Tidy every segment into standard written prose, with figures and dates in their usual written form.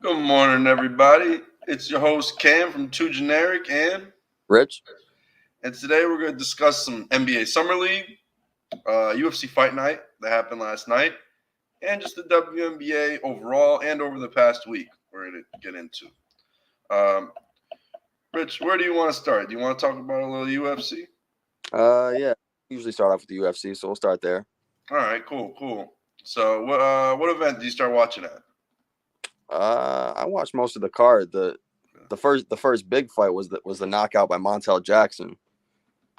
Good morning, everybody. It's your host Cam from Too Generic, Rich? and today we're going to discuss some NBA Summer League, UFC Fight Night that happened last night, and just the WNBA overall and over the past week. We're going to get into. Rich, where do you want to start? Do you want to talk about a little UFC? Yeah. Usually start off with the UFC, so we'll start there. All right, cool. So, what event did you start watching at? I watched most of the card. The first big fight was the knockout by Montel Jackson.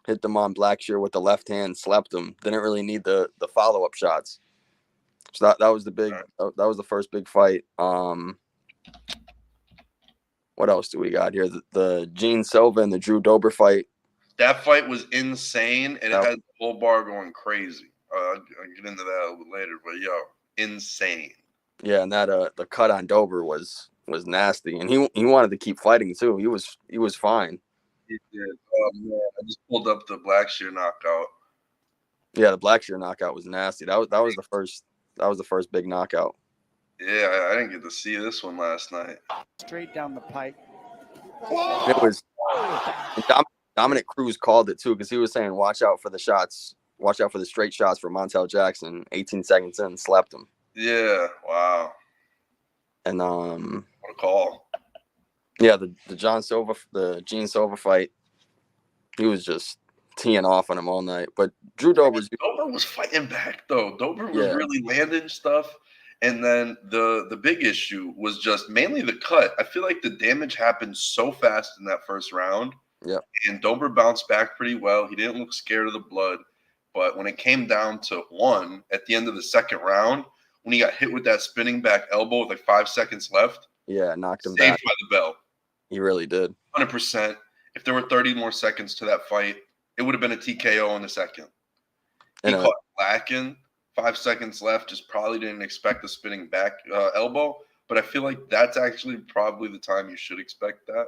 Hit them on Blackshear with the left hand, slept him. Didn't really need the follow up shots. So that was the big that was the first big fight. What else do we got here? The Gene Silva and the Drew Dober fight. That fight was insane, and it had the whole bar going crazy. I'll get into that a little later, but insane. Yeah, and that the cut on Dober was nasty, and he wanted to keep fighting too. He was fine. He did. Oh man, I just pulled up the Blackshear knockout. Yeah, the Blackshear knockout was nasty. That was the first big knockout. Yeah, I didn't get to see this one last night. Straight down the pipe. It was Dominic Cruz called it too, because he was saying, "Watch out for the shots. Watch out for the straight shots for Montel Jackson." 18 seconds in, slept him. Yeah, wow. And what a call. Yeah, the Gene Silva fight, he was just teeing off on him all night. But Dober was fighting back though. Dober was really landing stuff. And then the big issue was just mainly the cut. I feel like the damage happened so fast in that first round. Yeah. And Dober bounced back pretty well. He didn't look scared of the blood. But when it came down to one at the end of the second round, when he got hit with that spinning back elbow with like 5 seconds left. Yeah, knocked him saved back. By the bell. He really did. 100%. If there were 30 more seconds to that fight, it would have been a TKO in the second. He caught lacking. 5 seconds left. Just probably didn't expect the spinning back elbow. But I feel like that's actually probably the time you should expect that.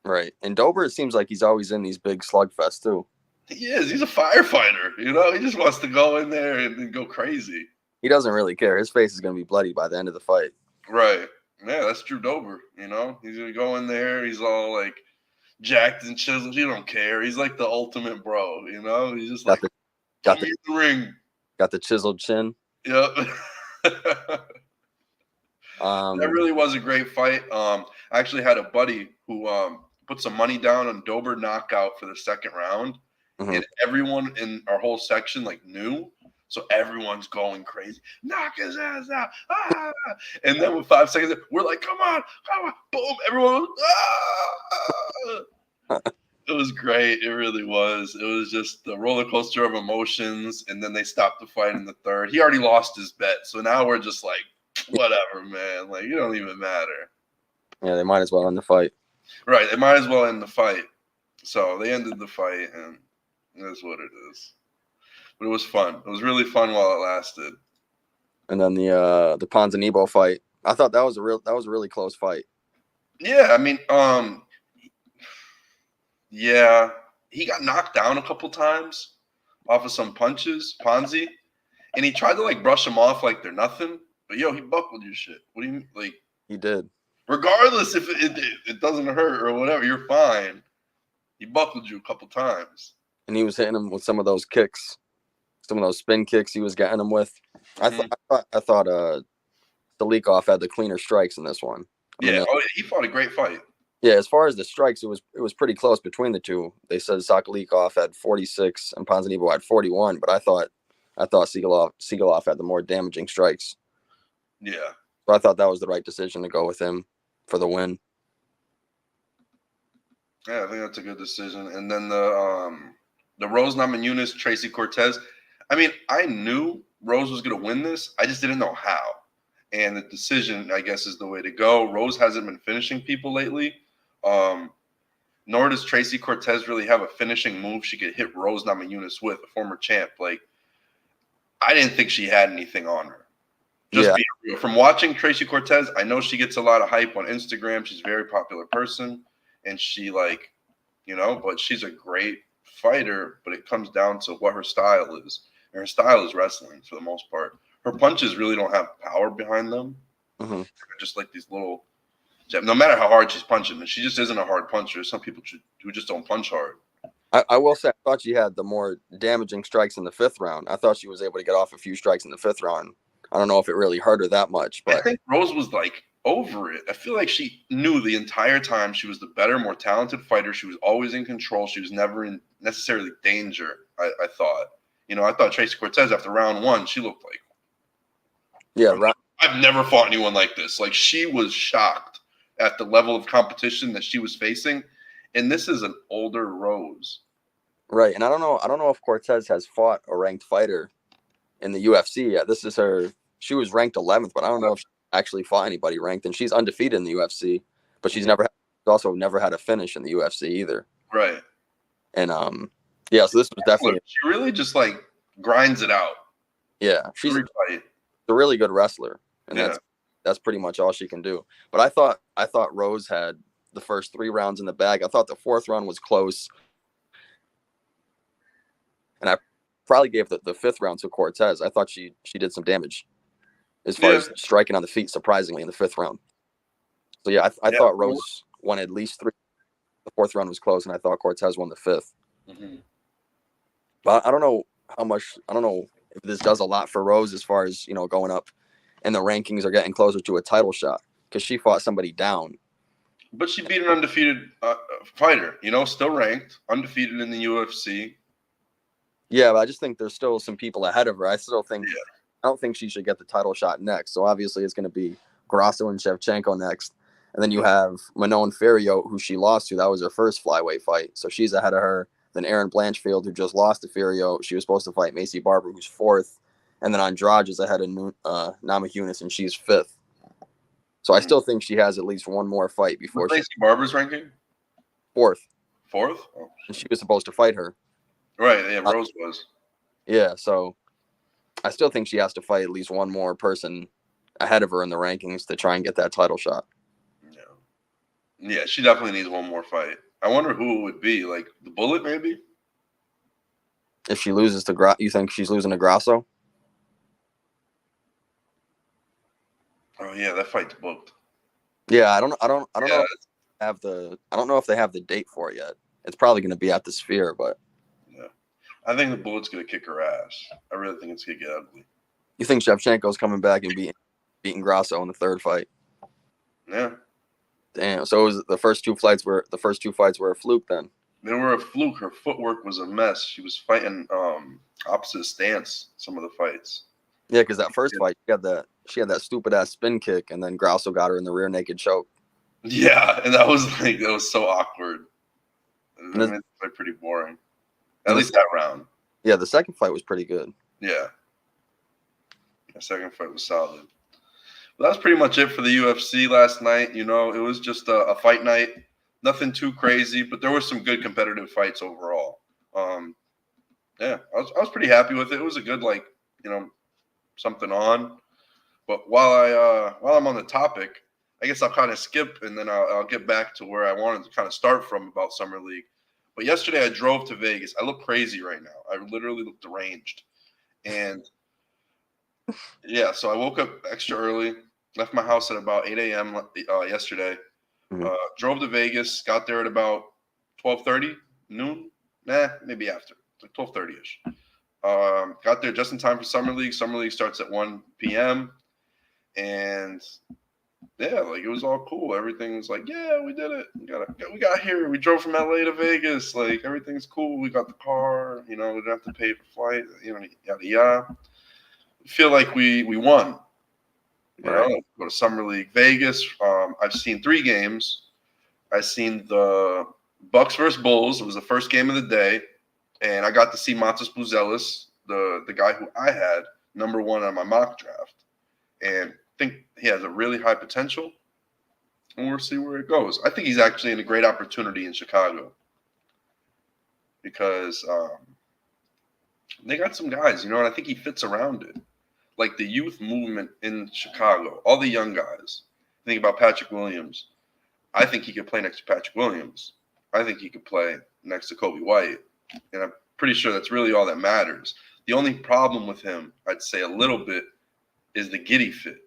Right. And Dober, it seems like he's always in these big slugfests too. He is. He's a firefighter. He just wants to go in there and go crazy. He doesn't really care. His face is going to be bloody by the end of the fight. Right. Yeah, that's Drew Dober. He's going to go in there. He's all like jacked and chiseled. He don't care. He's like the ultimate bro. He's just got the ring. Got the chiseled chin. Yep. That really was a great fight. I actually had a buddy who put some money down on Dober knockout for the second round. Mm-hmm. And everyone in our whole section knew. So everyone's going crazy. Knock his ass out. Ah! And then with 5 seconds, we're like, come on. Boom. Everyone was, ah! It was great. It really was. It was just the roller coaster of emotions. And then they stopped the fight in the third. He already lost his bet. So now we're just like, whatever, man. Like, it don't even matter. Yeah, they might as well end the fight. Right. They might as well end the fight. So they ended the fight, and that's what it is. But it was fun. It was really fun while it lasted. And then the Ponzinibbio fight, I thought that was a really close fight. Yeah, I mean, yeah, he got knocked down a couple times off of some punches, Ponzi, and he tried to brush him off like they're nothing. But he buckled your shit. What do you mean? He did. Regardless if it doesn't hurt or whatever, you're fine. He buckled you a couple times. And he was hitting him with some of those kicks. Some of those spin kicks he was getting them with. Mm-hmm. I thought Salikov had the cleaner strikes in this one. He fought a great fight. Yeah, as far as the strikes, it was pretty close between the two. They said Salikov had 46 and Ponzinibbio had 41, but I thought Sigalov had the more damaging strikes. Yeah. So I thought that was the right decision to go with him for the win. Yeah, I think that's a good decision. And then the Rose Namajunas, Tracy Cortez. I mean, I knew Rose was going to win this. I just didn't know how. And the decision, I guess, is the way to go. Rose hasn't been finishing people lately. Nor does Tracy Cortez really have a finishing move she could hit Rose Namajunas with, a former champ. I didn't think she had anything on her. Just being real. From watching Tracy Cortez, I know she gets a lot of hype on Instagram. She's a very popular person. And she, but she's a great fighter. But it comes down to what her style is. And her style is wrestling for the most part. Her punches really don't have power behind them. Mm-hmm. They're just like these little jab. No matter how hard she's punching, she just isn't a hard puncher. Some people who just don't punch hard. I will say, I thought she had the more damaging strikes in the 5th round. I thought she was able to get off a few strikes in the 5th round. I don't know if it really hurt her that much, I but think Rose was like over it. I feel like she knew the entire time she was the better, more talented fighter. She was always in control. She was never in necessarily danger. I thought. I thought Tracy Cortez after round 1, she looked like, yeah, I've never fought anyone like this. Like, she was shocked at the level of competition that she was facing. And this is an older Rose. right. And I don't know if Cortez has fought a ranked fighter in the UFC yet. This is her. She was ranked 11th, but I don't know if she actually fought anybody ranked. And she's undefeated in the UFC, but she's also never had a finish in the UFC either. Right. And yeah, so this was definitely. She really just like grinds it out. Yeah, she's Every fight. a really good wrestler, and Yeah. that's pretty much all she can do. But I thought Rose had the first 3 rounds in the bag. I thought the 4th round was close, and I probably gave the 5th round to Cortez. I thought she did some damage as far as striking on the feet, surprisingly, in the 5th round. So yeah, I thought Rose won at least 3. The 4th round was close, and I thought Cortez won the 5th. Mm-hmm. But I don't know how much. I don't know if this does a lot for Rose as far as going up, and the rankings are getting closer to a title shot because she fought somebody down. But she beat an undefeated fighter, still ranked, undefeated in the UFC. Yeah, but I just think there's still some people ahead of her. I don't think she should get the title shot next. So obviously it's going to be Grasso and Shevchenko next. And then you have Manon Ferriot, who she lost to. That was her first flyweight fight. So she's ahead of her. Then Erin Blanchfield, who just lost to Ferriot. She was supposed to fight Macy Barber, who's 4th. And then Andrade is ahead of Namajunas, and she's 5th. So I still think she has at least one more fight before Macy Barber's ranking? 4th. 4th? Oh. And she was supposed to fight her. Right, yeah, Rose was. Yeah, so I still think she has to fight at least one more person ahead of her in the rankings to try and get that title shot. Yeah, she definitely needs one more fight. I wonder who it would be. Like, the Bullet, maybe? If she loses to you think she's losing to Grasso? Oh yeah, that fight's booked. Yeah, I don't know. I don't know if they have the date for it yet. It's probably going to be at the Sphere, but yeah, I think the Bullet's going to kick her ass. I really think it's going to get ugly. You think Shevchenko's coming back and beating Grasso in the 3rd fight? Yeah. Damn. So it was the first two fights were a fluke then. They were a fluke. Her footwork was a mess. She was fighting opposite stance some of the fights. Yeah, because that first fight, she had that stupid ass spin kick, and then Grasso got her in the rear naked choke. Yeah, and that was so awkward. And it was pretty boring. At least that round. Yeah, the second fight was pretty good. Yeah. The second fight was solid. But that was pretty much it for the UFC last night. It was just a fight night. Nothing too crazy, but there were some good competitive fights overall. Yeah, I was pretty happy with it. It was a good something on. But while I'm on the topic, I guess I'll kind of skip and then I'll get back to where I wanted to kind of start from about Summer League. But yesterday I drove to Vegas. I look crazy right now. I literally look deranged. And yeah, so I woke up extra early, left my house at about 8 a.m. Yesterday. Mm-hmm. Drove to Vegas, got there at about 12:30, noon. Maybe after, like 12:30-ish. Got there just in time for Summer League. Summer League starts at 1 p.m. And yeah, it was all cool. Everything was like, yeah, we did it. We got here. We drove from LA to Vegas. Everything's cool. We got the car. We didn't have to pay for flight. Yada yada. Feel like we won. Go to Summer League Vegas. I've seen 3 games. I've seen the Bucks versus Bulls. It was the first game of the day, and I got to see Matas Buzelis, the guy who I had number 1 on my mock draft, and think he has a really high potential, and we'll see where it goes. I think he's actually in a great opportunity in Chicago because they got some guys, and I think he fits around it. Like the youth movement in Chicago, all the young guys. Think about Patrick Williams. I think he could play next to Patrick Williams. I think he could play next to Kobe White. And I'm pretty sure that's really all that matters. The only problem with him, I'd say a little bit, is the giddy fit.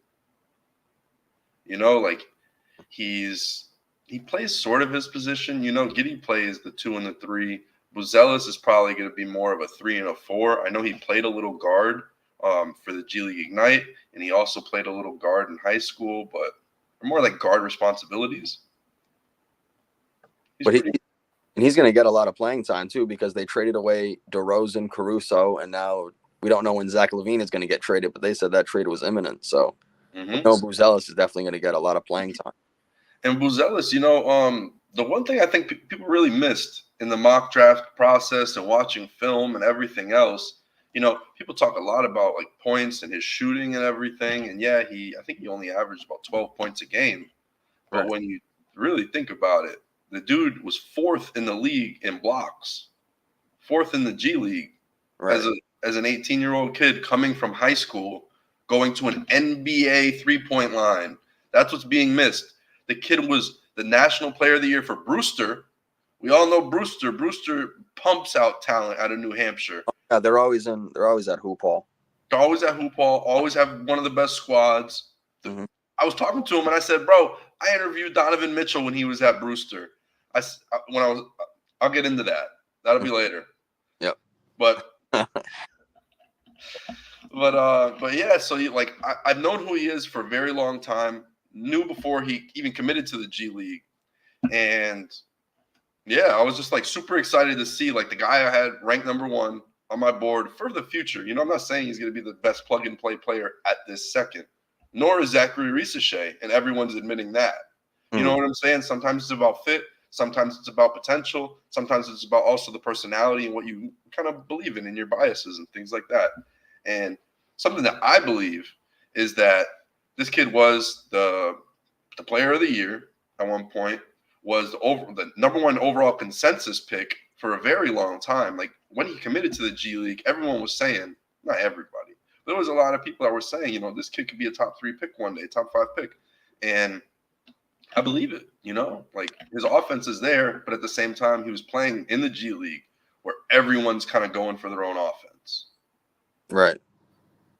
He plays sort of his position. Giddy plays the 2 and the 3. Buzelis is probably going to be more of a 3 and a 4. I know he played a little guard for the G League Ignite, and he also played a little guard in high school, but more like guard responsibilities. He's going to get a lot of playing time too, because they traded away DeRozan, Caruso, and now we don't know when Zach LaVine is going to get traded, but they said that trade was imminent. So no, Buzelis is definitely going to get a lot of playing time. And Buzelis, the one thing I think people really missed in the mock draft process and watching film and everything else, people talk a lot about like points and his shooting and everything. And yeah, I think he only averaged about 12 points a game. But when you really think about it, the dude was 4th in the league in blocks, 4th in the G League as an 18-year-old kid coming from high school, going to an NBA 3-point line. That's what's being missed. The kid was the National Player of the Year for Brewster. We all know Brewster. Brewster pumps out talent out of New Hampshire. Yeah, they're always at Hoop Hall. They're always at Hoop Hall. Always have one of the best squads. Mm-hmm. I was talking to him and I said, "Bro, I interviewed Donovan Mitchell when he was at Brewster. I'll get into that. That'll be later." Yep. But yeah. So I've known who he is for a very long time. Knew before he even committed to the G League, and yeah, I was just like super excited to see like the guy I had ranked number 1 on my board for the future. I'm not saying he's going to be the best plug and play player at this second, nor is Zachary Risacher, and everyone's admitting that. You know what I'm saying? Sometimes it's about fit, sometimes it's about potential, sometimes it's about also the personality and what you kind of believe in and your biases and things like that. And something that I believe is that this kid was the player of the year at one point, was the number 1 overall consensus pick for a very long time. Like when he committed to the G League, everyone was saying, not everybody, there was a lot of people that were saying, this kid could be a top 3 pick one day, top 5 pick. And I believe it, like his offense is there, but at the same time, he was playing in the G League where everyone's kind of going for their own offense. Right.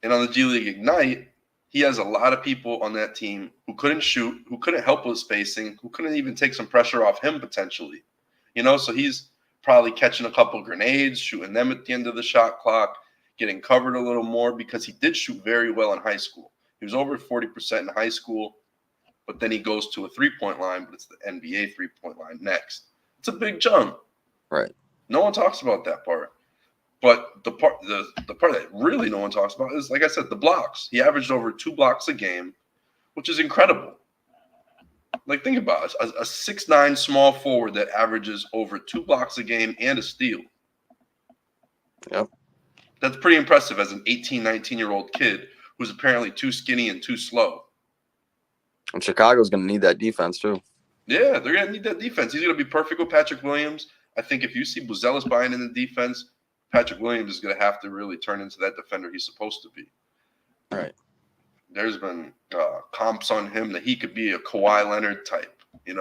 And on the G League Ignite, he has a lot of people on that team who couldn't shoot, who couldn't help with spacing, who couldn't even take some pressure off him potentially. So he's probably catching a couple grenades, shooting them at the end of the shot clock, getting covered a little more because he did shoot very well in high school. He was over 40% in high school, but then he goes to a 3-point line, but it's the NBA 3-point line next. It's a big jump. Right. No one talks about that part. But the part that really no one talks about is, like I said, the blocks. He averaged over 2 blocks a game, which is incredible. Like, think about it. A 6'9" small forward that averages over 2 blocks a game and a steal. Yep. That's pretty impressive as an 18, 19-year-old kid who's apparently too skinny and too slow. And Chicago's going to need that defense, too. Yeah, they're going to need that defense. He's going to be perfect with Patrick Williams. I think if you see Buzelis buying in the defense, Patrick Williams is going to have to really turn into that defender he's supposed to be. Right. There's been comps on him that he could be a Kawhi Leonard type. I'm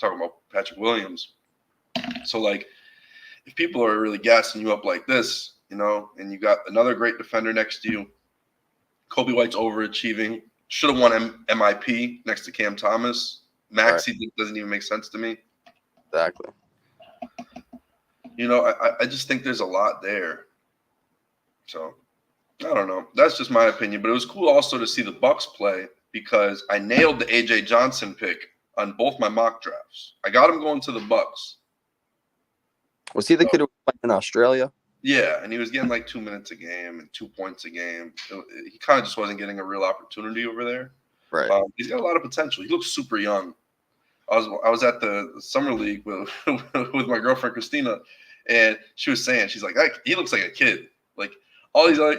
talking about Patrick Williams. So, like, if people are really gassing you up like this, and you got another great defender next to you, Kobe White's overachieving, should have won MIP next to Cam Thomas. Maxey doesn't even make sense to me. Exactly. I just think there's a lot there. So, I don't know. That's just my opinion. But it was cool also to see the Bucks play because I nailed the A.J. Johnson pick on both my mock drafts. I got him going to the Bucks. Was he the kid who was playing in Australia? Yeah, and he was getting like 2 minutes a game and 2 points a game. He kind of just wasn't getting a real opportunity over there. Right. He's got a lot of potential. He looks super young. I was at the summer league with my girlfriend Christina, and she was saying, she's like, he looks like a kid. Like all these other,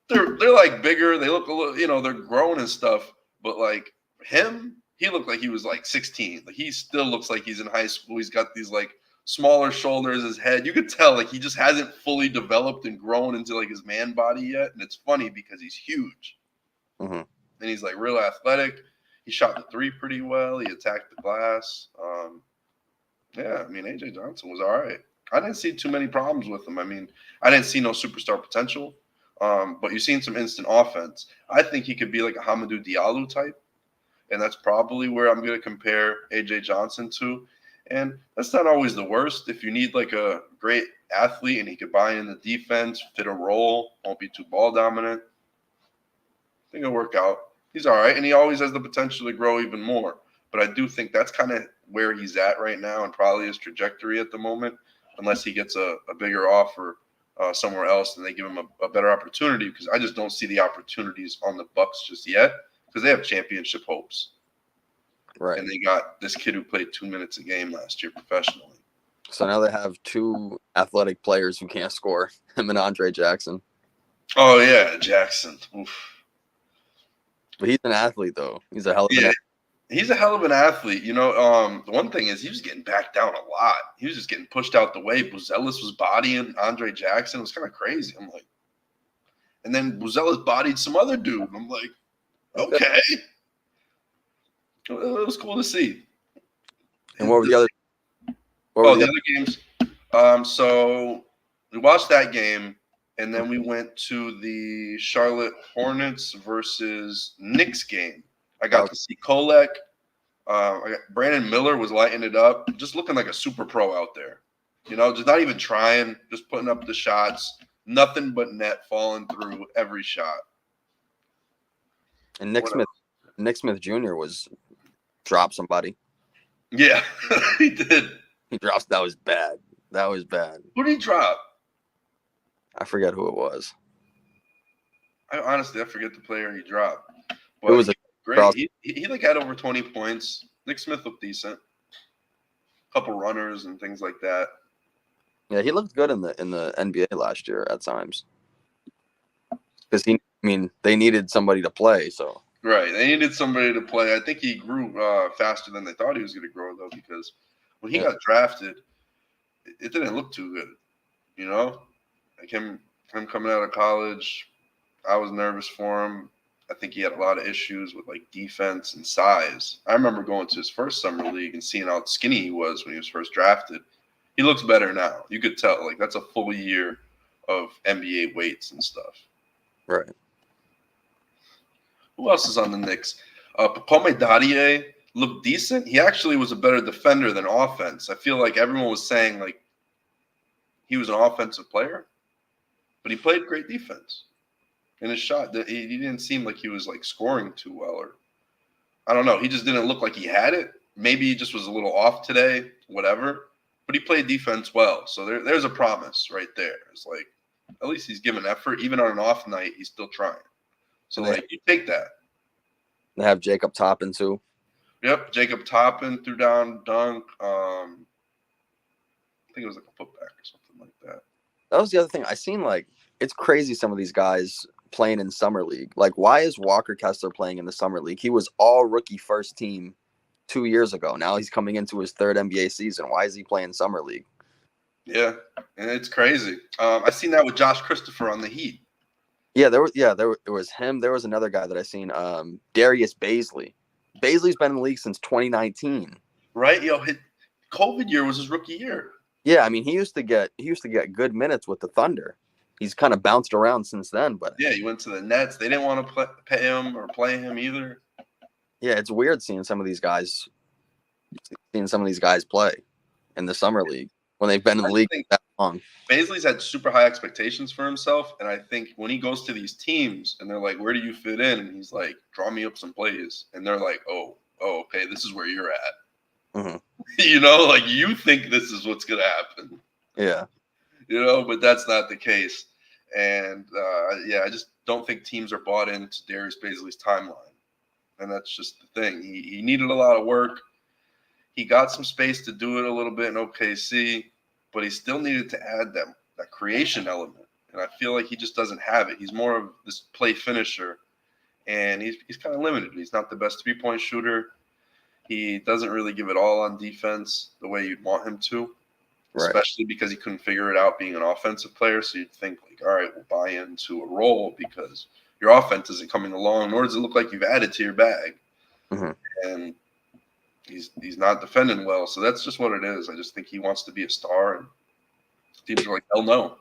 they're like bigger. They look a little, they're grown and stuff. But like him, he looked like he was like 16. Like he still looks like he's in high school. He's got these like smaller shoulders, his head. You could tell like he just hasn't fully developed and grown into like his man body yet. And it's funny because he's huge. Mm-hmm. And he's like real athletic. He shot the 3 pretty well. He attacked the glass. Yeah, I mean, A.J. Johnson was all right. I didn't see too many problems with him. I mean, I didn't see no superstar potential, but you've seen some instant offense. I think he could be like a Hamidou Diallo type. and that's probably where I'm going to compare AJ Johnson to. And that's not always the worst. If you need like a great athlete and he could buy in the defense, fit a role, won't be too ball dominant, I think it'll work out. He's all right, and he always has the potential to grow even more. But I do think that's kind of where he's at right now and probably his trajectory at the moment, unless he gets a bigger offer somewhere else and they give him a better opportunity, because I just don't see the opportunities on the Bucks just yet because they have championship hopes. Right. And they got this kid who played 2 minutes a game last year professionally. So now they have two athletic players who can't score, him and Andre Jackson. Oh, yeah, Jackson. Oof. But he's an athlete, though. He's a hell of an athlete. He's a hell of an athlete. The one thing is he was getting backed down a lot. He was just getting pushed out the way. Buzelis was bodying Andre Jackson. It was kind of crazy. I'm like, and then Buzelis bodied some other dude. I'm like, okay. It was cool to see. And what were the other? The other games. So we watched that game, and then we went to the Charlotte Hornets versus Knicks game. I got to see Kolek. Brandon Miller was lighting it up, just looking like a super pro out there. Just not even trying, just putting up the shots. Nothing but net falling through every shot. And Nick Smith Jr. dropped somebody. Yeah, he did. He drops. That was bad. Who did he drop? I forget who it was. I forget the player he dropped. But It was great. He had over 20 points. Nick Smith looked decent. Couple runners and things like that. Yeah, he looked good in the NBA last year at times. Because they needed somebody to play, so. Right, they needed somebody to play. I think he grew faster than they thought he was going to grow, though, because when he got drafted, it didn't look too good. Like him coming out of college, I was nervous for him. I think he had a lot of issues with like defense and size. I remember going to his first summer league and seeing how skinny he was when he was first drafted. He looks better now. You could tell, like that's a full year of NBA weights and stuff. Right. Who else is on the Knicks? Papome Daddier looked decent. He actually was a better defender than offense. I feel like everyone was saying like he was an offensive player, but he played great defense. In his shot, he didn't seem like he was like scoring too well, or I don't know. He just didn't look like he had it. Maybe he just was a little off today, whatever. But he played defense well, so there's a promise right there. It's like at least he's giving effort, even on an off night, he's still trying. So like you take that. They have Jacob Toppin too. Yep, Jacob Toppin threw down dunk. I think it was like a putback or something like that. That was the other thing. I seen like it's crazy some of these guys playing in summer league. Like, why is Walker Kessler playing in the summer league? He was all rookie first team 2 years ago. Now he's coming into his third NBA season. Why is he playing summer league? Yeah, and it's crazy. I seen that with Josh Christopher on the Heat. Yeah, there was him. There was another guy that I seen, Darius Baisley. Baisley's been in the league since 2019. Right, his COVID year was his rookie year. Yeah, I mean he used to get good minutes with the Thunder. He's kind of bounced around since then, but yeah, he went to the Nets. They didn't want to pay him or play him either. Yeah, it's weird seeing some of these guys play in the summer league when they've been in the league that long. Baisley's had super high expectations for himself, and I think when he goes to these teams and they're like, "Where do you fit in?" and he's like, "Draw me up some plays," and they're like, "Oh, okay, this is where you're at." Mm-hmm. Like you think this is what's gonna happen. Yeah. But that's not the case. And, I just don't think teams are bought into Darius Baisley's timeline. And that's just the thing. He needed a lot of work. He got some space to do it a little bit in OKC, but he still needed to add that creation element. And I feel like he just doesn't have it. He's more of this play finisher, and he's kind of limited. He's not the best three-point shooter. He doesn't really give it all on defense the way you'd want him to. Right. Especially because he couldn't figure it out being an offensive player. So you'd think, like, all right, we'll buy into a role because your offense isn't coming along, nor does it look like you've added to your bag. Mm-hmm. And he's not defending well. So that's just what it is. I just think he wants to be a star, and teams are like, hell no.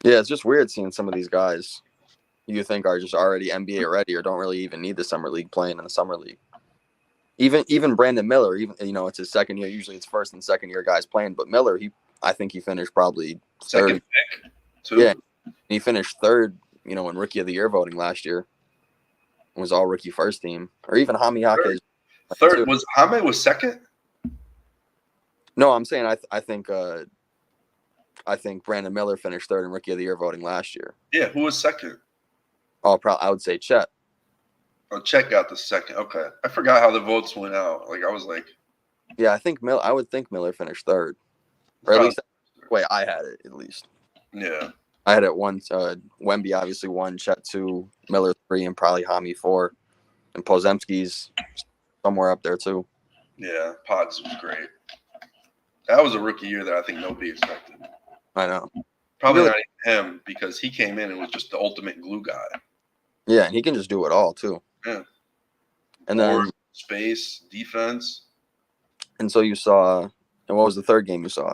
Yeah, it's just weird seeing some of these guys you think are just already NBA ready or don't really even need the summer league playing in the summer league. Even Brandon Miller, even it's his second year. Usually it's first and second year guys playing, but Miller, I think he finished probably Second third. pick, too. Yeah, he finished third. In Rookie of the Year voting last year. It was all rookie first team, or even Hami Hake. Third was Jaime was second. No, I'm saying I think Brandon Miller finished third in Rookie of the Year voting last year. Yeah, who was second? Oh, I would say Chet. Oh, Chet got the second. Okay, I forgot how the votes went out. Like I was like, yeah, I would think Miller finished third, or at least the way I had it. At least, yeah, I had it one. Wemby obviously 1, Chet 2, Miller 3, and probably Hami 4, and Pozemski's somewhere up there too. Yeah, Pods was great. That was a rookie year that I think nobody expected. I know. Probably not even him because he came in and was just the ultimate glue guy. Yeah, and he can just do it all too. Yeah. And then space, defense. And so you saw, and what was the third game you saw?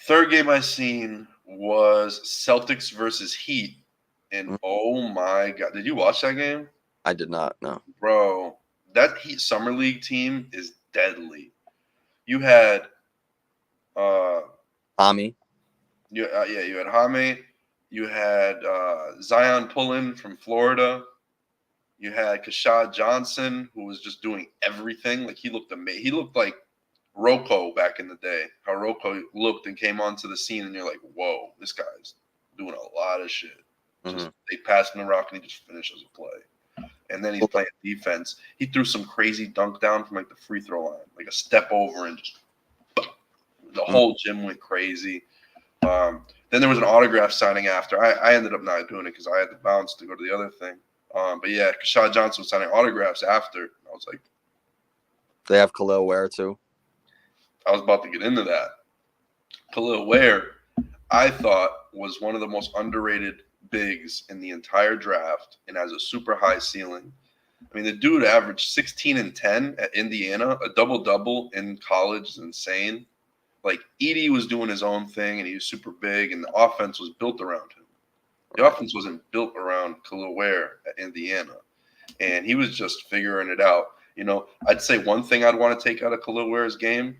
Third game I seen was Celtics versus Heat. And oh my God, did you watch that game? I did not, no. Bro, that Heat Summer League team is deadly. You had Hami. You had Jaime. You had Zion Pullen from Florida. You had Kashad Johnson, who was just doing everything. Like he looked amazing. He looked like Rocco back in the day. How Rocco looked and came onto the scene, and you're like, "Whoa, this guy's doing a lot of shit." Just they passed him the rock, and he just finishes a play. And then he's playing defense. He threw some crazy dunk down from like the free throw line, like a step over, and just the whole gym went crazy. Then there was an autograph signing after. I ended up not doing it because I had to bounce to go to the other thing. But yeah, Kashad Johnson was signing autographs after. I was like, they have Khalil Ware too. I was about to get into that. Khalil Ware, I thought, was one of the most underrated bigs in the entire draft and has a super high ceiling. I mean, the dude averaged 16 and 10 at Indiana. A double-double in college is insane. Like, Edey was doing his own thing, and he was super big, and the offense was built around him. The offense wasn't built around Khalil Ware at Indiana, and he was just figuring it out. I'd say one thing I'd want to take out of Khalil Ware's game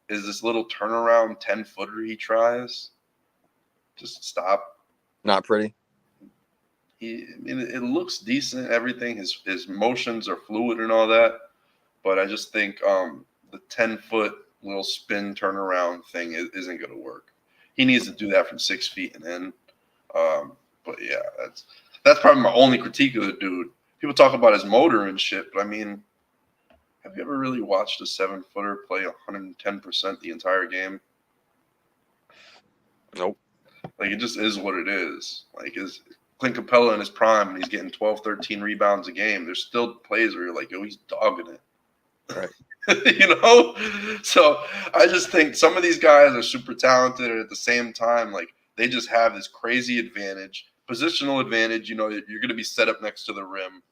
is this little turnaround 10-footer he tries. Just stop. Not pretty. It looks decent, everything. His motions are fluid and all that, but I just think the 10-foot little spin turnaround thing isn't going to work. He needs to do that from 6 feet and in. But yeah, that's probably my only critique of the dude. People talk about his motor and shit, but I mean, have you ever really watched a 7-footer play 110% the entire game? Nope. Like, it just is what it is. Like, is Clint Capella in his prime and he's getting 12, 13 rebounds a game. There's still plays where you're like, yo, he's dogging it. Right. So I just think some of these guys are super talented, and at the same time, like, they just have this crazy advantage, positional advantage. You're going to be set up next to the rim,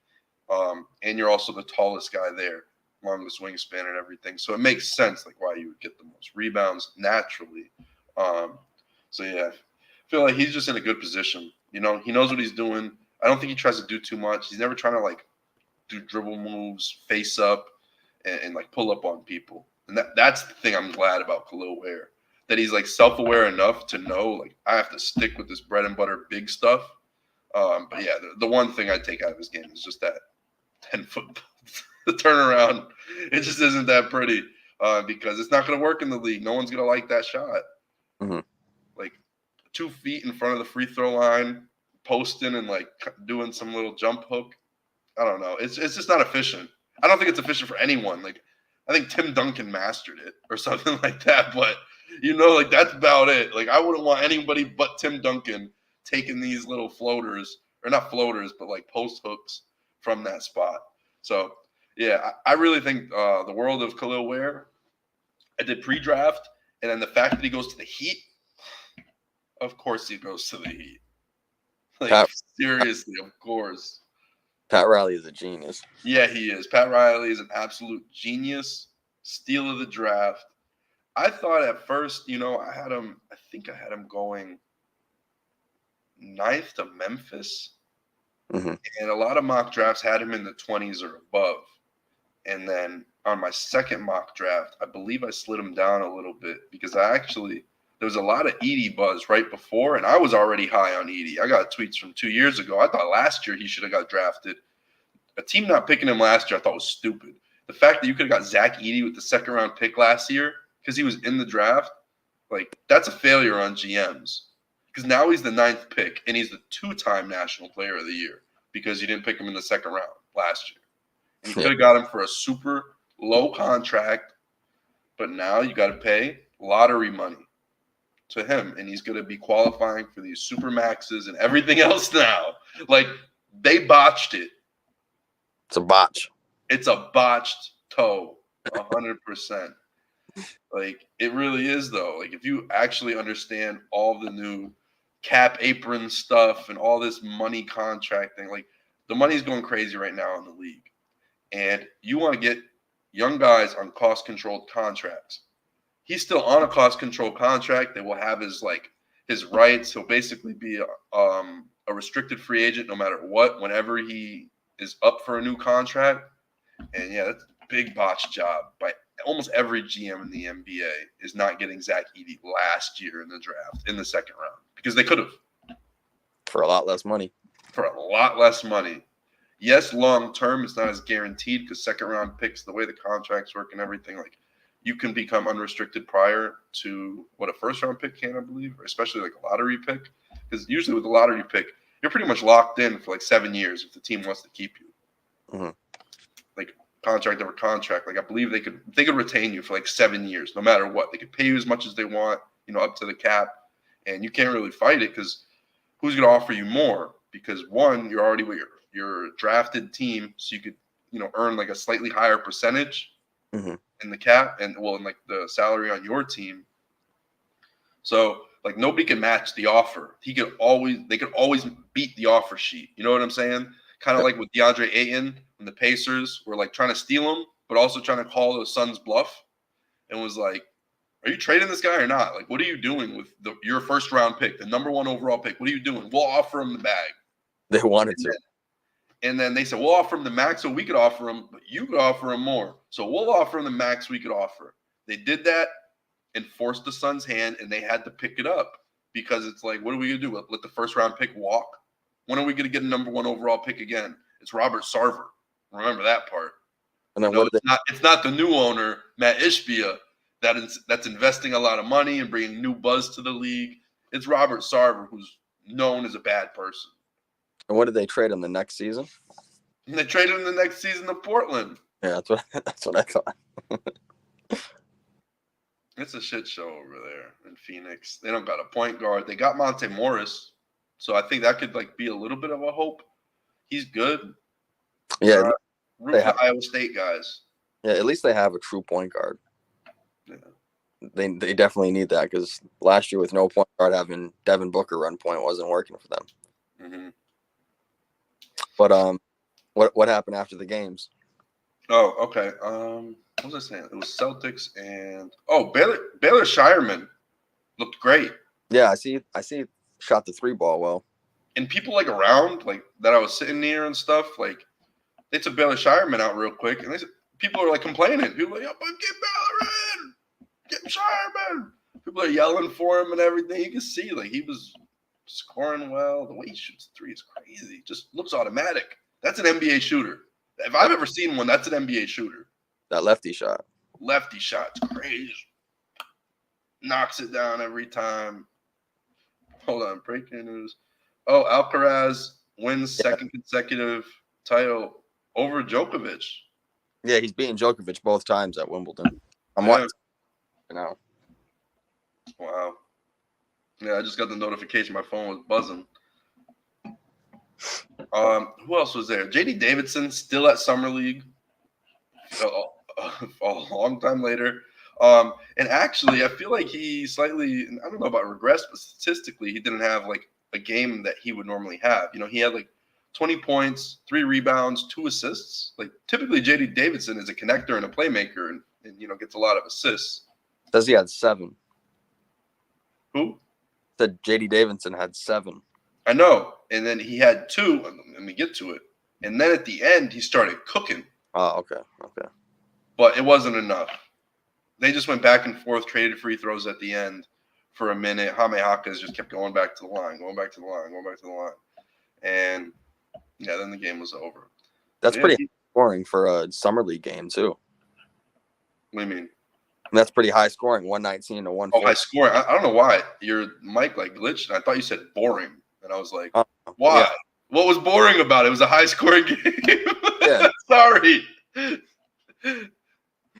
and you're also the tallest guy there, longest wingspan and everything. So it makes sense, like, why you would get the most rebounds naturally. So yeah, I feel like he's just in a good position. He knows what he's doing. I don't think he tries to do too much. He's never trying to like do dribble moves, face up, and like pull up on people. And that's the thing I'm glad about Khalil Ware, that he's like self-aware enough to know, like, I have to stick with this bread and butter big stuff. But yeah, the one thing I take out of his game is just that 10-foot turnaround. It just isn't that pretty because it's not going to work in the league. No one's going to like that shot. Mm-hmm. Like 2 feet in front of the free throw line, posting and like doing some little jump hook. I don't know. It's just not efficient. I don't think it's efficient for anyone. Like, I think Tim Duncan mastered it or something like that. But, like, that's about it. Like, I wouldn't want anybody but Tim Duncan taking these little floaters, or not floaters, but like post hooks from that spot. So, yeah, I really think the world of Khalil Ware. I did pre-draft, and then the fact that he goes to the Heat, of course he goes to the Heat. Like, seriously, of course. Pat Riley is a genius. Yeah, he is. Pat Riley is an absolute genius. Steal of the draft. I thought at first, I think I had him going 9th to Memphis. Mm-hmm. And a lot of mock drafts had him in the 20s or above. And then on my second mock draft, I believe I slid him down a little bit because there was a lot of Edey buzz right before, and I was already high on Edey. I got tweets from 2 years ago. I thought last year he should have got drafted. A team not picking him last year I thought was stupid. The fact that you could have got Zach Edey with the second-round pick last year because he was in the draft, like, that's a failure on GMs. Because now he's the 9th pick, and he's the 2-time National Player of the Year because you didn't pick him in the second round last year. And you could have got him for a super low contract, but now you got to pay lottery money to him, and he's going to be qualifying for these super maxes and everything else now. Like, they botched it. It's a botch. It's a botched toe, 100%. Like, it really is, though. Like, if you actually understand all the new cap apron stuff and all this money contracting, like, the money's going crazy right now in the league. And you want to get young guys on cost-controlled contracts. He's still on a cost-controlled contract that will have his rights. He'll basically be a restricted free agent no matter what, whenever he is up for a new contract. And, yeah, that's a big botch job by almost every GM in the NBA is not getting Zach Edey last year in the draft in the second round because they could have. For a lot less money. For a lot less money. Yes, long term, it's not as guaranteed because second round picks, the way the contracts work and everything, like you can become unrestricted prior to what a first round pick can, I believe, or especially like a lottery pick. Because usually with a lottery pick, you're pretty much locked in for like 7 years if the team wants to keep you. Mm-hmm. Like contract over contract. Like I believe they could retain you for like 7 years, no matter what. They could pay you as much as they want, up to the cap, and you can't really fight it because who's going to offer you more? Because one, you're already with your drafted team, so you could earn like a slightly higher percentage in the cap and in like the salary on your team. So like nobody can match the offer. They could always beat the offer sheet. You know what I'm saying? Kind of like with DeAndre Ayton when the Pacers were like trying to steal him, but also trying to call the Suns bluff, and was like, "Are you trading this guy or not? Like, what are you doing with your first round pick, the number 1 overall pick? What are you doing? We'll offer him the bag." They wanted to. And then they said, we'll offer him the max so we could offer him, but you could offer him more. So we'll offer him the max we could offer. They did that and forced the Suns' hand, and they had to pick it up because it's like, what are we going to do? Let the first-round pick walk? When are we going to get a number 1 overall pick again? It's Robert Sarver. Remember that part. And then it's not the new owner, Matt Ishbia, that's investing a lot of money and bringing new buzz to the league. It's Robert Sarver, who's known as a bad person. And what did they trade him the next season? And they traded him the next season to Portland. Yeah, that's what I thought. It's a shit show over there in Phoenix. They don't got a point guard. They got Monte Morris, so I think that could be a little bit of a hope. He's good. Yeah, root for the Iowa State guys. Yeah, at least they have a true point guard. Yeah. They definitely need that because last year with no point guard, having Devin Booker run point wasn't working for them. Mm-hmm. But what happened after the games? Oh, okay. What was I saying? It was Celtics and Baylor Shireman looked great. Yeah, I see. Shot the 3 ball well. And people around that I was sitting near and stuff they took Baylor Shireman out real quick, and people are complaining. People are like, "But get Baylor in, get Shireman." People are yelling for him and everything. You can see he was scoring well. The way he shoots 3 is crazy. Just looks automatic. That's an NBA shooter. If I've ever seen one, that's an NBA shooter. That lefty shot. Lefty shot's crazy. Knocks it down every time. Hold on, breaking news. Oh, Alcaraz wins second consecutive title over Djokovic. Yeah, he's beating Djokovic both times at Wimbledon. I'm watching now. Wow. Yeah, I just got the notification. My phone was buzzing. Who else was there? JD Davidson still at Summer League a long time later. And actually, I feel like he slightly, I don't know about regress, but statistically, he didn't have a game that he would normally have. He had 20 points, 3 rebounds, 2 assists. Typically, JD Davidson is a connector and a playmaker and gets a lot of assists. Says he had 7. Who? Said JD Davidson had 7. I know. And then he had 2. Let me get to it. And then at the end, he started cooking. Oh, okay. but it wasn't enough. They just went back and forth, traded free throws at the end for a minute. Jaime Jaquez just kept going back to the line, going back to the line, going back to the line. And, yeah, then the game was over. That's Yeah, pretty high scoring for a summer league game too. What do you mean? That's pretty high scoring, 119 to Oh, 140. high scoring. I don't know why. Your mic like glitched. I thought you said boring. And I was like, Oh, why? yeah. What was boring about it? It was a high scoring game. Yeah. Sorry.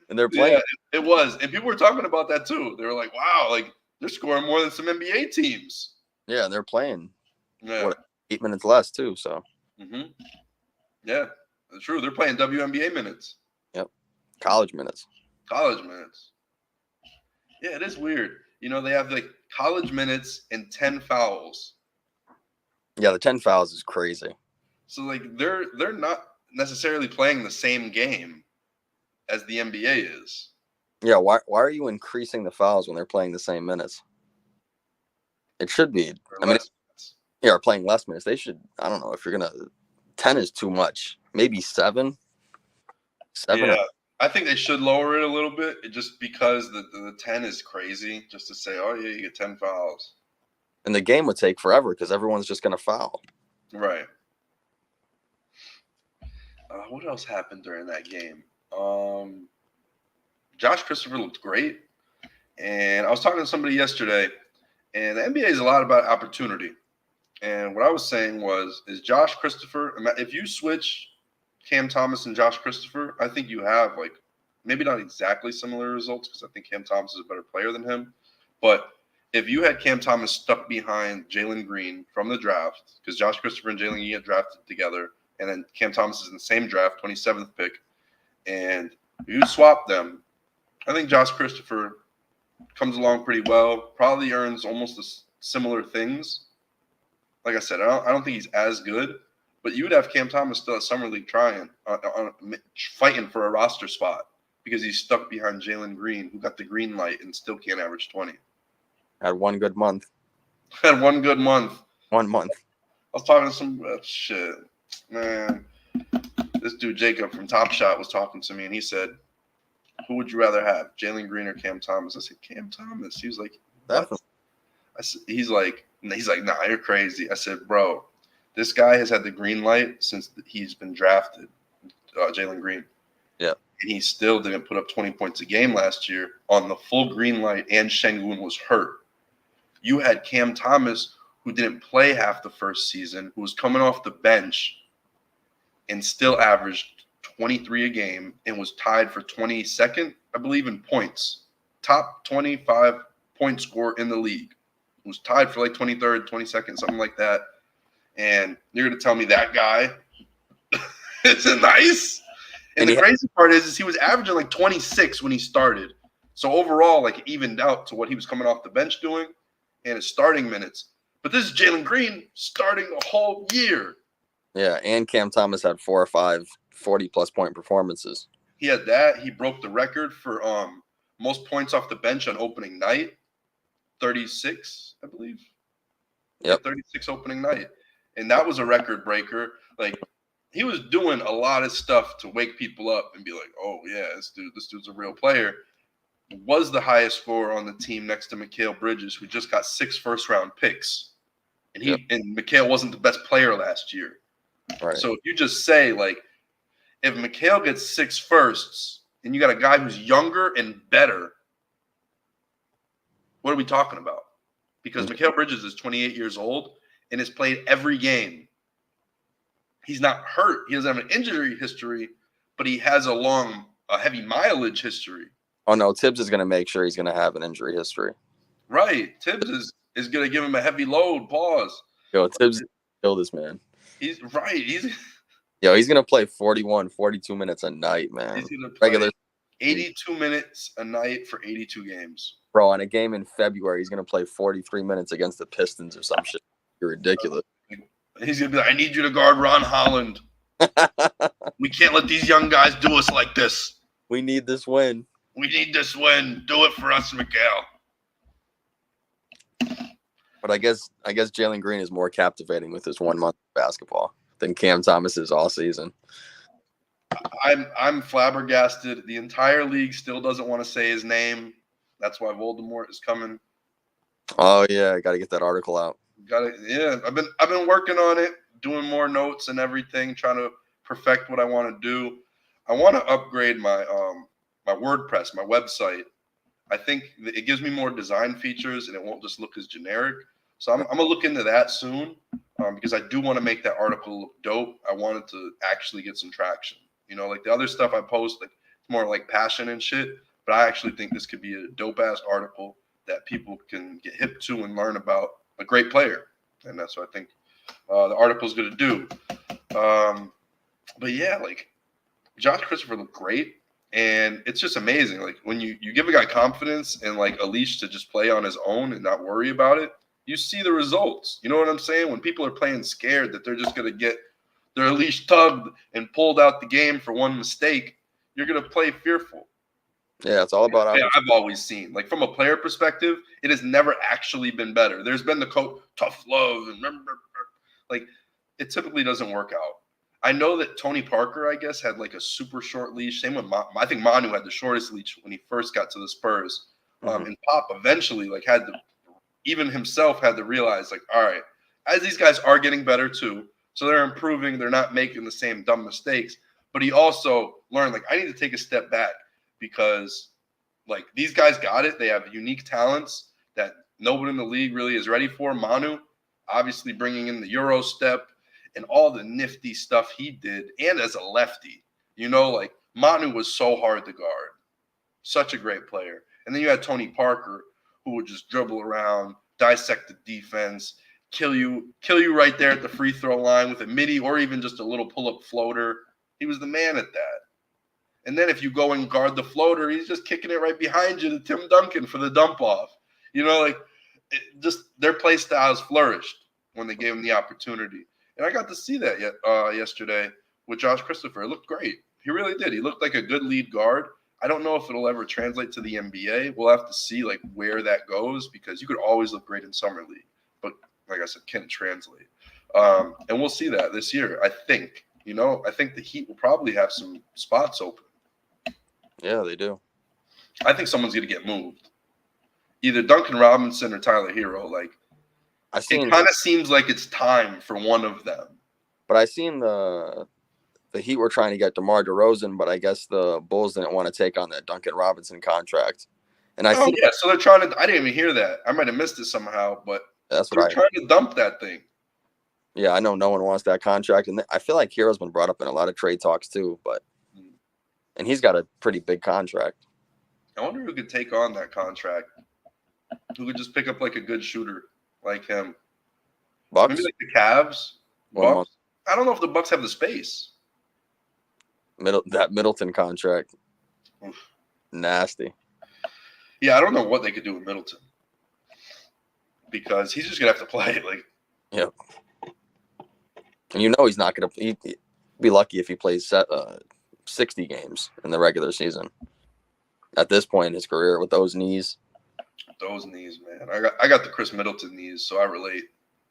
And they're playing. Yeah, it was. And people were talking about that too. They were like, wow, like they're scoring more than some NBA teams. Yeah, they're playing. Yeah. What, 8 minutes less too, so. Yeah, that's true. They're playing WNBA minutes. Yep. College minutes. College minutes. Yeah, it is weird. You know, they have like college minutes and 10 fouls. Yeah, the 10 fouls is crazy. So like they're not necessarily playing the same game as the NBA is. Yeah, why are you increasing the fouls when they're playing the same minutes? It should be. I mean, yeah, are playing less minutes. They should. I don't know if you're gonna. 10 is too much. Maybe 7. 7. Yeah, I think they should lower it a little bit, just because the 10 is crazy. Just to say, oh yeah, you get 10 fouls. And the game would take forever because everyone's just gonna foul. Right. What else happened during that game? Josh Christopher looked great, and I was talking to somebody yesterday, and the NBA is a lot about opportunity. And what I was saying is Josh Christopher, if you switch Cam Thomas and Josh Christopher, I think you have like maybe not exactly similar results because I think Cam Thomas is a better player than him. But if you had Cam Thomas stuck behind Jalen Green from the draft, because Josh Christopher and Jalen Green get drafted together, and then Cam Thomas is in the same draft, 27th pick, and you swap them, I think Josh Christopher comes along pretty well, probably earns almost the similar things. Like I said, I don't think he's as good, but you would have Cam Thomas still at Summer League trying, fighting for a roster spot because he's stuck behind Jalen Green, who got the green light and still can't average 20. Had one good month. Had one good month. 1 month. I was talking to some shit. Man, this dude Jacob from Top Shot was talking to me, and he said, who would you rather have, Jalen Green or Cam Thomas? I said, Cam Thomas. He was like, what? Definitely. I said, he's like, nah, you're crazy. I said, bro, this guy has had the green light since he's been drafted, Jalen Green. Yeah. And he still didn't put up 20 points a game last year on the full green light, and Şengün was hurt. You had Cam Thomas, who didn't play half the first season, who was coming off the bench and still averaged 23 a game and was tied for 22nd, I believe, in points. Top 25 point scorer in the league. Was tied for like 23rd, 22nd, something like that. And you're going to tell me that guy isn't nice? And the crazy part is he was averaging like 26 when he started. So overall, like, evened out to what he was coming off the bench doing and his starting minutes. But this is Jalen Green starting a whole year. Yeah, and Cam Thomas had 4 or 5 40-plus point performances. He had that. He broke the record for most points off the bench on opening night. 36, I believe. Yep. 36 opening night. And that was a record breaker. Like, he was doing a lot of stuff to wake people up and be like, oh, yeah, this dude's a real player. Was the highest scorer on the team next to Mikal Bridges, who just got 6 first-round picks. And and Mikal wasn't the best player last year. Right. So if you just say, like, if Mikal gets 6 firsts and you got a guy who's younger and better, what are we talking about? Because Mikal Bridges is 28 years old and has played every game. He's not hurt. He doesn't have an injury history, but he has a heavy mileage history. Oh, no, Tibbs is going to make sure he's going to have an injury history. Right. Tibbs is going to give him a heavy load. Pause. Yo, Tibbs killed this man. He's right. He's going to play 41, 42 minutes a night, man. He's going to play regular 82 minutes a night for 82 games. Bro, on a game in February, he's going to play 43 minutes against the Pistons or some shit. You're ridiculous. He's going to be like, I need you to guard Ron Holland. We can't let these young guys do us like this. We need this win. We need this win. Do it for us, Mikal. But I guess Jalen Green is more captivating with his 1 month of basketball than Cam Thomas is all season. I'm flabbergasted. The entire league still doesn't want to say his name. That's why Voldemort is coming. Oh yeah, I got to get that article out. Got it. Yeah, I've been working on it, doing more notes and everything, trying to perfect what I want to do. I want to upgrade my WordPress, my website. I think it gives me more design features and it won't just look as generic. So I'm gonna look into that soon because I do want to make that article look dope. I wanted to actually get some traction. You know, like the other stuff I post, like it's more like passion and shit. But I actually think this could be a dope ass article that people can get hip to and learn about a great player, and that's what I think the article's gonna do. But yeah, like Josh Christopher looked great. And it's just amazing. Like when you give a guy confidence and like a leash to just play on his own and not worry about it, you see the results. You know what I'm saying? When people are playing scared that they're just going to get their leash tugged and pulled out the game for one mistake, you're going to play fearful. Yeah, it's all about Yeah, I've always seen, like from a player perspective, it has never actually been better. There's been the quote, tough love, and like it typically doesn't work out. I know that Tony Parker, I guess, had like a super short leash. Same with I think Manu had the shortest leash when he first got to the Spurs. And Pop eventually like had to, even himself had to realize like, all right, as these guys are getting better too, so they're improving, they're not making the same dumb mistakes. But he also learned like I need to take a step back because like these guys got it. They have unique talents that nobody in the league really is ready for. Manu, obviously bringing in the Euro step and all the nifty stuff he did, and as a lefty, you know, like Manu was so hard to guard, such a great player. And then you had Tony Parker, who would just dribble around, dissect the defense, kill you right there at the free throw line with a midi or even just a little pull-up floater. He was the man at that. And then if you go and guard the floater, he's just kicking it right behind you to Tim Duncan for the dump off. You know, like just their play styles flourished when they gave him the opportunity. And I got to see that yesterday with Josh Christopher. It looked great. He really did. He looked like a good lead guard. I don't know if it'll ever translate to the NBA. We'll have to see like where that goes because you could always look great in summer league, but like I said, can it translate? And we'll see that this year. I think. You know, I think the Heat will probably have some spots open. Yeah, they do. I think someone's going to get moved. Either Duncan Robinson or Tyler Hero. Like, it kind of seems like it's time for one of them. But I seen the Heat were trying to get DeMar DeRozan, but I guess the Bulls didn't want to take on that Duncan Robinson contract. And so they're trying to. I didn't even hear that. I might have missed it somehow, but that's what they're trying to dump that thing. Yeah, I know no one wants that contract, and I feel like Hero's been brought up in a lot of trade talks too. And he's got a pretty big contract. I wonder who could take on that contract. Who could just pick up like a good shooter like him? Bucks? Maybe like the Cavs. Bucks. I don't know if the Bucks have the space. That Middleton contract. Oof. Nasty. Yeah, I don't know what they could do with Middleton because he's just gonna have to play. Like, yep. And you know he's not gonna. He'd be lucky if he plays 60 games in the regular season. At this point in his career, with those knees. Those knees, man. I got the Chris Middleton knees, so I relate.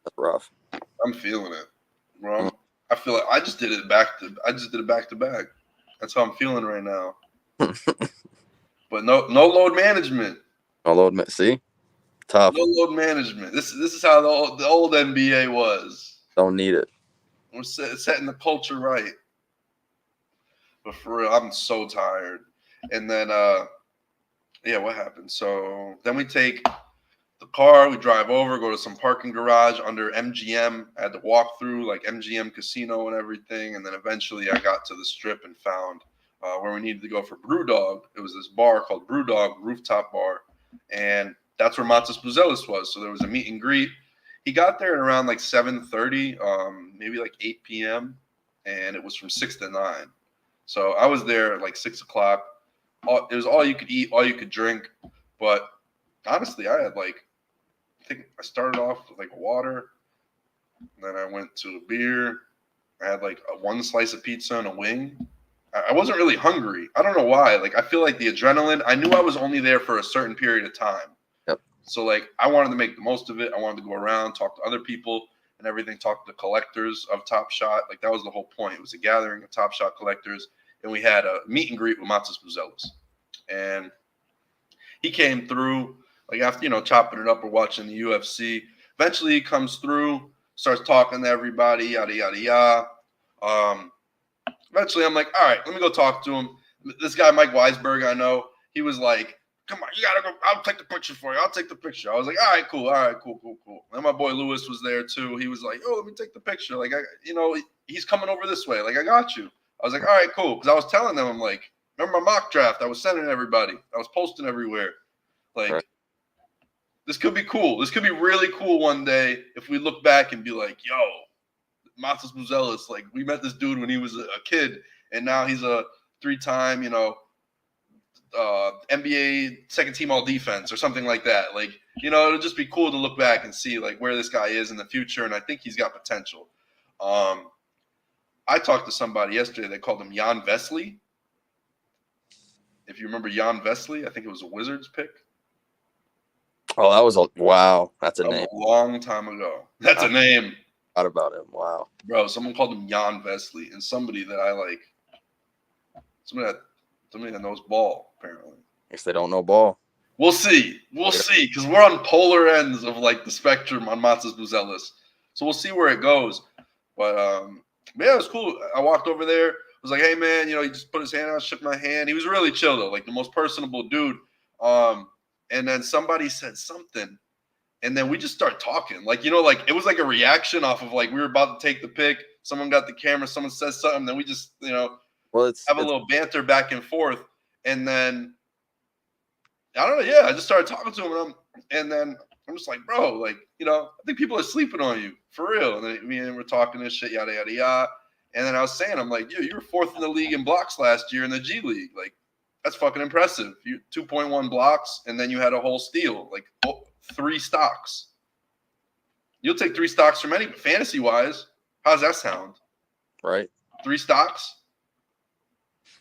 That's rough. I'm feeling it, bro. I feel like I just did it back to back. That's how I'm feeling right now. But no load management. No load. See, tough. No load management. This is how the old NBA was. Don't need it. We're setting the culture right. But for real, I'm so tired. And then, yeah, what happened? So then we take the car, we drive over, go to some parking garage under MGM. I had to walk through like MGM Casino and everything. And then eventually I got to the Strip and found where we needed to go for Brewdog. It was this bar called Brewdog, rooftop bar. And that's where Matas Buzelis was. So there was a meet and greet. He got there at around like 7:30, maybe like 8 p.m. And it was from 6 to 9. So I was there at like 6 o'clock. It was all you could eat, all you could drink. But honestly, I had like, I think I started off with like water. Then I went to a beer. I had like one slice of pizza and a wing. I wasn't really hungry. I don't know why. Like, I feel like the adrenaline, I knew I was only there for a certain period of time. Yep. So like, I wanted to make the most of it. I wanted to go around, talk to other people and everything, talk to the collectors of Top Shot. Like, that was the whole point. It was a gathering of Top Shot collectors. and we had a meet and greet with Matas Buzelis. And he came through, like after, chopping it up or watching the UFC. Eventually he comes through, starts talking to everybody, yada, yada, yada. Eventually I'm like, all right, let me go talk to him. This guy, Mike Weisberg, I know, he was like, come on, you got to go. I'll take the picture for you. I'll take the picture. I was like, all right, cool. And my boy Lewis was there too. He was like, oh, let me take the picture. Like, he's coming over this way. Like, I got you. I was like, all right, cool. Because I was telling them, I'm like, remember my mock draft? I was sending everybody. I was posting everywhere. Like, right. This could be cool. This could be really cool one day if we look back and be like, yo, Matas Buzelis, like, we met this dude when he was a kid, and now he's a 3-time, NBA second team all defense or something like that. Like, it'll just be cool to look back and see like where this guy is in the future. And I think he's got potential. I talked to somebody yesterday. They called him Jan Vesely. If you remember Jan Vesely, I think it was a Wizards pick. Oh, that was wow. That's a name. A long time ago. That's a name. Thought about him. Wow. Bro, someone called him Jan Vesely, and somebody that I like. Somebody that knows ball, apparently. Guess they don't know ball. We'll see, because we're on polar ends of like the spectrum on Matas Buzelis. So we'll see where it goes. But yeah, it was cool. I walked over there. I was like, hey man, he just put his hand out, shook my hand. He was really chill though, like the most personable dude. And then somebody said something, and then we just start talking. Like, like it was like a reaction off of like we were about to take the pic. Someone got the camera, someone says something, then we just, have a little banter back and forth. And then I don't know, yeah, I just started talking to him, and then I'm just like, bro, like, I think people are sleeping on you for real. And then me and him were talking this shit, yada yada yada. And then I was saying, I'm like, you were 4th in the league in blocks last year in the G League. Like, that's fucking impressive. You 2.1 blocks, and then you had a whole steal, like 3 stocks. You'll take 3 stocks from any fantasy wise. How's that sound? Right. 3 stocks.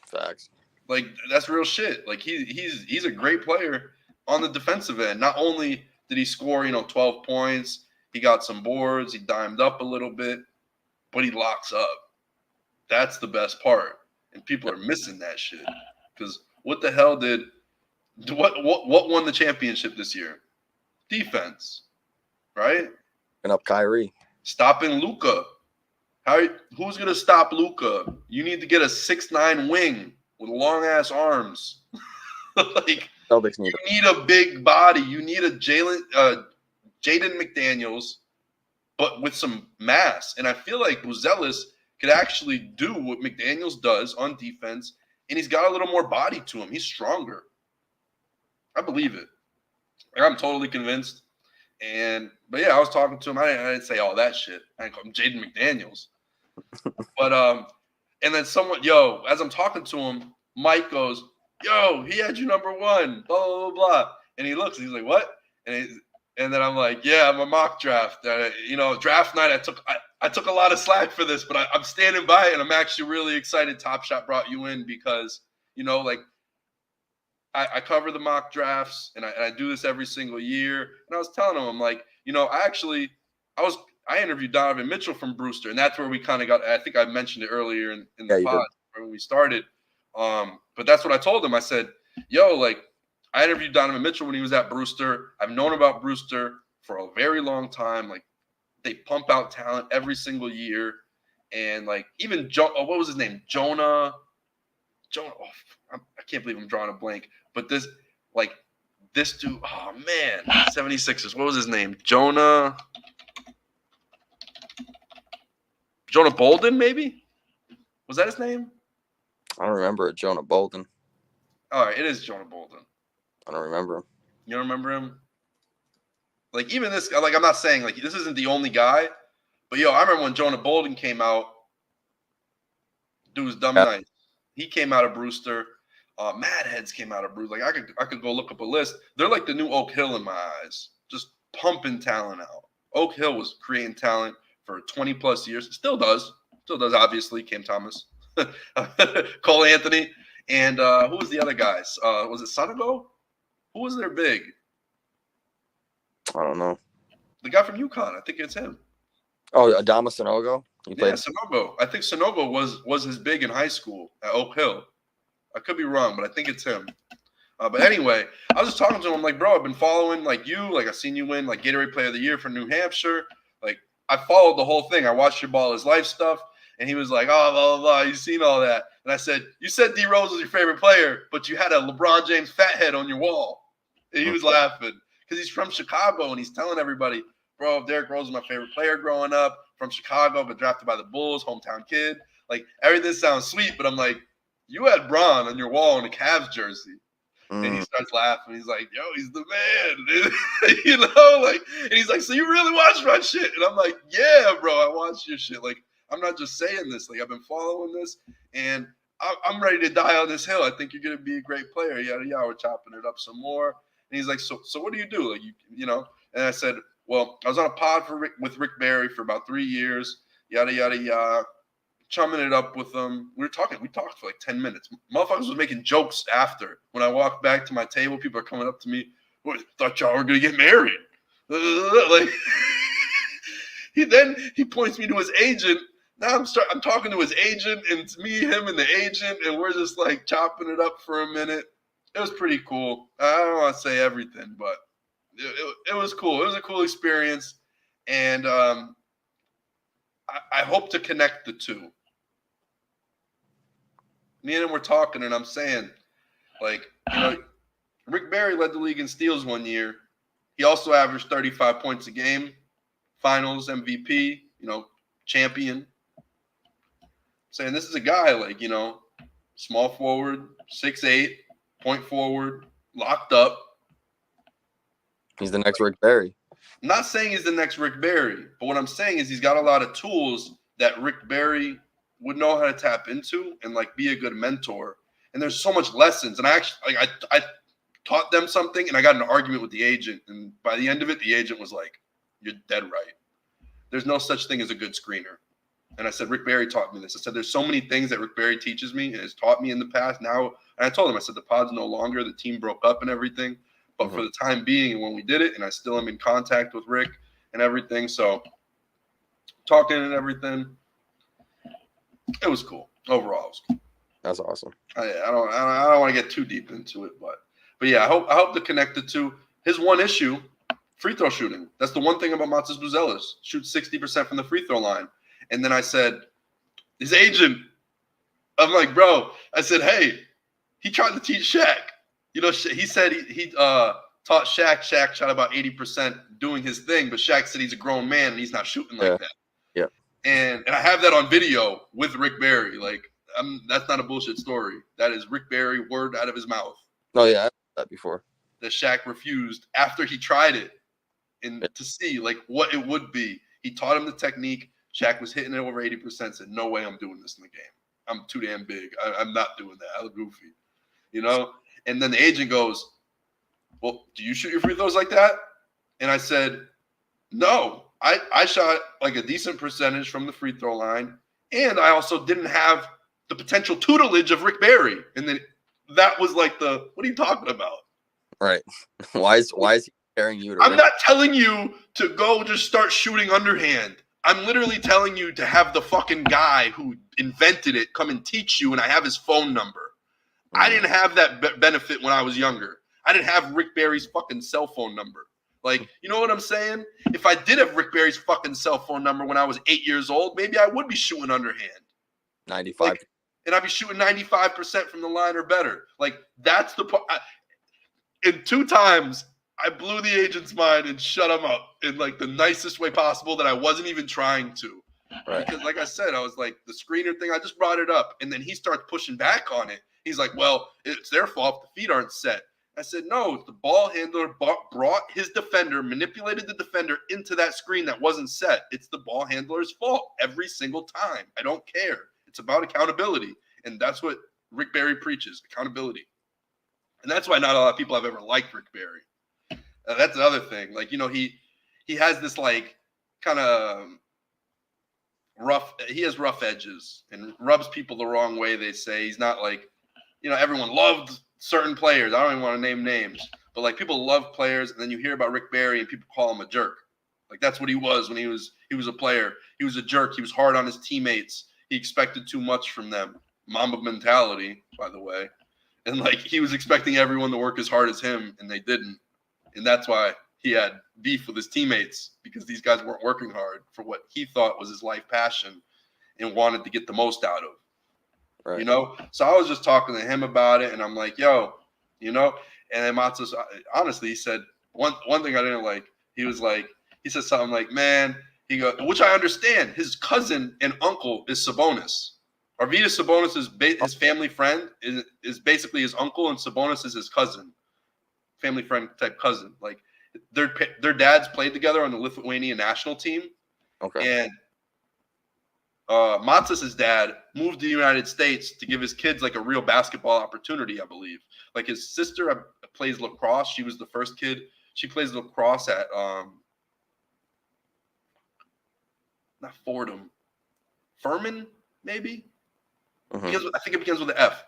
Facts. Like, that's real shit. Like, he's a great player on the defensive end. Not only did he score, 12 points, he got some boards, he dimed up a little bit, but he locks up. That's the best part. And people are missing that shit. Because what the hell what won the championship this year? Defense. Right? And up Kyrie. Stopping Luka. Who's going to stop Luka? You need to get a 6'9" wing with long-ass arms. Like, Celtics you need a big body. You need a Jaden McDaniels, but with some mass. And I feel like Buzelis could actually do what McDaniels does on defense, and he's got a little more body to him. He's stronger. I believe it. I'm totally convinced. But yeah, I was talking to him. I didn't say all that shit. I didn't call him Jaden McDaniels. But and then as I'm talking to him, Mike goes, yo, he had you number 1, blah, blah, blah, blah. And he looks, and he's like, what? And then I'm like, yeah, I'm a mock draft. Draft night, I took a lot of slack for this, but I'm standing by it, and I'm actually really excited Top Shot brought you in because, I cover the mock drafts, and I do this every single year. And I was telling him, I'm like, I interviewed Donovan Mitchell from Brewster, and that's where we kind of got. I think I mentioned it earlier in the pod when we started. But that's what I told him. I said, yo, like, I interviewed Donovan Mitchell when he was at Brewster. I've known about Brewster for a very long time. Like, they pump out talent every single year. And, like, even what was his name? Jonah. Oh, I can't believe I'm drawing a blank. But this dude, oh, man, 76ers. What was his name? Jonah Bolden, maybe? Was that his name? I don't remember it. Jonah Bolden. All right, it is Jonah Bolden. I don't remember him. You don't remember him? Like, even this, like, I'm not saying, like, this isn't the only guy, but, I remember when Jonah Bolden came out, dude was dumb nice. He came out of Brewster. Mad Heads came out of Brewster. Like, I could go look up a list. They're like the new Oak Hill in my eyes, just pumping talent out. Oak Hill was creating talent for 20-plus years. Still does, obviously. Cam Thomas, Cole Anthony, and who was the other guys? Was it Sonego? Who was their big? I don't know. The guy from UConn. I think it's him. Oh, Adama Sanogo? He Yeah, played. Sonogo. I think Sonogo was his big in high school at Oak Hill. I could be wrong, but I think it's him. But anyway, I was just talking to him. I'm like, bro, I've been following like you. Like, I've seen you win like Gatorade Player of the Year for New Hampshire. Like, I followed the whole thing. I watched your Ball is Life stuff. And he was like, oh, blah, blah, blah. You've seen all that. And I said, you said D Rose was your favorite player, but you had a LeBron James fat head on your wall. And he was laughing because he's from Chicago and he's telling everybody, bro, Derrick Rose was my favorite player growing up, from Chicago, but drafted by the Bulls, hometown kid. Like, everything sounds sweet, but I'm like, you had Bron on your wall in a Cavs jersey. And he starts laughing. He's like, yo, he's the man. You know, like, and he's like, so you really watch my shit? And I'm like, yeah, bro, I watch your shit. Like, I'm not just saying this. Like, I've been following this, and I'm ready to die on this hill. I think you're going to be a great player. Yada, yada. We're chopping it up some more. And he's like, so what do you do? Like, you know? And I said, well, I was on a pod with Rick Barry for about 3 years. Yada, yada, yada. Chumming it up with them. We talked for like 10 minutes. Motherfuckers was making jokes after. When I walked back to my table, people are coming up to me. What, thought y'all were going to get married. Like, he points me to his agent. Now I'm talking to his agent, and it's me, him, and the agent, and we're just like chopping it up for a minute. It was pretty cool. I don't want to say everything, but it was cool. It was a cool experience, and I hope to connect the two. Me and him were talking, and I'm saying, like, you know, Rick Barry led the league in steals one year. He also averaged 35 points a game, finals MVP, you know, champion. Saying this is a guy like, you know, small forward, 6'8", point forward, locked up. He's the next Rick Barry. I'm not saying he's the next Rick Barry, but what I'm saying is he's got a lot of tools that Rick Barry would know how to tap into and like be a good mentor. And there's so much lessons. And I actually like I taught them something, and I got in an argument with the agent. And by the end of it, the agent was like, "You're dead right. There's no such thing as a good screener." And I said, Rick Barry taught me this. I said, there's so many things that Rick Barry teaches me and has taught me in the past. Now, and I told him, I said, the pod's no longer, the team broke up and everything. But for the time being, and when we did it, and I still am in contact with Rick and everything, so talking and everything, it was cool. Overall, it was cool. That's awesome. I don't want to get too deep into it, but yeah, I hope to connect the two. His one issue, free throw shooting. That's the one thing about Matas Buzelis. Shoots 60% from the free throw line. And then I said, his agent, I'm like, bro, I said, hey, he tried to teach Shaq. You know, he said he taught Shaq. Shaq shot about 80% doing his thing, but Shaq said he's a grown man and he's not shooting like that. Yeah. And I have that on video with Rick Barry. Like, that's not a bullshit story. That is Rick Barry, word out of his mouth. Oh, yeah, I've heard that before. That Shaq refused after he tried it and to see, like, what it would be. He taught him the technique. Shaq was hitting it over 80%, said, no way I'm doing this in the game. I'm too damn big. I'm not doing that. I look goofy. You know? And then the agent goes, well, do you shoot your free throws like that? And I said, no. I shot like a decent percentage from the free throw line, and I also didn't have the potential tutelage of Rick Barry. And then that was like what are you talking about? Right. Why is he comparing you to I'm Rick? not telling you to go just start shooting underhand. I'm literally telling you to have the fucking guy who invented it come and teach you, and I have his phone number. I didn't have that benefit when I was younger. I didn't have Rick Barry's fucking cell phone number. Like, you know what I'm saying? If I did have Rick Barry's fucking cell phone number when I was 8 years old, maybe I would be shooting underhand. 95. Like, and I'd be shooting 95% from the line or better. Like, that's the part. In 2 times, I blew the agent's mind and shut him up in like the nicest way possible that I wasn't even trying to. Right. Because like I said, I was like, the screener thing, I just brought it up. And then he starts pushing back on it. He's like, well, it's their fault if the feet aren't set. I said, no, the ball handler brought his defender, manipulated the defender into that screen that wasn't set. It's the ball handler's fault every single time. I don't care. It's about accountability. And that's what Rick Barry preaches, accountability. And that's why not a lot of people have ever liked Rick Barry. That's another thing. Like, you know, he has this like kind of he has rough edges and rubs people the wrong way, they say. He's not like, you know, everyone loved certain players. I don't even want to name names, but like people love players, and then you hear about Rick Barry and people call him a jerk. Like that's what he was when he was a player. He was a jerk. He was hard on his teammates. He expected too much from them. Mamba mentality, by the way. And like he was expecting everyone to work as hard as him, and they didn't. And that's why he had beef with his teammates, because these guys weren't working hard for what he thought was his life passion and wanted to get the most out of. Right. You know? So I was just talking to him about it, and I'm like, yo, you know? And then Matos, honestly, he said one thing I didn't like. He said something like, man, he goes, which I understand. His cousin and uncle is Sabonis. Arvydas Sabonis is his family friend, is basically his uncle, and Sabonis is his cousin, family friend type cousin. Like their dads played together on the Lithuanian national team. Okay. And Matsas' dad moved to the United States to give his kids like a real basketball opportunity, I believe. Like his sister plays lacrosse. She was the first kid. She plays lacrosse at not Fordham, Furman, maybe. I think it begins with an F.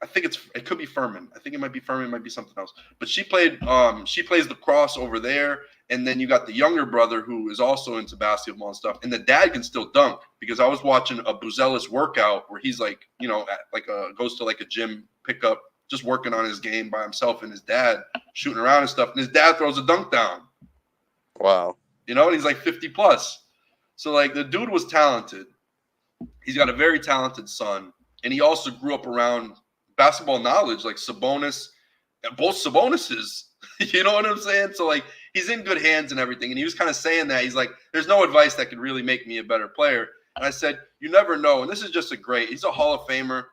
I think it could be Furman. I think it might be Furman. It might be something else. But she plays lacrosse over there. And then you got the younger brother who is also into basketball and stuff. And the dad can still dunk, because I was watching a Buzelis workout where he's like, you know, goes to like a gym pickup, just working on his game by himself, and his dad shooting around and stuff. And his dad throws a dunk down. Wow. You know, and he's like 50 plus. So like the dude was talented. He's got a very talented son. And he also grew up around basketball knowledge, like Sabonis, both Sabonises. You know what I'm saying? So like he's in good hands and everything. And he was kind of saying that. He's like, there's no advice that could really make me a better player. And I said, you never know. And this is just he's a Hall of Famer,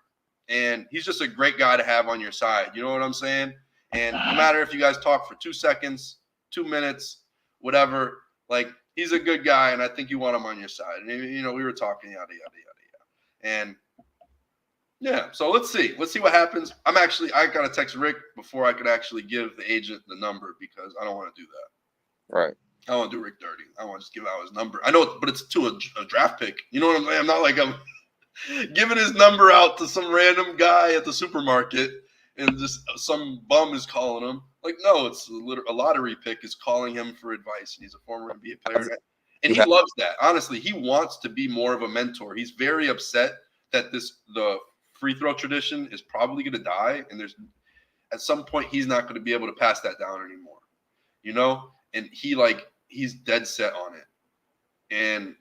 and he's just a great guy to have on your side. You know what I'm saying? And no matter if you guys talk for 2 seconds, 2 minutes, whatever, like he's a good guy, and I think you want him on your side. And, you know, we were talking, yada, yada, yada, yada. And yeah, so let's see what happens. I got to text Rick before I could actually give the agent the number, because I don't want to do that. Right. I don't want to do Rick dirty. I want to just give out his number. I know, but it's to a draft pick. You know what I'm saying? I'm not like I'm giving his number out to some random guy at the supermarket and just some bum is calling him. Like, no, it's a lottery pick is calling him for advice, and he's a former NBA player. And he loves that. Honestly, he wants to be more of a mentor. He's very upset that the free throw tradition is probably going to die, and at some point he's not going to be able to pass that down anymore, you know. And he's dead set on it. And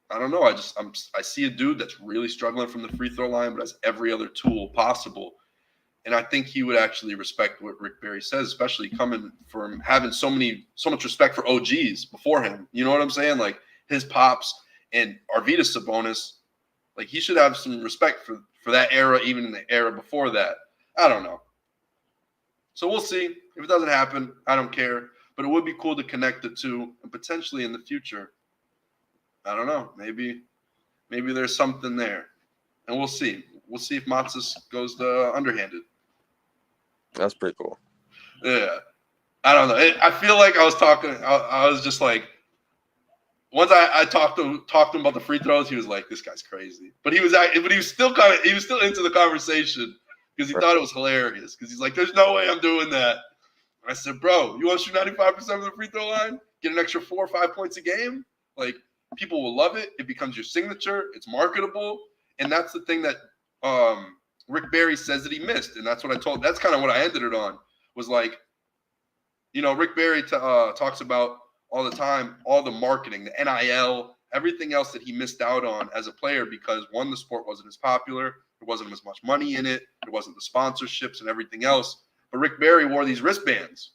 I don't know, I see a dude that's really struggling from the free throw line, but has every other tool possible. And I think he would actually respect what Rick Barry says, especially coming from having so much respect for OGs before him. You know what I'm saying? Like his pops and Arvydas Sabonis, like he should have some respect for that era, even in the era before that. I don't know. So we'll see. If it doesn't happen, I don't care. But it would be cool to connect the two, and potentially in the future, I don't know, maybe there's something there. And we'll see. We'll see if Matsas goes the underhanded. That's pretty cool. Yeah. I don't know. I feel like I was talking. I was just like, once I talked to him about the free throws, he was like, "This guy's crazy." But he was still into the conversation, because he thought it was hilarious. Because he's like, "There's no way I'm doing that." I said, "Bro, you want to shoot 95% of the free throw line? Get an extra 4 or 5 points a game? Like people will love it. It becomes your signature. It's marketable, and that's the thing that Rick Barry says that he missed, and that's what I told. That's kind of what I ended it on. Was like, you know, Rick Barry talks about all the time, all the marketing, the NIL, everything else that he missed out on as a player, because one, the sport wasn't as popular, there wasn't as much money in it, there wasn't the sponsorships and everything else. But Rick Barry wore these wristbands,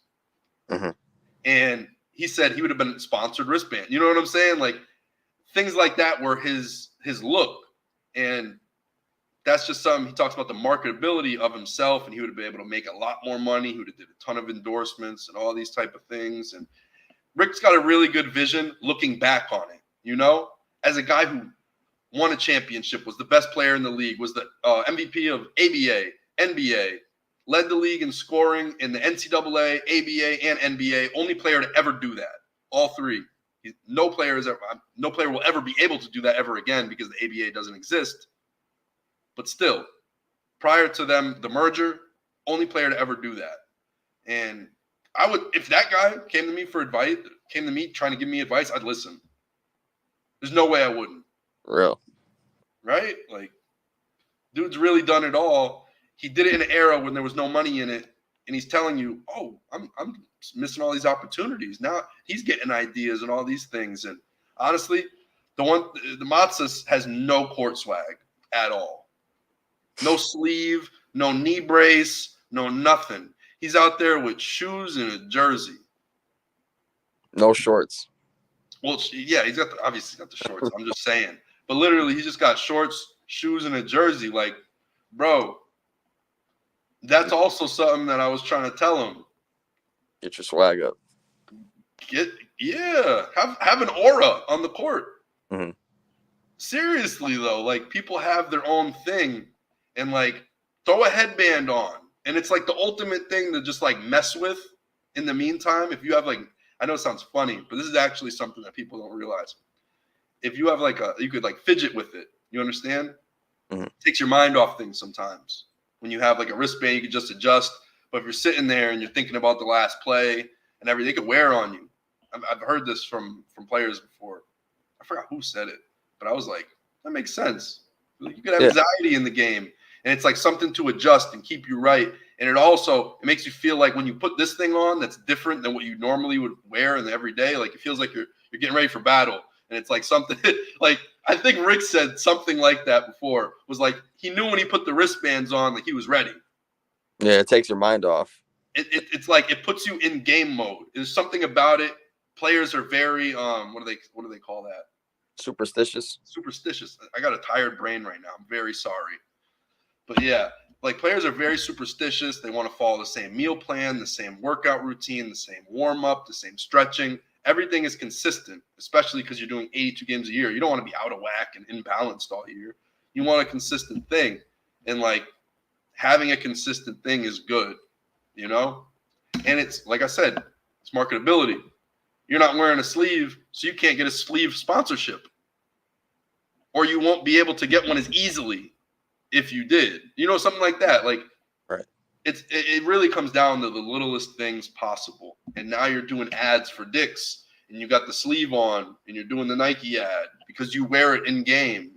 and he said he would have been sponsored wristband. You know what I'm saying? Like things like that were his look, and that's just something he talks about, the marketability of himself, and he would have been able to make a lot more money. He would have did a ton of endorsements and all these type of things. And Rick's got a really good vision looking back on it, you know, as a guy who won a championship, was the best player in the league, was the MVP of ABA, NBA, led the league in scoring in the NCAA, ABA, and NBA, only player to ever do that, all three. No player will ever be able to do that ever again, because the ABA doesn't exist. But still, prior to them, the merger, only player to ever do that. And I would, if that guy came to me for advice, came to me trying to give me advice, I'd listen. There's no way I wouldn't. Real. Right? Like, dude's really done it all. He did it in an era when there was no money in it, and he's telling you, "Oh, I'm missing all these opportunities." Now he's getting ideas and all these things. And honestly, the Matzah has no court swag at all. No sleeve, no knee brace, no nothing. He's out there with shoes and a jersey. No shorts. Well, yeah, he's obviously got the shorts. I'm just saying. But literally, he just got shorts, shoes, and a jersey. Like, bro, that's also something that I was trying to tell him. Get your swag up. Have an aura on the court. Mm-hmm. Seriously, though, like, people have their own thing, and, like, throw a headband on. And it's, like, the ultimate thing to just, like, mess with in the meantime. If you have, like, I know it sounds funny, but this is actually something that people don't realize. If you have, like, you could, like, fidget with it. You understand? Mm-hmm. It takes your mind off things sometimes. When you have, like, a wristband, you can just adjust. But if you're sitting there and you're thinking about the last play and everything, it could wear on you. I've heard this from players before. I forgot who said it, but I was like, that makes sense. Like, you could have anxiety in the game, and it's like something to adjust and keep you right. And it makes you feel like when you put this thing on that's different than what you normally would wear in the everyday, like it feels like you're getting ready for battle. And it's like something like I think Rick said something like that before. Was like he knew when he put the wristbands on, like he was ready. Yeah, it takes your mind off. It's like it puts you in game mode. There's something about it. Players are very what do they call that? Superstitious. Superstitious. I got a tired brain right now. I'm very sorry. But yeah, like players are very superstitious. They want to follow the same meal plan, the same workout routine, the same warm up, the same stretching. Everything is consistent, especially because you're doing 82 games a year. You don't want to be out of whack and imbalanced all year. You want a consistent thing. And like having a consistent thing is good, you know? And it's, like I said, it's marketability. You're not wearing a sleeve, so you can't get a sleeve sponsorship. Or you won't be able to get one as easily if you did. You know, something like that. Like, right. It really comes down to the littlest things possible. And now you're doing ads for Dick's, and you got the sleeve on, and you're doing the Nike ad because you wear it in game,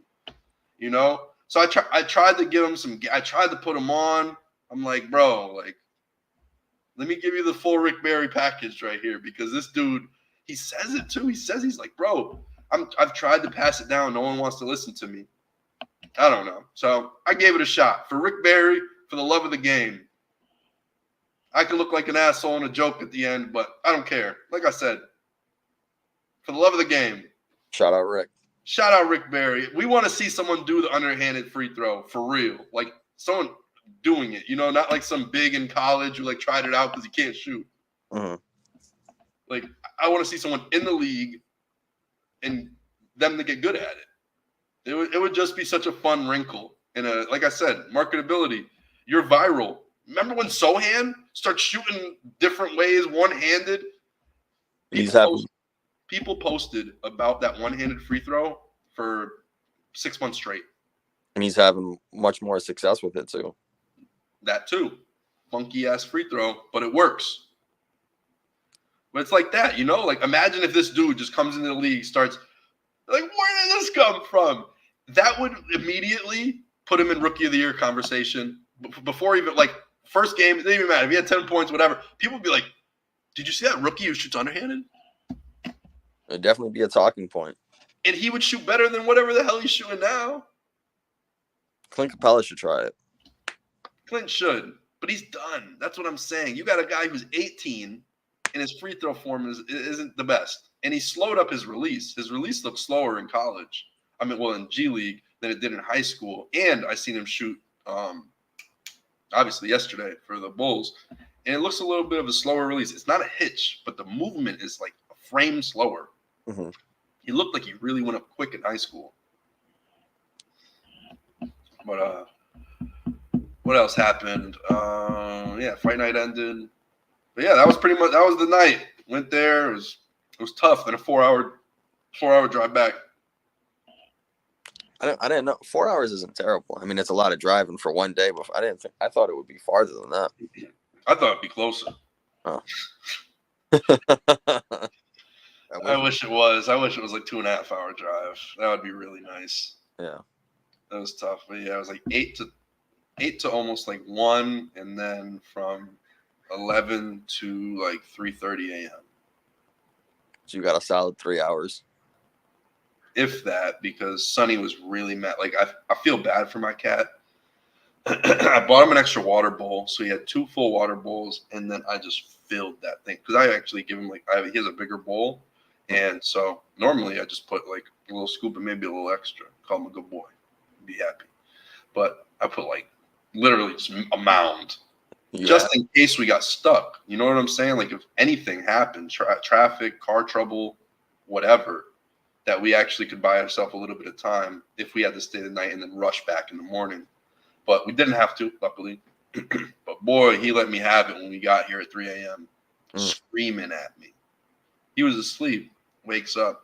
you know? So I tried to give him I tried to put him on. I'm like, bro, like, let me give you the full Rick Barry package right here because this dude, he says it too. He says, he's like, bro, I've tried to pass it down. No one wants to listen to me. I don't know. So I gave it a shot. For Rick Barry, for the love of the game. I could look like an asshole and a joke at the end, but I don't care. Like I said, for the love of the game. Shout out Rick. Shout out Rick Barry. We want to see someone do the underhanded free throw for real. Like someone doing it, you know, not like some big in college who like tried it out because he can't shoot. Mm-hmm. Like I want to see someone in the league and them to get good at it. It would just be such a fun wrinkle. And like I said, marketability. You're viral. Remember when Sohan starts shooting different ways, one-handed? People posted about that one-handed free throw for 6 months straight. And he's having much more success with it too. That too. Funky-ass free throw, but it works. But it's like that, you know? Like, imagine if this dude just comes into the league, starts, like, where did this come from? That would immediately put him in Rookie of the Year conversation. Before even, like, first game, it didn't even matter. If he had 10 points, whatever, people would be like, did you see that rookie who shoots underhanded? It'd definitely be a talking point. And he would shoot better than whatever the hell he's shooting now. Clint Capella should try it. Clint should, but he's done. That's what I'm saying. You got a guy who's 18, and his free throw form isn't the best. And he slowed up his release. His release looks slower in college. I mean, well, in G League than it did in high school. And I seen him shoot, obviously, yesterday for the Bulls. And it looks a little bit of a slower release. It's not a hitch, but the movement is like a frame slower. Mm-hmm. He looked like he really went up quick in high school. But what else happened? Yeah, fight night ended. But yeah, that was the night. Went there. It was tough. Then a 4-hour drive back. I didn't know 4 hours isn't terrible. I mean, it's a lot of driving for one day, but I thought it would be farther than that. I thought it'd be closer. Oh. I wish it was. I wish it was like 2.5 hour drive. That would be really nice. Yeah. That was tough, but yeah, it was like eight to almost like 1, and then from 11 to like 3:30 a.m. So you got a solid 3 hours. If that, because Sonny was really mad. Like I feel bad for my cat. I bought him an extra water bowl, so he had 2 full water bowls, and then I just filled that thing because I actually give him he has a bigger bowl, and so normally I just put like a little scoop and maybe a little extra. Call him a good boy, be happy. But I put like literally just a mound, just in case we got stuck. You know what I'm saying? Like if anything happened, traffic, car trouble, whatever, that we actually could buy ourselves a little bit of time if we had to stay the night and then rush back in the morning. But we didn't have to, luckily. But boy, he let me have it when we got here at 3 a.m. Screaming at me. He was asleep, wakes up.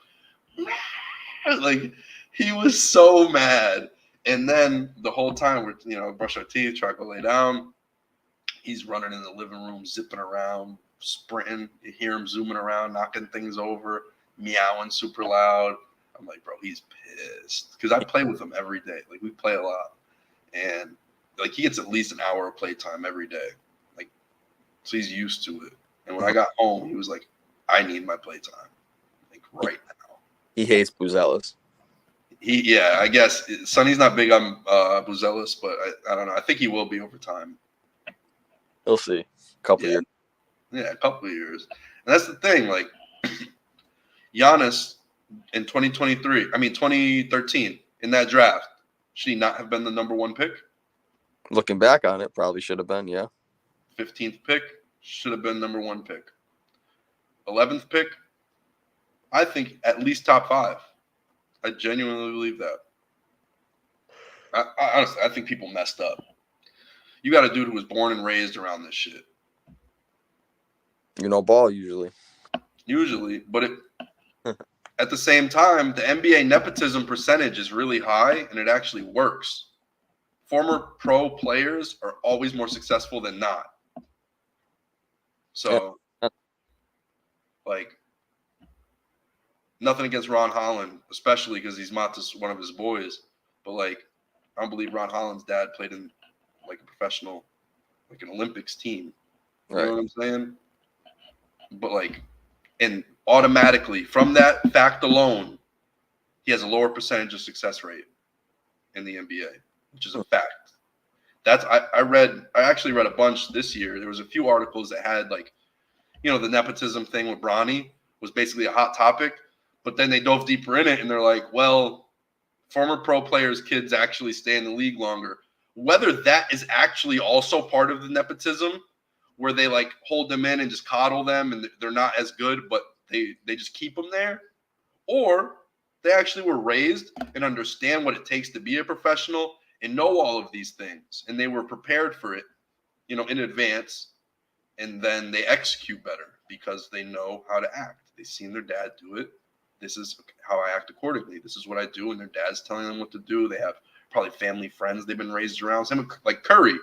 Like, he was so mad. And then the whole time we're, brush our teeth, try to go lay down. He's running in the living room, zipping around, sprinting. You hear him zooming around, knocking things over, meowing super loud. I'm like, bro, he's pissed. Because I play with him every day. Like, we play a lot. And like he gets at least an hour of playtime every day, like so he's used to it. And when I got home, he was like, "I need my playtime, like right now." He hates Buzelis. I guess Sonny's not big on Buzelis, but I don't know. I think he will be over time. We'll see. A couple years. Yeah, a couple of years. And that's the thing. Like Giannis in 2013 in that draft, should he not have been the number 1 pick? Looking back on it, probably should have been, yeah. 15th pick, should have been number 1 pick. 11th pick, I think at least top 5. I genuinely believe that. I honestly, I think people messed up. You got a dude who was born and raised around this shit. Ball usually. But at the same time, the NBA nepotism percentage is really high, and it actually works. Former pro players are always more successful than not. So, like, nothing against Ron Holland, especially because he's Matas, one of his boys. But, like, I don't believe Ron Holland's dad played in, like, a professional, like, an Olympics team. You know what I'm saying? But, like, and automatically, from that fact alone, he has a lower percentage of success rate in the NBA, which is a fact. I actually read a bunch this year. There was a few articles that had like, the nepotism thing with Bronny was basically a hot topic, but then they dove deeper in it and they're like, well, former pro players' kids actually stay in the league longer. Whether that is actually also part of the nepotism where they like hold them in and just coddle them and they're not as good, but they just keep them there, or they actually were raised and understand what it takes to be a professional and know all of these things, and they were prepared for it, in advance, and then they execute better because they know how to act. They've seen their dad do it. This is how I act accordingly. This is what I do, and their dad's telling them what to do. They have probably family friends they've been raised around. Same like Curry,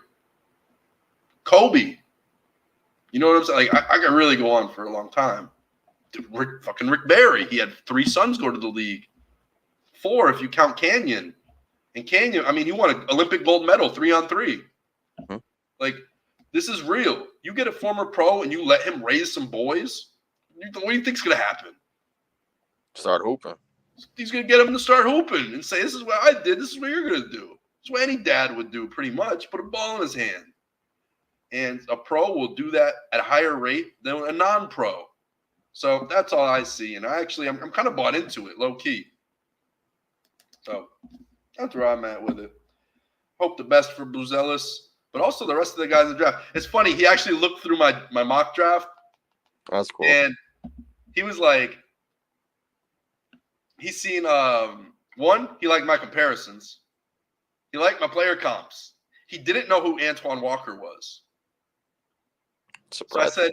Kobe. You know what I'm saying? Like I could really go on for a long time. Rick Barry. He had 3 sons go to the league. 4 if you count Canyon. And Canyon, I mean, he won an Olympic gold medal 3-on-3. Mm-hmm. Like, this is real. You get a former pro and you let him raise some boys, what do you think's going to happen? Start hooping. He's going to get them to start hooping and say, this is what I did. This is what you're going to do. It's what any dad would do pretty much. Put a ball in his hand. And a pro will do that at a higher rate than a non-pro. So that's all I see. And I'm kind of bought into it, low key. So that's where I'm at with it. Hope the best for Buzelis, but also the rest of the guys in the draft. It's funny. He actually looked through my mock draft. That's cool. And he was like, he's seen one, he liked my comparisons. He liked my player comps. He didn't know who Antoine Walker was. Surprise. So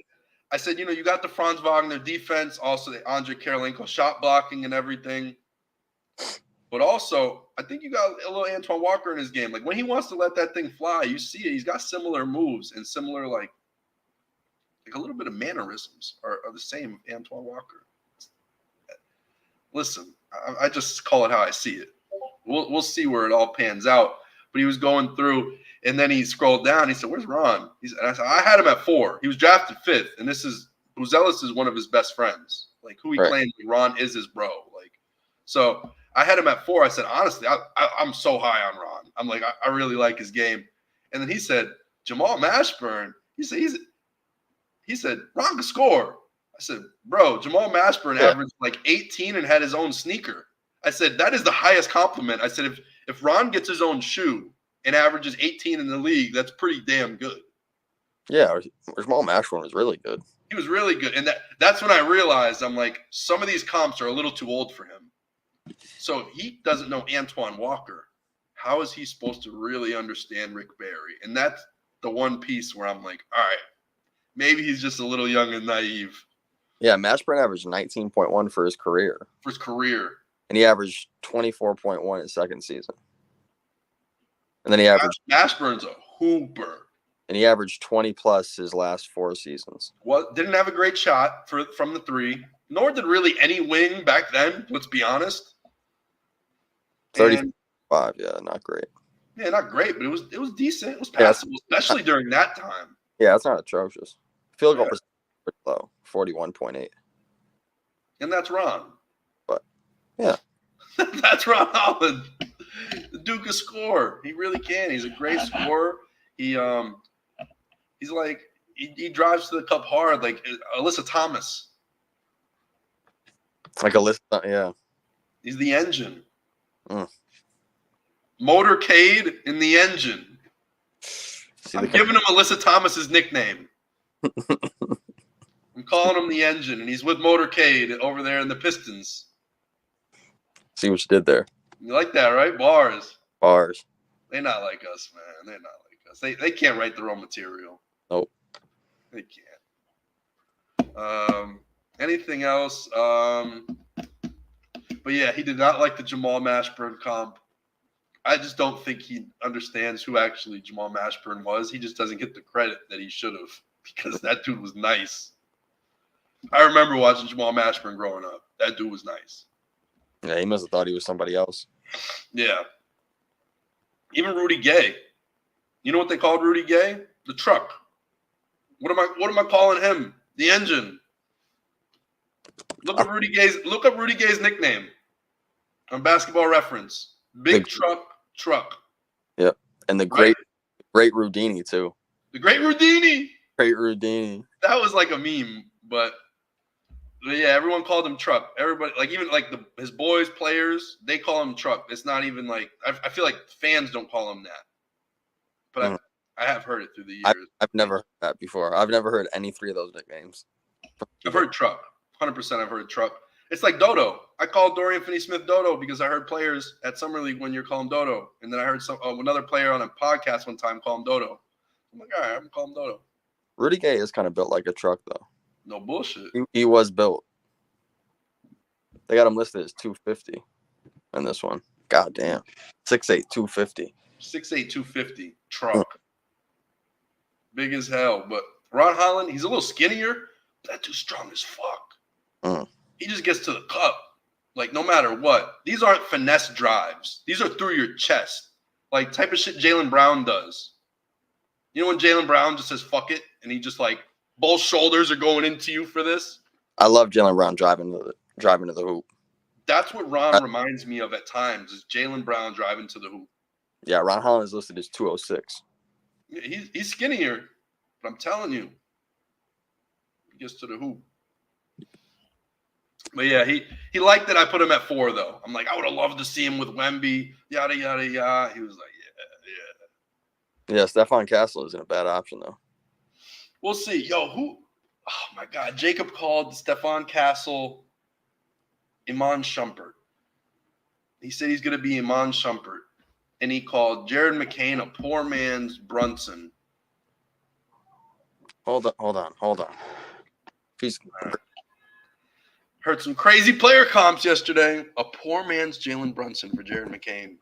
I said, you got the Franz Wagner defense, also the Andre Karolinko shot blocking and everything. But also, I think you got a little Antoine Walker in his game. Like, when he wants to let that thing fly, you see it. He's got similar moves and similar, like, like a little bit of mannerisms are the same of Antoine Walker. Listen, I just call it how I see it. We'll see where it all pans out. But he was going through, and then he scrolled down. He said, "Where's Ron?" And I said, "I had him at 4. He was drafted 5th, and this is Buzelis is one of his best friends. Like who he Right. claims Ron is his bro. Like so." I had him at 4. I said, honestly, I'm so high on Ron. I'm like, I really like his game. And then he said, Jamal Mashburn. He said, Ron can score. I said, bro, Jamal Mashburn averaged like 18 and had his own sneaker. I said, that is the highest compliment. I said, if Ron gets his own shoe and averages 18 in the league, that's pretty damn good. Yeah, Jamal Mashburn was really good. He was really good. And that's when I realized, I'm like, some of these comps are a little too old for him. So he doesn't know Antoine Walker. How is he supposed to really understand Rick Barry? And that's the one piece where I'm like, all right, maybe he's just a little young and naive. Yeah, Mashburn averaged 19.1 for his career. And he averaged 24.1 his second season. And then he averaged Mashburn's a hooper. And he averaged 20 plus his last 4 seasons. Well, didn't have a great shot from the 3, nor did really any wing back then, let's be honest. 35, yeah, not great. Yeah, not great, but it was decent. It was passable, especially during that time. Yeah, that's not atrocious. Field goal percentage pretty low, 41.8. And that's Ron. But yeah. That's Ron Holland. The Duke can score. He really can. He's a great scorer. He's like he drives to the cup hard, like Alyssa Thomas. Like Alyssa, yeah. He's the engine. Motorcade in the engine. I'm giving him Alyssa Thomas's nickname. I'm calling him the engine, and he's with Motorcade over there in the Pistons. See what you did there. You like that, right? Bars. They're not like us, man. They're not like us. They can't write their own material. Nope. They can't. Anything else? But yeah, he did not like the Jamal Mashburn comp. I just don't think he understands who actually Jamal Mashburn was. He just doesn't get the credit that he should have because that dude was nice. I remember watching Jamal Mashburn growing up. That dude was nice. Yeah, he must have thought he was somebody else. Yeah. Even Rudy Gay. You know what they called Rudy Gay? The truck. What am I calling him? The engine. Look up Rudy Gay's nickname on Basketball Reference. Big truck. Yep. And the great Rudini too. The great Rudini. Great Rudini. That was like a meme, but yeah, everyone called him Truck. Everybody, like even like his boys, players, they call him Truck. It's not even like I feel like fans don't call him that, but I have heard it through the years. I've never heard that before. I've never heard any 3 of those nicknames. I've heard Truck. 100% I've heard Truck. It's like Dodo. I called Dorian Finney-Smith Dodo because I heard players at Summer League one year call him Dodo. And then I heard another player on a podcast one time call him Dodo. I'm like, all right, I'm going to call him Dodo. Rudy Gay is kind of built like a truck, though. No bullshit. He was built. They got him listed as 250 in this one. God damn. 6'8", 250. 6'8", 250. Truck. Big as hell. But Ron Holland, he's a little skinnier. But that dude's strong as fuck. He just gets to the cup. Like, no matter what. These aren't finesse drives. These are through your chest. Like, type of shit Jaylen Brown does. You know when Jaylen Brown just says, fuck it, and he just, like, both shoulders are going into you for this? I love Jaylen Brown driving to the hoop. That's what Ron reminds me of at times, is Jaylen Brown driving to the hoop. Yeah, Ron Holland is listed as 206. He's skinnier, but I'm telling you, he gets to the hoop. But yeah, he liked that I put him at 4, though. I'm like, I would have loved to see him with Wemby, yada, yada, yada. He was like, yeah. Yeah, Stephon Castle isn't a bad option, though. We'll see. Yo, oh, my God. Jacob called Stephon Castle Iman Shumpert. He said he's going to be Iman Shumpert. And he called Jared McCain a poor man's Brunson. Hold on. He's heard some crazy player comps yesterday. A poor man's Jalen Brunson for Jared McCain.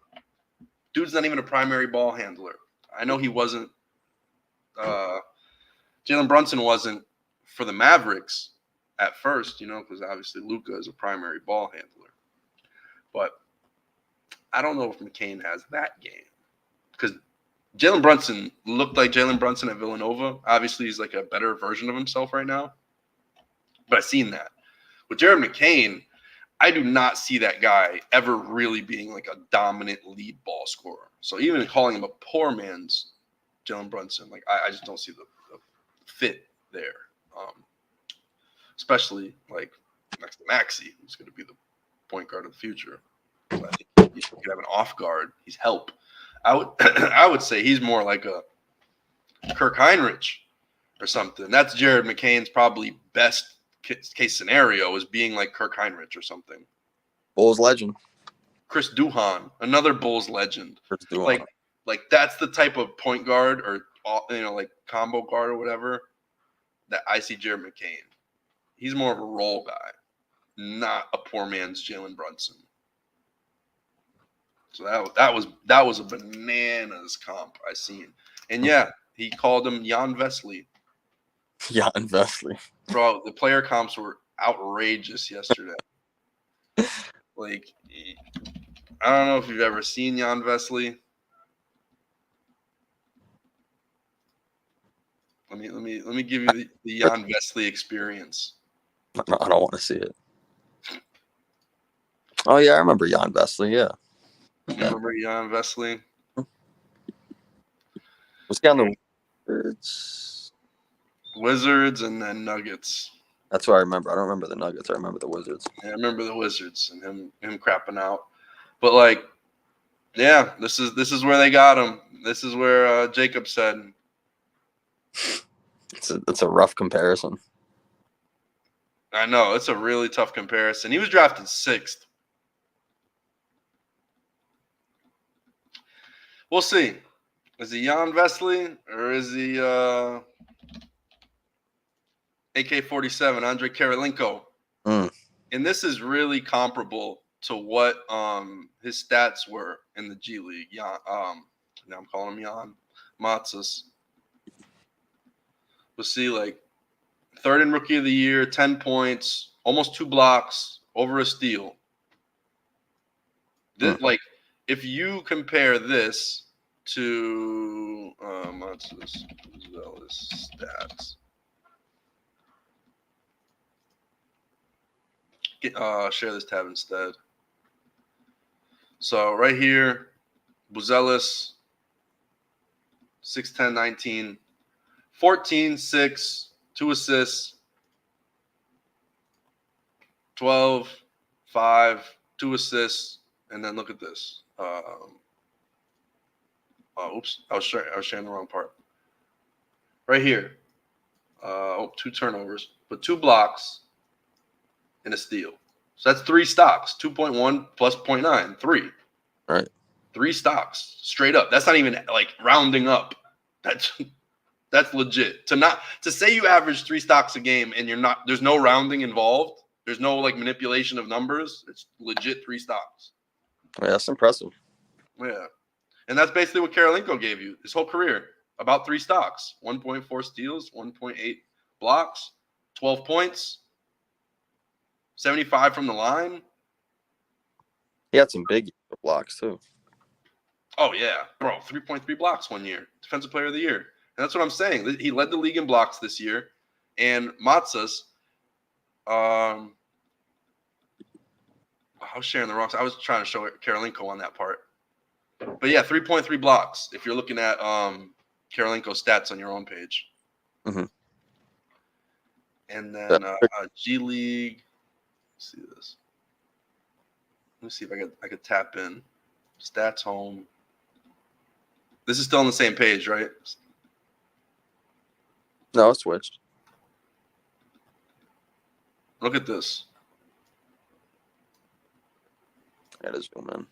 Dude's not even a primary ball handler. I know he wasn't. Jalen Brunson wasn't for the Mavericks at first, because obviously Luka is a primary ball handler. But I don't know if McCain has that game because Jalen Brunson looked like Jalen Brunson at Villanova. Obviously, he's like a better version of himself right now. But I've seen that. With Jared McCain, I do not see that guy ever really being like a dominant lead ball scorer. So even calling him a poor man's Jalen Brunson, like I just don't see the fit there. Especially like next to Maxey, who's going to be the point guard of the future. So I think he could have an off guard. He's help. I would say he's more like a Kirk Heinrich or something. That's Jared McCain's probably best case scenario, is being like Kirk Heinrich or something. Bulls legend. Chris Duhon, another Bulls legend. Chris Duhon. Like that's the type of point guard or like combo guard or whatever that I see Jared McCain. He's more of a role guy, not a poor man's Jalen Brunson. So that was a bananas comp I seen. And yeah, he called him Jan Vesely. Jan Vesely. Bro, the player comps were outrageous yesterday. Like, I don't know if you've ever seen Jan Vesely. Let me give you the Jan Vesely experience. No, I don't want to see it. Oh yeah, I remember Jan Vesely. Yeah. Remember Jan Vesely? Was he on the Wizards and then Nuggets. That's what I remember. I don't remember the Nuggets. I remember the Wizards. Yeah, I remember the Wizards and him crapping out. But like, yeah, this is where they got him. This is where Jacob said. It's a rough comparison. I know, it's a really tough comparison. He was drafted 6th. We'll see. Is he Jan Vesely or is he AK-47, Andre Karolinko? And this is really comparable to what his stats were in the G League. Now I'm calling him Jan Matsas. We'll see, like, 3rd in Rookie of the Year, 10 points, almost 2 blocks, over a steal. Like, if you compare this to Matsas stats. Share this tab instead. So right here, Buzelis, 6'10", 19, 14, 6, 2 assists, 12, 5, 2 assists, and then look at this. Oops, I was sharing the wrong part. Right here, 2 turnovers, but 2 blocks and a steal. So that's 3 stocks, 2.1 plus 0.9, 3. Right. 3 stocks straight up. That's not even like rounding up. That's legit. To say you average 3 stocks a game and there's no rounding involved. There's no like manipulation of numbers. It's legit 3 stocks. Yeah, that's impressive. Yeah. And that's basically what Karolinko gave you his whole career. About 3 stocks, 1.4 steals, 1.8 blocks, 12 points, 75 from the line. He had some big blocks too. Oh, yeah. Bro, 3.3 blocks one year. Defensive Player of the Year. And that's what I'm saying. He led the league in blocks this year. And Matsas, I was sharing the wrong. I was trying to show Karolinko on that part. But yeah, 3.3 blocks if you're looking at Karolinko's stats on your own page. Mm-hmm. And then G League. Let's see this. Let me see if I could tap in. Stats home. This is still on the same page, right? No, it switched. Look at this. That is zoom in.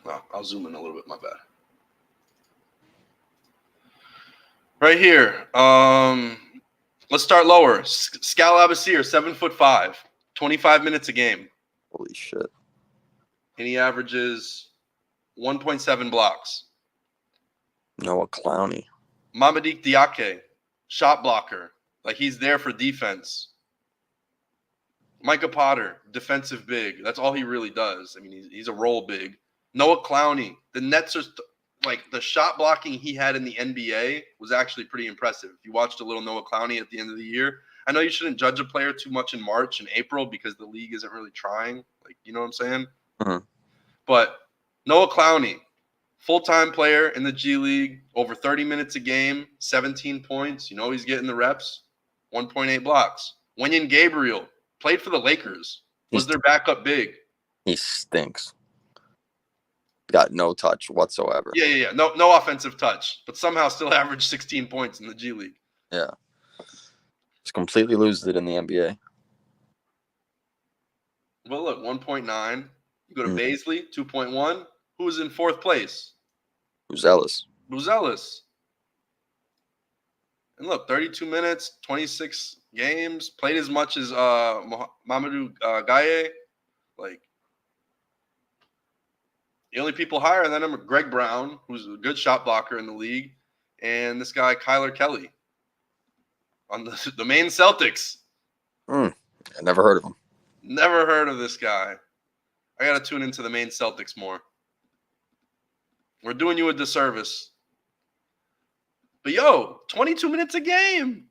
Oh, I'll zoom in a little bit. My bad. Right here. Let's start lower. Skal Abasir, 7'5", 25 minutes a game. Holy shit. And he averages 1.7 blocks. Noah Clowney. Mamadi Diake, shot blocker, Like, he's there for defense. Micah Potter, defensive big. That's all he really does. I mean, he's a roll big. Noah Clowney. The Nets are like the shot blocking he had in the NBA was actually pretty impressive. If you watched a little Noah Clowney at the end of the year, I know you shouldn't judge a player too much in March and April because the league isn't really trying. Like, you know what I'm saying? Mhm. But Noah Clowney, full-time player in the G League, over 30 minutes a game, 17 points. You know he's getting the reps, 1.8 blocks. Wenyen Gabriel played for the Lakers, was their backup big. He stinks. Got no touch whatsoever. Yeah. No offensive touch, but somehow still averaged 16 points in the G League. Yeah. Just completely loses it in the NBA. Well, look, 1.9. You go to Baisley, 2.1. Who's in fourth place? Who's Ellis? Buzelis. And look, 32 minutes, 26 games, played as much as Mamadou Gaye. Like, the only people higher than him are Greg Brown, who's a good shot blocker in the league, and this guy, Kyler Kelly, on the Maine Celtics. I never heard of him. Never heard of this guy. I got to tune into the Maine Celtics more. We're doing you a disservice. But, 22 minutes a game.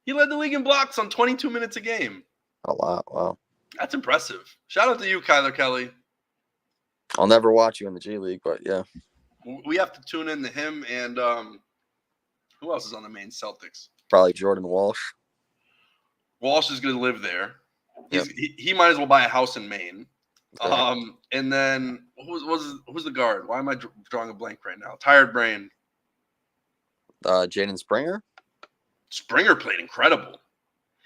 He led the league in blocks on 22 minutes a game. A lot. Wow. That's impressive. Shout out to you, Kyler Kelly. I'll never watch you in the G League, but yeah. We have to tune in to him and who else is on the Maine Celtics? Probably Jordan Walsh. Walsh is going to live there. Yep. He might as well buy a house in Maine. Okay. And then who's the guard? Why am I drawing a blank right now? Tired brain. Jaden Springer. Springer played incredible.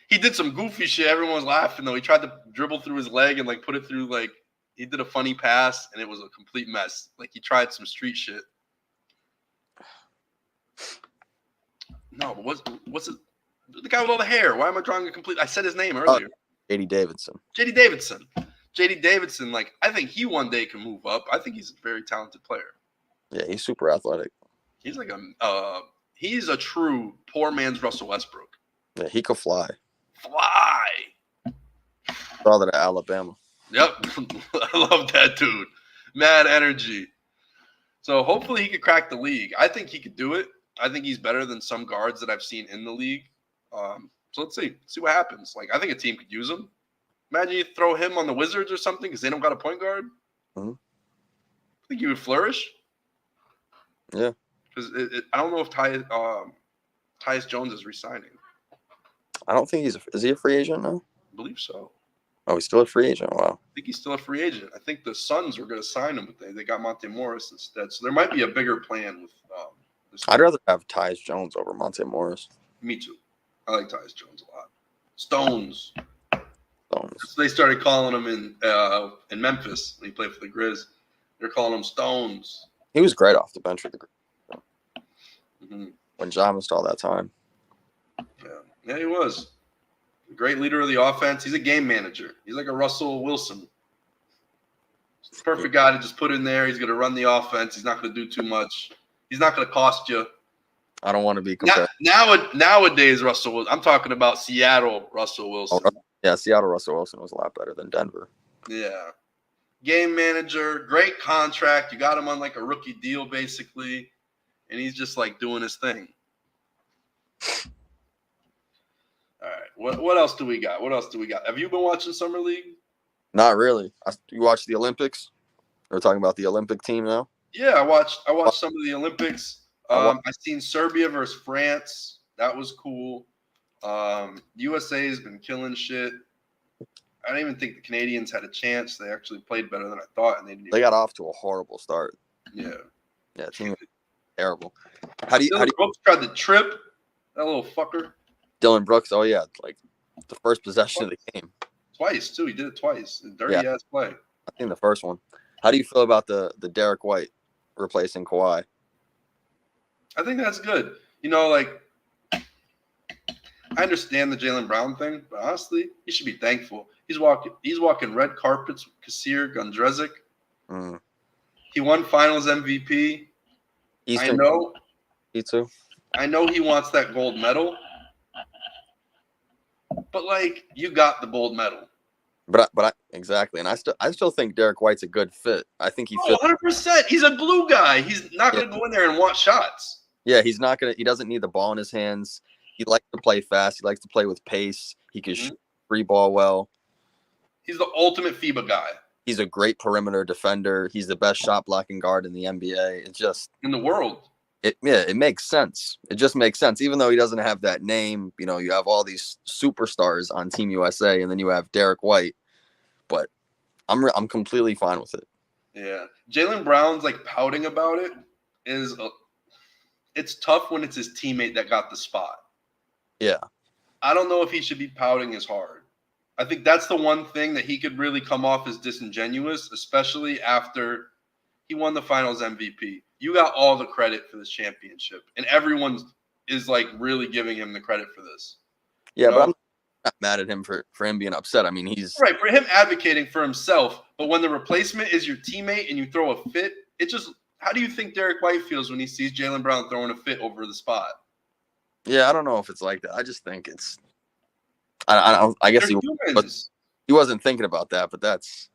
He did some goofy shit. Everyone was laughing though. He tried to dribble through his leg and like put it through like he did a funny pass and it was a complete mess. Like he tried some street shit. No, but what's it? The guy with all the hair. Why am I drawing a complete? I said his name earlier. JD Davidson. JD Davidson, like, I think he one day can move up. I think he's a very talented player. Yeah, he's super athletic. He's like he's a true poor man's Russell Westbrook. Yeah, he could fly. Fly. Saw that at Alabama. Yep. I love that dude. Mad energy. So hopefully he could crack the league. I think he could do it. I think he's better than some guards that I've seen in the league. So let's see what happens. Like, I think a team could use him. Imagine you throw him on the Wizards or something because they don't got a point guard. Mm-hmm. I think he would flourish. Yeah. Because I don't know if Tyus Jones is resigning. I don't think is he a free agent now? I believe so. Oh, he's still a free agent. Wow. I think he's still a free agent. I think the Suns were going to sign him, but they got Monte Morris instead. So there might be a bigger plan with this. I'd rather have Tyus Jones over Monte Morris. Me too. I like Tyus Jones a lot. Stones. Stones. So they started calling him in Memphis when he played for the Grizz. They're calling him Stones. He was great off the bench for the Grizz. Mm-hmm. When John missed all that time. Yeah, he was. A great leader of the offense. He's a game manager. He's like a Russell Wilson. He's the perfect guy to just put in there. He's going to run the offense. He's not going to do too much. He's not going to cost you. I don't want to be compared. Nowadays, Russell Wilson. I'm talking about Seattle Russell Wilson. Yeah, Seattle Russell Wilson was a lot better than Denver. Yeah. Game manager, great contract. You got him on like a rookie deal, basically. And he's just like doing his thing. All right. What else do we got? Have you been watching Summer League? Not really. You watch the Olympics? We're talking about the Olympic team now? Yeah, I watched some of the Olympics. I seen Serbia versus France. That was cool. USA has been killing shit. I don't even think the Canadians had a chance. They actually played better than I thought, and they got off to a horrible start. Yeah. Yeah, team was terrible. How do you Brooks tried to trip that little fucker? Dylan Brooks, oh yeah, like the first possession of the game. Twice too. He did it twice. Dirty ass play. I think the first one. How do you feel about the Derek White replacing Kawhi? I think that's good. You know, like I understand the Jaylen Brown thing, but honestly, he should be thankful. He's walking red carpets with Kasir Gondrezic. Mm. He won Finals MVP. Eastern. I know. Me too. I know he wants that gold medal, but like you got the gold medal. Exactly, and I still think Derek White's a good fit. I think he Oh, fits. 100%. He's a glue guy. He's not Yeah, going to go in there and want shots. yeah, he's not gonna. He doesn't need the ball in his hands. He likes to play fast. He likes to play with pace. He can shoot free ball well. He's the ultimate FIBA guy He's a great perimeter defender. He's the best shot blocking guard in the NBA. It's just in the world. it makes sense. It just makes sense. Even though he doesn't have that name, you know, you have all these superstars on Team USA, and then you have Derek White. But I'm completely fine with it. Yeah, Jaylen Brown's like pouting about it. It's tough when it's his teammate that got the spot. Yeah, I don't know if he should be pouting as hard. I think that's the one thing that he could really come off as disingenuous, especially after he won the Finals MVP. You got all the credit for this championship, and everyone is like really giving him the credit for this. yeah, but I'm not mad at him for him being upset. I mean, he's right for him advocating for himself, but when the replacement is your teammate and you throw a fit, it just how do you think Derek White feels when he sees Jaylen Brown throwing a fit over the spot? Yeah, I don't know if it's like that. I just think it's. I guess he wasn't thinking about that, but that's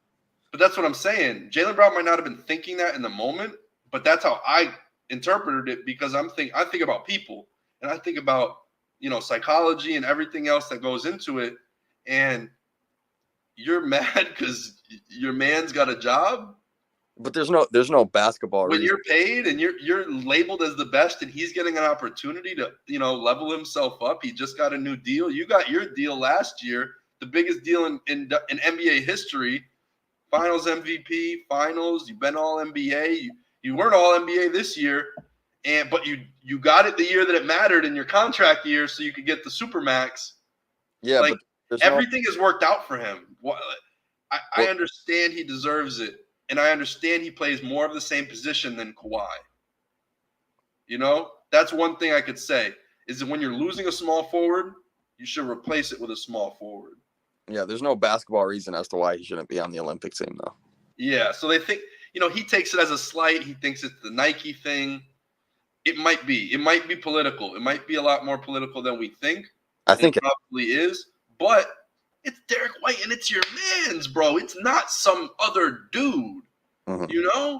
what I'm saying. Jaylen Brown might not have been thinking that in the moment, but that's how I interpreted it because I think about people and I think about psychology and everything else that goes into it, and you're mad because your man's got a job. But there's no basketball when reason. You're paid and you're labeled as the best, and he's getting an opportunity to level himself up. He just got a new deal. You got your deal last year, the biggest deal in NBA history. Finals MVP, Finals. You've been All NBA. You weren't All NBA this year, but you got it the year that it mattered in your contract year, so you could get the Supermax. Yeah, like everything has worked out for him. I understand he deserves it. And I understand he plays more of the same position than Kawhi. That's one thing I could say is that when you're losing a small forward, you should replace it with a small forward. Yeah, there's no basketball reason as to why he shouldn't be on the Olympic team, though. Yeah, so they think, he takes it as a slight. He thinks it's the Nike thing. It might be. It might be political. It might be a lot more political than we think. I think it probably is. But it's Derek White, and it's your man's, bro. It's not some other dude. Mm-hmm.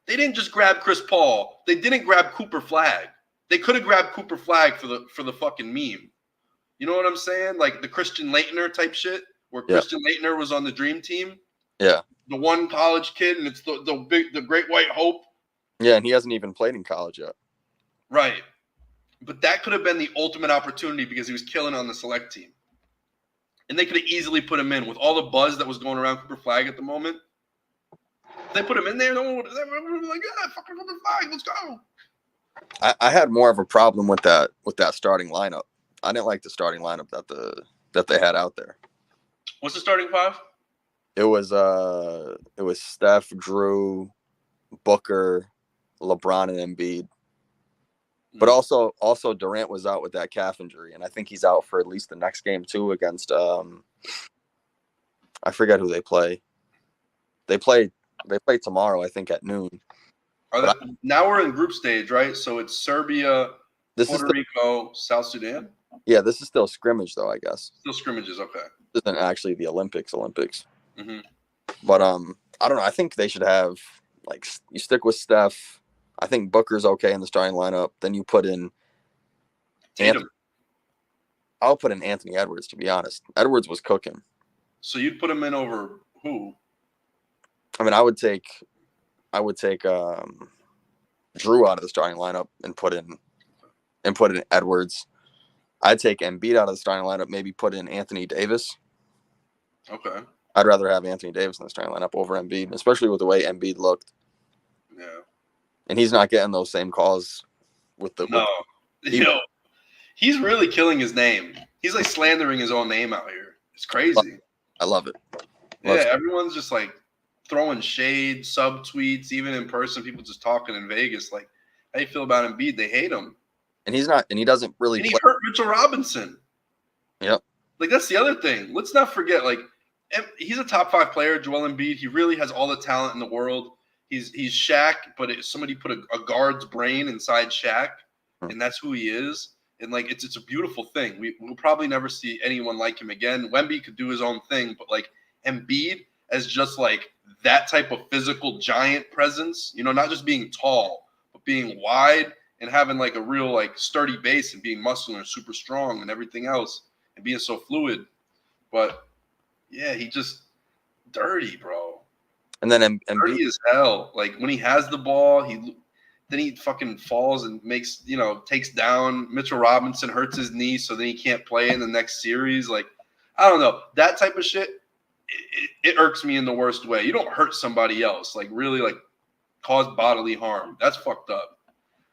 They didn't just grab Chris Paul. They didn't grab Cooper Flag. They could have grabbed Cooper Flag for the fucking meme. You know what I'm saying? Like the Christian Laettner type shit, where Christian Laettner was on the Dream Team. Yeah. The one college kid, and it's the Great White Hope. Yeah, and he hasn't even played in college yet. Right. But that could have been the ultimate opportunity because he was killing on the select team. And they could have easily put him in with all the buzz that was going around Cooper Flag at the moment. If they put him in there, no one would be like, yeah, fucking Cooper Flag, let's go. I had more of a problem with that starting lineup. I didn't like the starting lineup that they had out there. What's the starting five? It was Steph, Drew, Booker, LeBron, and Embiid. But also Durant was out with that calf injury, and I think he's out for at least the next game too against I forget who they play. They play tomorrow, I think, at noon. Now we're in group stage, right? So it's Serbia, Puerto Rico, South Sudan. Yeah, this is still scrimmage though, I guess. Still scrimmages, okay. This isn't actually the Olympics. Mm-hmm. But I don't know. I think they should have you stick with Steph. I think Booker's okay in the starting lineup. Then you put in Tatum. I'll put in Anthony Edwards, to be honest. Edwards was cooking. So you'd put him in over who? I mean, I would take Drew out of the starting lineup and put in Edwards. I'd take Embiid out of the starting lineup, maybe put in Anthony Davis. Okay. I'd rather have Anthony Davis in the starting lineup over Embiid, especially with the way Embiid looked. Yeah. And he's not getting those same calls with the. No. He's really killing his name. He's like slandering his own name out here. It's crazy. I love it. Everyone's just like throwing shade, subtweets, even in person. People just talking in Vegas. Like, how you feel about Embiid? They hate him. And he doesn't really. And he hurt Mitchell Robinson. Yep. Like, that's the other thing. Let's not forget, he's a top 5 player, Joel Embiid. He really has all the talent in the world. He's Shaq, but somebody put a guard's brain inside Shaq, and that's who he is. And like it's a beautiful thing. We'll probably never see anyone like him again. Wemby could do his own thing, but like Embiid as just like that type of physical giant presence, not just being tall, but being wide and having like a real like sturdy base and being muscular and super strong and everything else and being so fluid. But yeah, he just dirty, bro. And then Dirty Embiid, as hell. Like when he has the ball, then he fucking falls and takes down Mitchell Robinson, hurts his knee, so then he can't play in the next series. Like, I don't know. That type of shit, it irks me in the worst way. You don't hurt somebody else, like really like cause bodily harm. That's fucked up.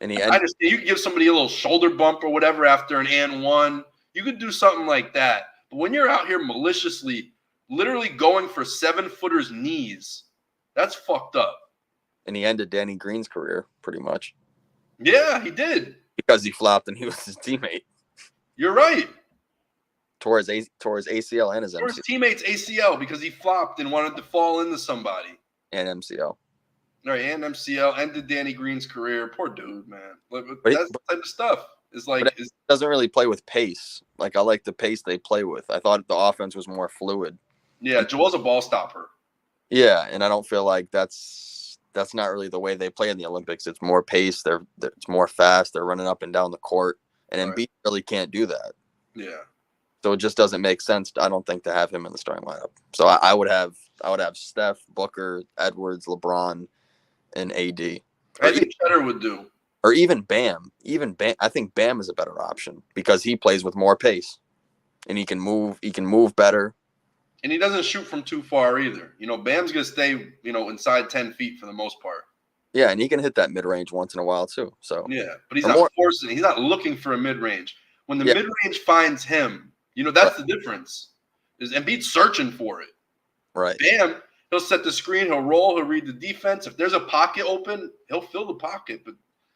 and he I ended, understand you could give somebody a little shoulder bump or whatever after an and one. You could do something like that. But when you're out here maliciously, literally going for 7-footers knees, that's fucked up. and he ended Danny Green's career pretty much Yeah, he did. because he flopped and he was his teammate. You're right. Tore his ACL and his Or his MCL teammate's ACL because he flopped and wanted to fall into somebody. and MCL. Right, and MCL ended Danny Green's career. Poor dude, man. But That's the type of stuff. It's like, but it doesn't really play with pace. Like I like the pace they play with. I thought the offense was more fluid. yeah, Joel's a ball stopper. Yeah, and I don't feel like that's not really the way they play in the Olympics. It's more pace. It's more fast. They're running up and down the court, and Right. Embiid really can't do that. Yeah. So it just doesn't make sense. I don't think to have him in the starting lineup. So I would have Steph, Booker, Edwards, LeBron, and AD, I think Cheddar would do. or even Bam. Even Bam. I think Bam is a better option because he plays with more pace, and he can move. He can move better. And he doesn't shoot from too far either. Bam's going to stay, inside 10 feet for the most part. Yeah, and he can hit that mid range once in a while too. So Yeah, but he's Or not more- forcing. He's not looking for a mid-range. When the Yeah. mid-range finds him, that's the difference. Is Embiid's searching for it. right. Bam, he'll set the screen, he'll roll, he'll read the defense. If there's a pocket open, he'll fill the pocket. But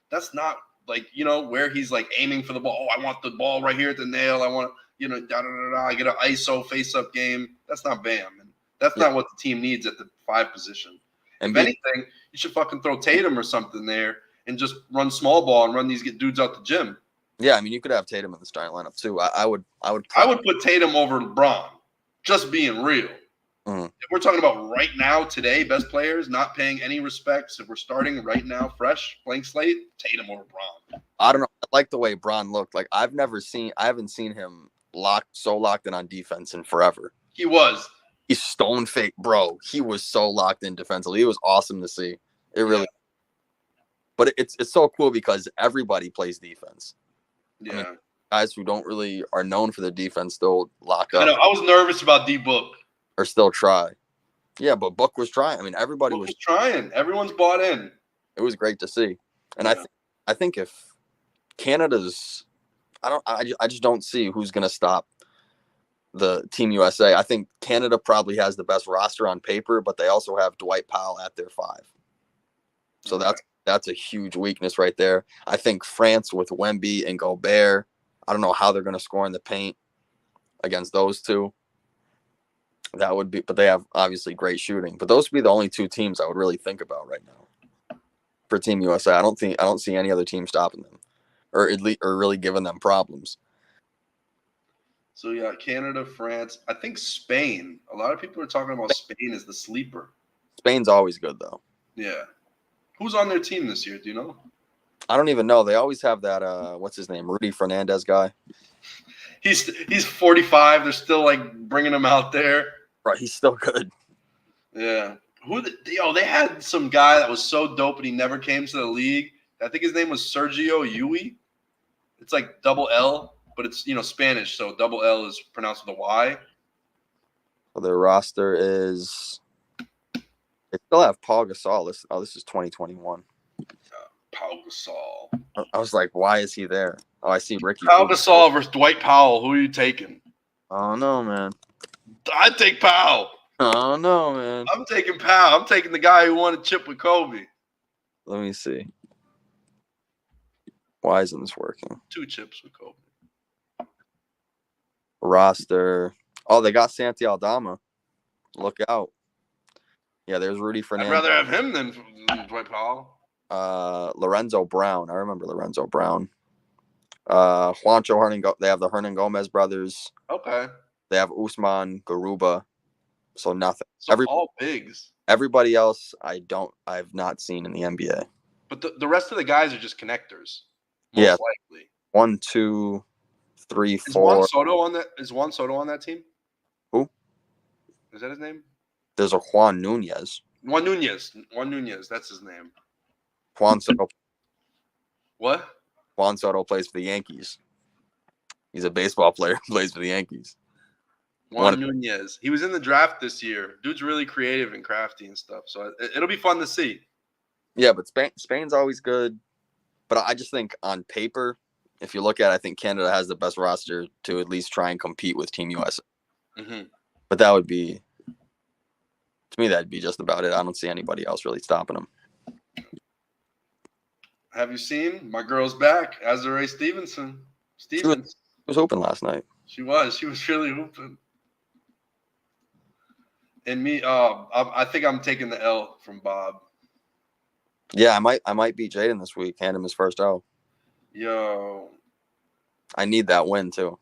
that's not like, where he's like aiming for the ball. Oh, I want the ball right here at the nail. I want, I get an ISO face-up game. That's not Bam. And that's not what the team needs at the 5 position. If Embiid, anything, you should fucking throw Tatum or something there and just run small ball and run these dudes out the gym. yeah, I mean, you could have Tatum in the starting lineup too. I would I would put Tatum over LeBron, just being real. Mhm. If we're talking about right now, today, best players, not paying any respects, if we're starting right now, fresh, blank slate, Tatum over Bron. I don't know. I like the way Bron looked. Like I haven't seen him locked in on defense in forever. He was. He's stone fake, bro. He was so locked in defensively. It was awesome to see. It really. But it's so cool because everybody plays defense. Yeah. mean, Guys who don't really are known for their defense still lock I know. up I was nervous about D-Book. or still try. Yeah, but Book was trying. I mean, everybody Book was. was trying. Everyone's bought in. It was great to see, and Yeah. I think if Canada's, I just don't see who's gonna stop the Team USA. I think Canada probably has the best roster on paper, but they also have Dwight Powell at their 5. So that's a huge weakness right there. I think France with Wemby and Gobert, I don't know how they're going to score in the paint against those two. That would be, but they have obviously great shooting. But those would be the only 2 teams I would really think about right now for Team USA. I don't see any other team stopping them, or at least or really giving them problems. So, yeah, Canada, France. I think Spain. A lot of people are talking about Spain as the sleeper. Spain's always good though. Yeah. Who's on their team this year? Do you know? I don't even know. They always have that. What's his name? Rudy Fernandez guy. He's 45. They're still like bringing him out there. Right, he's still good. Yeah. They had some guy that was so dope and he never came to the league. I think his name was Sergio Yui. It's like double L, but it's Spanish, so double L is pronounced with a Y. So their roster is. They still have Paul Gasol. This is 2021. Pau Gasol. I was like, why is he there? Oh, I see Ricky. Pau Rubio. Gasol versus Dwight Powell. Who are you taking? Oh no, man. I'd take Powell. Oh no, man. I'm taking Powell. I'm taking the guy who won a chip with Kobe. Let me see. Why isn't this working? 2 chips with Kobe. Roster. Oh, they got Santi Aldama. Look out. Yeah, there's Rudy I'd Fernandez. rather have him than Dwight Powell. Lorenzo Brown. I remember Lorenzo Brown. Juancho Hernan. They have the Hernan Gomez brothers. Okay. They have Usman Garuba. So nothing. So all bigs. Everybody else, I've not seen in the NBA. But the rest of the guys are just connectors. Yeah. Most likely. 1, 2, 3, 4. Is Juan Soto on that? Is Juan Soto on that team? Who? Is that his name? There's a Juan Nunez. Juan Nunez. That's his name. Juan Soto. What? Juan Soto plays for the Yankees. He's a baseball player who plays for the Yankees. Juan Nunez. He was in the draft this year. Dude's really creative and crafty and stuff. So it'll be fun to see. Yeah, but Spain's always good. But I just think on paper, if you look at it, I think Canada has the best roster to at least try and compete with Team USA. Mm-hmm. But that would be, to me, that'd be just about it. I don't see anybody else really stopping them. Have you seen my girl's back, Azurá Stevenson? She was open last night. She was really open. And me, I think I'm taking the L from Bob. Yeah, I might beat Jaden this week. Hand him his first L. Yo, I need that win too.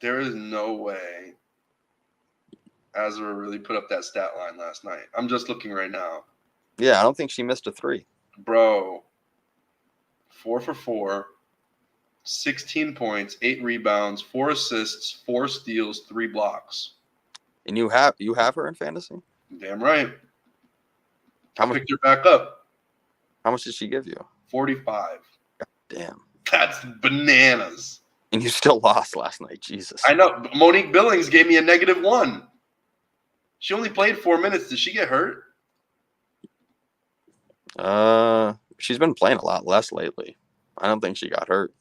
there is no way Azurá really put up that stat line last night. I'm just looking right now. Yeah, I don't think she missed a 3. Bro, 4 for 4, 16 points, 8 rebounds, 4 assists, 4 steals, 3 blocks. And you have her in fantasy? Damn right. How much? Picked her back up. How much did she give you? 45. Damn. That's bananas. And you still lost last night. Jesus. I know. Monique Billings gave me a -1. She only played 4 minutes. Did she get hurt? She's been playing a lot less lately. I don't think she got hurt.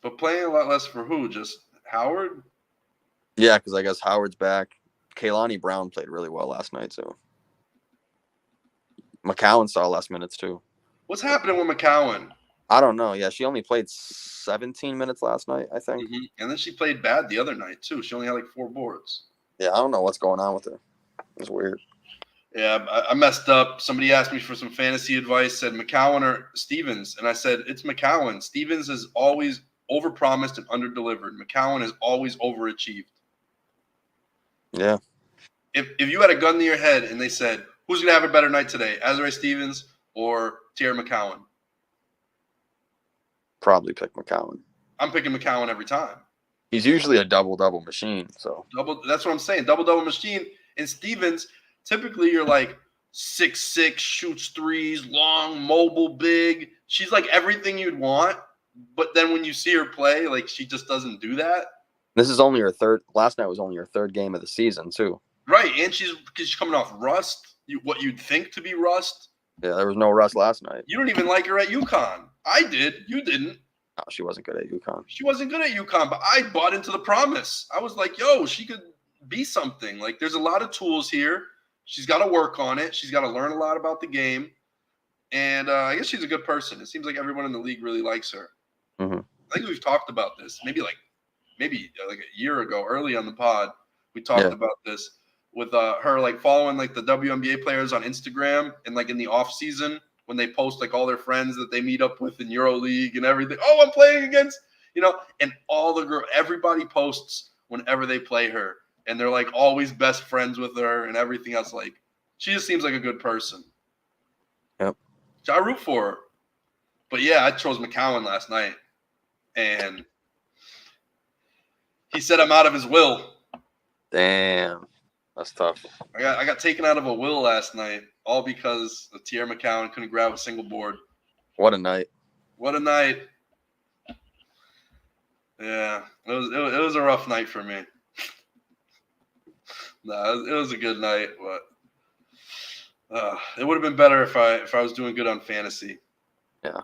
But playing a lot less for who? Just Howard? Yeah, because I guess Howard's back. Kaylani Brown played really well last night too. McCowan saw less minutes too. What's happening with McCowan? I don't know. Yeah, she only played 17 minutes last night, I think. Mm-hmm. And then she played bad the other night too. She only had like 4 boards. Yeah, I don't know what's going on with her. It's weird. Yeah, I messed up. Somebody asked me for some fantasy advice, said McCowan or Stevens. And I said, it's McCowan. Stevens is always overpromised and underdelivered. McCowan is always overachieved. Yeah. If you had a gun to your head and they said, who's going to have a better night today, Azurá Stevens or Tierra McCowan? Probably pick McCowan. I'm picking McCowan every time. He's usually a double-double machine, so. That's what I'm saying. Double machine. And Stevens, typically you're like 6'6", shoots threes, long, mobile, big. She's like everything you'd want. But then when you see her play, like she just doesn't do that. This is only her third. Last night was only her third game of the season too. Right, and she's coming off rust. What you'd think to be rust. Yeah, there was no rust last night. You don't even like her at UConn. I did. You didn't. No, she wasn't good at UConn. She wasn't good at UConn, but I bought into the promise. I was like, yo, she could be something. Like, there's a lot of tools here. She's got to work on it. She's got to learn a lot about the game. And I guess she's a good person. It seems like everyone in the league really likes her. Mm-hmm. I think we've talked about this. Maybe like a year ago, early on the pod, we talked about this with her like following like the WNBA players on Instagram and like in the off season when they post like all their friends that they meet up with in EuroLeague and everything. Oh, I'm playing against, and everybody posts whenever they play her, and they're like always best friends with her and everything else. Like, she just seems like a good person. Yep. So I root for her. But yeah, I chose McCowan last night, and he said I'm out of his will. Damn, that's tough. I got taken out of a will last night, all because of Tierra McCowan couldn't grab a single board. What a night! What a night! Yeah, it was a rough night for me. No, it was a good night, but it would have been better if I was doing good on fantasy. Yeah,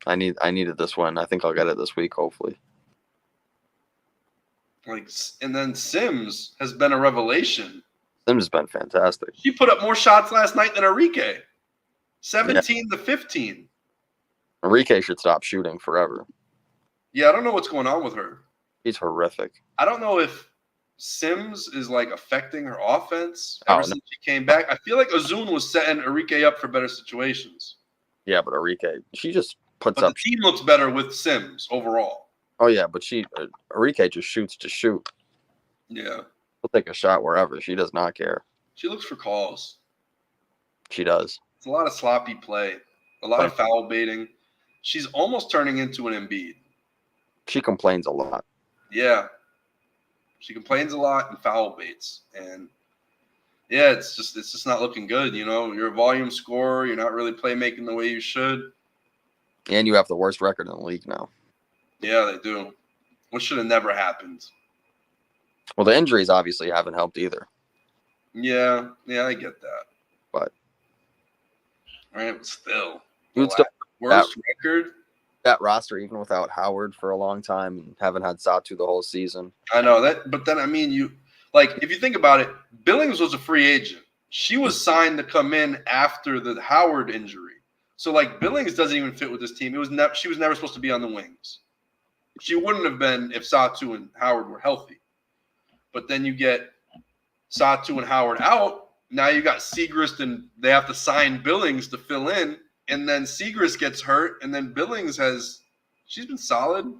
I needed this one. I think I'll get it this week, hopefully. And then Sims has been a revelation. Sims has been fantastic. She put up more shots last night than Enrique. 17 to 15. Enrique should stop shooting forever. Yeah, I don't know what's going on with her. He's horrific. I don't know if Sims is like affecting her offense ever since she came back. I feel like Ozune was setting Enrique up for better situations. Yeah, but Enrique, she just puts But the up. team looks better with Sims overall. Oh yeah, but Arike just shoots to shoot. Yeah. She'll take a shot wherever. She does not care. She looks for calls. She does. It's a lot of sloppy play, a lot of foul baiting. She's almost turning into an Embiid. She complains a lot. Yeah. She complains a lot and foul baits. And yeah, it's just not looking good. You know, you're a volume scorer. You're not really playmaking the way you should. And you have the worst record in the league now. Yeah, they do. Which should have never happened. Well, the injuries obviously haven't helped either. Yeah, I get that. But right, still, you would still worst record. That roster, even without Howard for a long time, and haven't had Satu the whole season. I know that, but then I mean, if you think about it, Billings was a free agent. She was signed to come in after the Howard injury. So Billings doesn't even fit with this team. She was never supposed to be on the wings. She wouldn't have been if Satu and Howard were healthy. But then you get Satu and Howard out. Now you got Segrist, and they have to sign Billings to fill in. And then Segrist gets hurt, and then Billings she's been solid.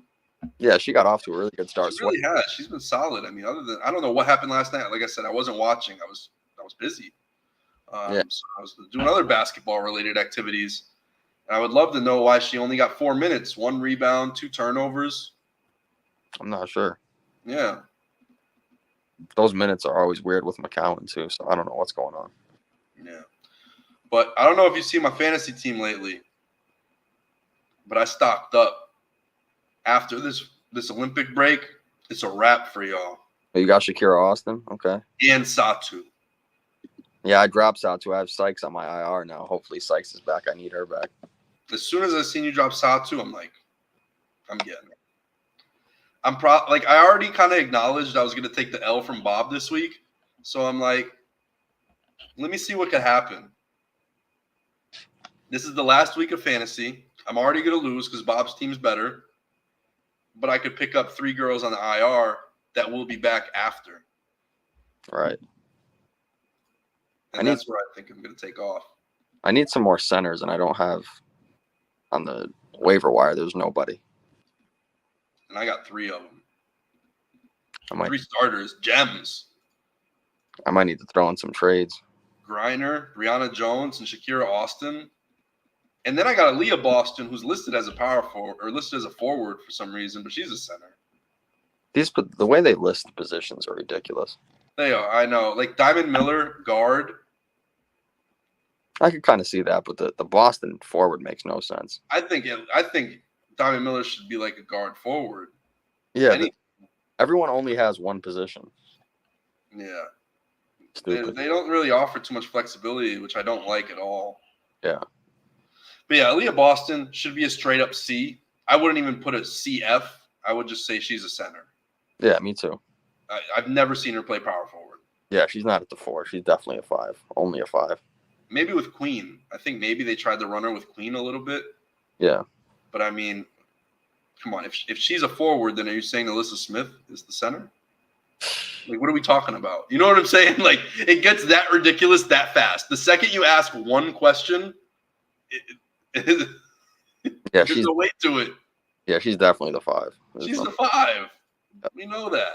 Yeah, she got off to a really good start. She really has. She's been solid. I mean, I don't know what happened last night. Like I said, I wasn't watching. I was busy. So I was doing other basketball-related activities. And I would love to know why she only got 4 minutes, 1 rebound, 2 turnovers. I'm not sure. Yeah. Those minutes are always weird with McCowan, too, so I don't know what's going on. Yeah. But I don't know if you've seen my fantasy team lately, but I stocked up. After this Olympic break, it's a wrap for y'all. You got Shakira Austin? Okay. And Satu. Yeah, I dropped Satu. I have Sykes on my IR now. Hopefully Sykes is back. I need her back. As soon as I seen you drop Satu, I'm like, I'm getting it. I already kind of acknowledged I was going to take the L from Bob this week. So I'm like, let me see what could happen. This is the last week of fantasy. I'm already going to lose because Bob's team's better. But I could pick up 3 girls on the IR that will be back after. Right. And that's where I think I'm going to take off. I need some more centers, and I don't have on the waiver wire. There's nobody. And I got 3 of them. 3 starters, gems. I might need to throw in some trades. Griner, Brianna Jones, and Shakira Austin. And then I got Aaliyah Boston, who's listed as a power forward or listed as a forward for some reason, but she's a center. The way they list the positions are ridiculous. They are, I know. Like Diamond Miller, guard. I could kind of see that, but the Boston forward makes no sense. I think Diamond Miller should be like a guard forward. Yeah, everyone only has one position. Yeah. Stupid. They don't really offer too much flexibility, which I don't like at all. Yeah. But yeah, Aaliyah Boston should be a straight up C. I wouldn't even put a CF. I would just say she's a center. Yeah, me too. I've never seen her play power forward. Yeah, she's not at the 4. She's definitely a 5. Only a 5. Maybe with Queen. I think maybe they tried to run her with Queen a little bit. Yeah. But I mean, come on. If she's a forward, then are you saying Alyssa Smith is the center? Like, what are we talking about? You know what I'm saying? Like, it gets that ridiculous that fast. The second you ask one question, there's a weight to it. Yeah, she's definitely the 5. She's the 5. We know that.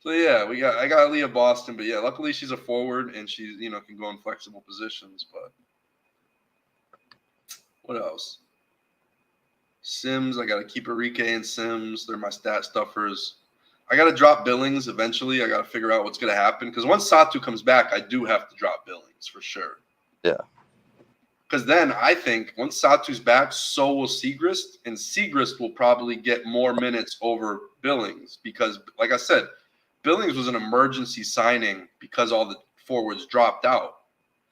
So yeah, I got Aaliyah Boston, but yeah, luckily she's a forward and she's can go in flexible positions. But what else? Sims, I got to keep Arike and Sims. They're my stat stuffers. I got to drop Billings eventually. I got to figure out what's going to happen because once Satu comes back, I do have to drop Billings for sure. Yeah. Because then I think once Satu's back, so will Segrist, and Segrist will probably get more minutes over Billings because, like I said, Billings was an emergency signing because all the forwards dropped out.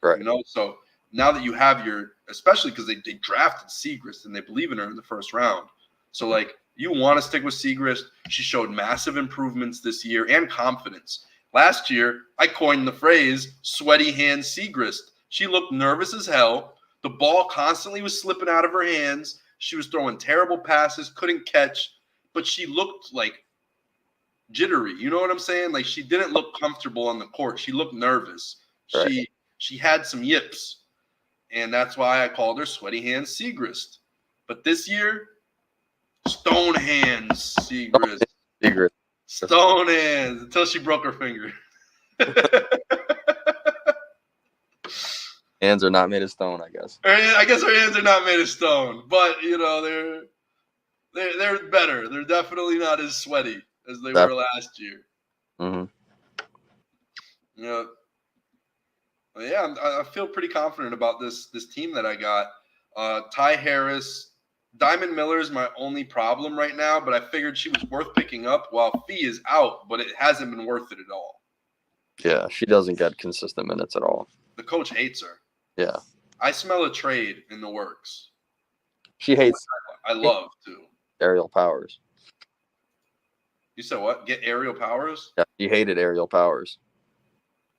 Right. So now that you have especially because they drafted Segrist and they believe in her in the first round. So, you want to stick with Segrist. She showed massive improvements this year and confidence. Last year, I coined the phrase sweaty hands Segrist. She looked nervous as hell. The ball constantly was slipping out of her hands. She was throwing terrible passes, couldn't catch, but she looked jittery. You know what I'm saying? She didn't look comfortable on the court. She looked nervous. Right. She had some yips, and that's why I called her sweaty hands Segrist. But this year, stone hands, Segrist. Secret. Stone hands until she broke her finger. Hands are not made of stone, I guess. I guess her hands are not made of stone, but they're better. They're definitely not as sweaty as they were last year. Mm-hmm. But yeah, I feel pretty confident about this team that I got. Ty Harris, Diamond Miller is my only problem right now, but I figured she was worth picking up while Fee is out, but it hasn't been worth it at all. Yeah, she doesn't get consistent minutes at all. The coach hates her. Yeah. I smell a trade in the works. She hates I love to. Aerial Powers. You said what? Get Aerial Powers? Yeah, she hated Aerial Powers.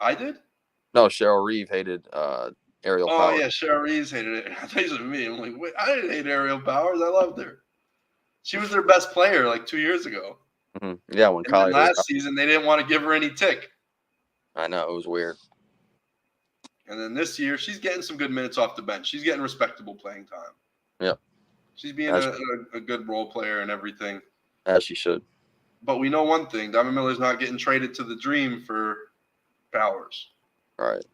I did? No, Cheryl Reeve hated Aerial Powers. Oh, yeah, Cheryl Reeves hated it. I thought you said me. I'm like, wait, I didn't hate Aerial Powers. I loved her. She was their best player like 2 years ago. Mm-hmm. Yeah, when Kylie last season, they didn't want to give her any tick. I know, it was weird. And then this year, she's getting some good minutes off the bench. She's getting respectable playing time. Yep. She's being a good role player and everything. As she should. But we know one thing. Diamond Miller's not getting traded to the Dream for Powers. Right.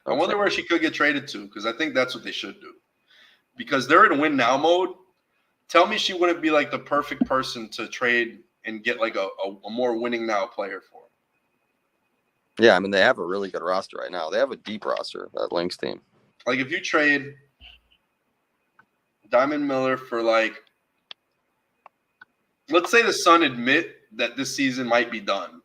I wonder where she could get traded to, because I think that's what they should do. Because they're in win now mode. Tell me she wouldn't be like the perfect person to trade and get like a more winning now player for. Yeah, I mean, they have a really good roster right now. They have a deep roster, that Lynx team. Like, if you trade Diamond Miller for, like, let's say the Sun admit that this season might be done.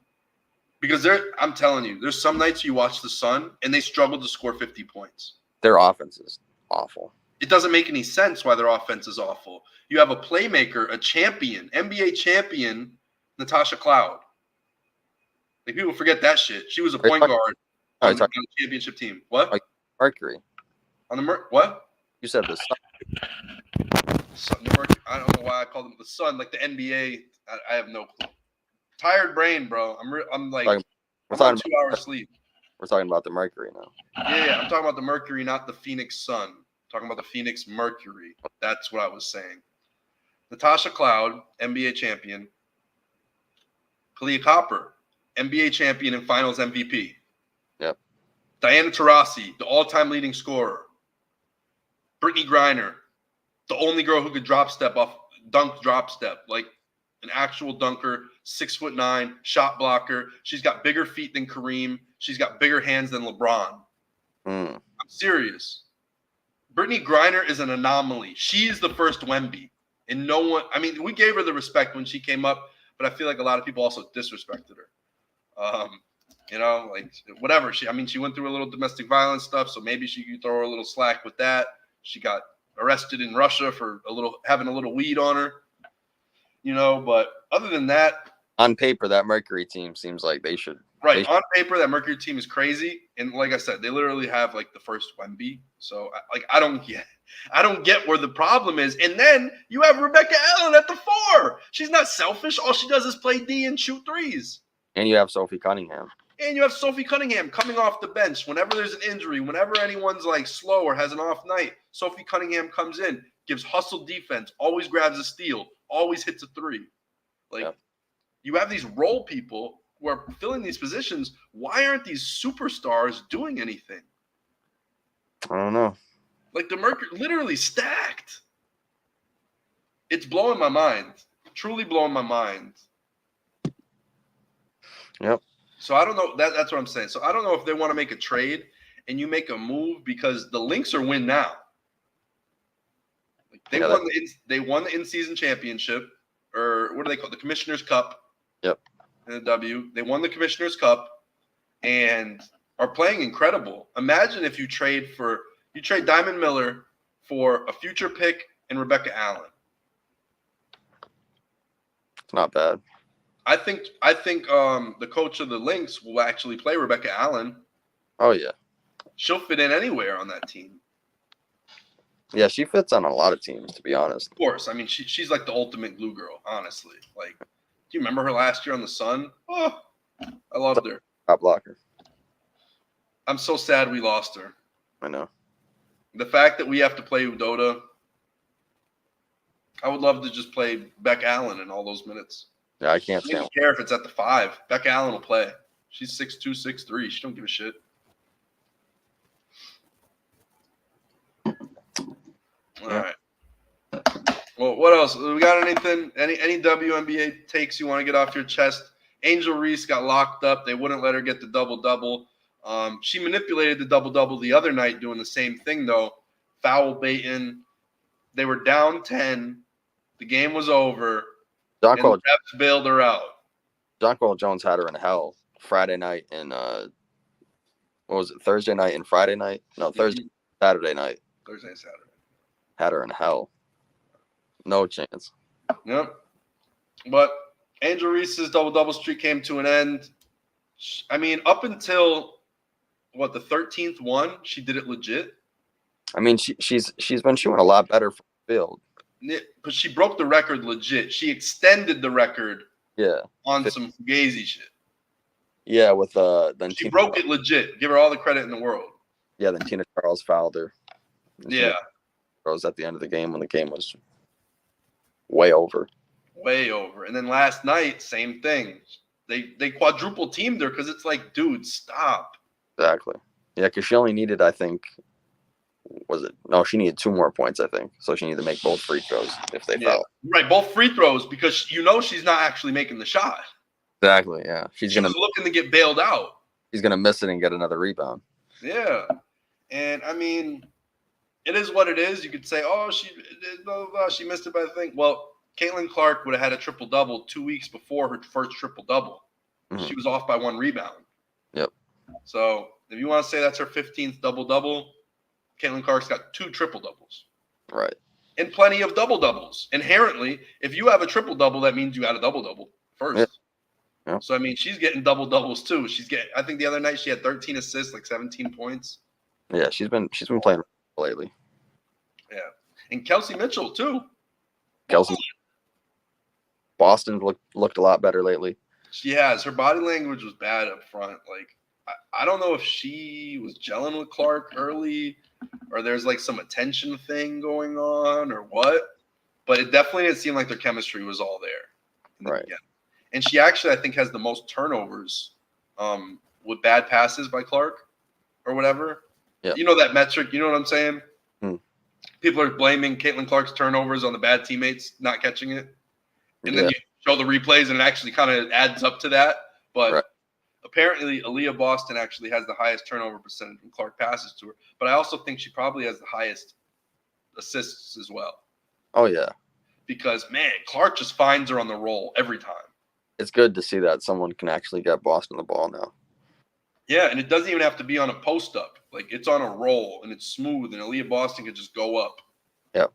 Because I'm telling you, there's some nights you watch the Sun and they struggle to score 50 points. Their offense is awful. It doesn't make any sense why their offense is awful. You have a playmaker, a champion, NBA champion, Natasha Cloud. Like, people forget that shit. She was a point guard on the championship team. What? Mercury. On the what? You said the Sun. I don't know why I called them the Sun, like the NBA. I have no clue. Tired brain, bro. I'm like, I'm on 2 hours sleep. We're talking about the Mercury now. Yeah, I'm talking about the Mercury, not the Phoenix Sun. I'm talking about the Phoenix Mercury. That's what I was saying. Natasha Cloud, NBA champion. Kalia Copper, NBA champion and finals MVP. Yep. Diana Taurasi, the all-time leading scorer. Brittany Griner, the only girl who could dunk drop step, like an actual dunker, 6'9", shot blocker. She's got bigger feet than Kareem. She's got bigger hands than LeBron. I'm serious. Brittany Griner is an anomaly. She is the first Wemby. And no one – I mean, we gave her the respect when she came up, but I feel like a lot of people also disrespected her. Like whatever. She went through a little domestic violence stuff, so maybe she could throw her a little slack with that. She got arrested in Russia for having a little weed on her. But other than that, on paper, that Mercury team seems like they should. Right. On paper, that Mercury team is crazy. And like I said, they literally have like the first Wemby. So I don't get where the problem is. And then you have Rebecca Allen at the 4. She's not selfish. All she does is play D and shoot threes. And you have Sophie Cunningham. And you have Sophie Cunningham coming off the bench. Whenever there's an injury, whenever anyone's like slow or has an off night, Sophie Cunningham comes in, gives hustle defense, always grabs a steal, always hits a 3. You have these role people who are filling these positions. Why aren't these superstars doing anything? I don't know. Like the Mercury, literally stacked. It's blowing my mind. Truly blowing my mind. Yep. So I don't know. That's what I'm saying. So I don't know if they want to make a trade and you make a move because the Lynx are win now. Like they won the in-season championship, or what do they call it? The Commissioner's Cup. Yep. In the W. They won the Commissioner's Cup and are playing incredible. Imagine if you trade Diamond Miller for a future pick and Rebecca Allen. It's not bad. I think the coach of the Lynx will actually play Rebecca Allen. Oh yeah. She'll fit in anywhere on that team. Yeah, she fits on a lot of teams, to be honest. Of course. I mean, she's like the ultimate glue girl, honestly. Like, do you remember her last year on the Sun? Oh, I loved her. Top blocker. I'm so sad we lost her. I know. The fact that we have to play Udota, I would love to just play Beck Allen in all those minutes. Yeah, I can't I stand. don't care if it's at the 5. Beck Allen will play. She's 6'2", 6'3". She don't give a shit. All right. Well, what else? We got anything? Any WNBA takes you want to get off your chest? Angel Reese got locked up. They wouldn't let her get the double-double. She manipulated the double-double the other night doing the same thing, though. Foul baiting. They were down 10. The game was over. And the refs bailed her out. Jonquel Jones had her in hell Friday night and what was it? Thursday night and Friday night? No, Thursday, Saturday night. Thursday, Saturday. Had her in hell. No chance. Yep. But Angel Reese's double-double streak came to an end. I mean, up until the 13th one, she did it legit. I mean, she's been shooting a lot better from the field. But she broke the record legit. She extended the record. Yeah. On some fugazi shit. Yeah, with then she broke it legit. Give her all the credit in the world. Yeah, then Tina Charles fouled her. Yeah. Rose at the end of the game when the game was way over. Way over. And then last night, same thing. They quadruple teamed her because it's like, dude, stop. Exactly. Yeah, because she only needed, I think, she needed 2 more points, I think. So she needed to make both free throws if they foul. Right, both free throws because she's not actually making the shot. Exactly, yeah. She's looking to get bailed out. She's going to miss it and get another rebound. Yeah. And, I mean, it is what it is. You could say, oh, she missed it by the thing. Well, Caitlin Clark would have had a triple-double 2 weeks before her first triple-double. Mm-hmm. She was off by 1 rebound. Yep. So if you want to say that's her 15th double-double, Caitlin Clark's got 2 triple-doubles. Right. And plenty of double-doubles. Inherently, if you have a triple-double, that means you got a double-double first. Yeah. Yeah. So, I mean, she's getting double-doubles too. I think the other night she had 13 assists, like 17 points. Yeah, she's been playing lately. Yeah. And Kelsey Mitchell too. Boston looked a lot better lately. She has. Her body language was bad up front. Like, I don't know if she was gelling with Clark early or there's like some attention thing going on or what. But it definitely didn't seem like their chemistry was all there. Right. And she actually, I think, has the most turnovers with bad passes by Clark or whatever. Yeah. You know that metric. You know what I'm saying? People are blaming Caitlin Clark's turnovers on the bad teammates not catching it. And then you show the replays and it actually kind of adds up to that. But apparently Aaliyah Boston actually has the highest turnover percentage when Clark passes to her. But I also think she probably has the highest assists as well. Oh, yeah. Because, man, Clark just finds her on the roll every time. It's good to see that someone can actually get Boston the ball now. Yeah, and it doesn't even have to be on a post-up. Like, it's on a roll, and it's smooth, and Aaliyah Boston can just go up. Yep.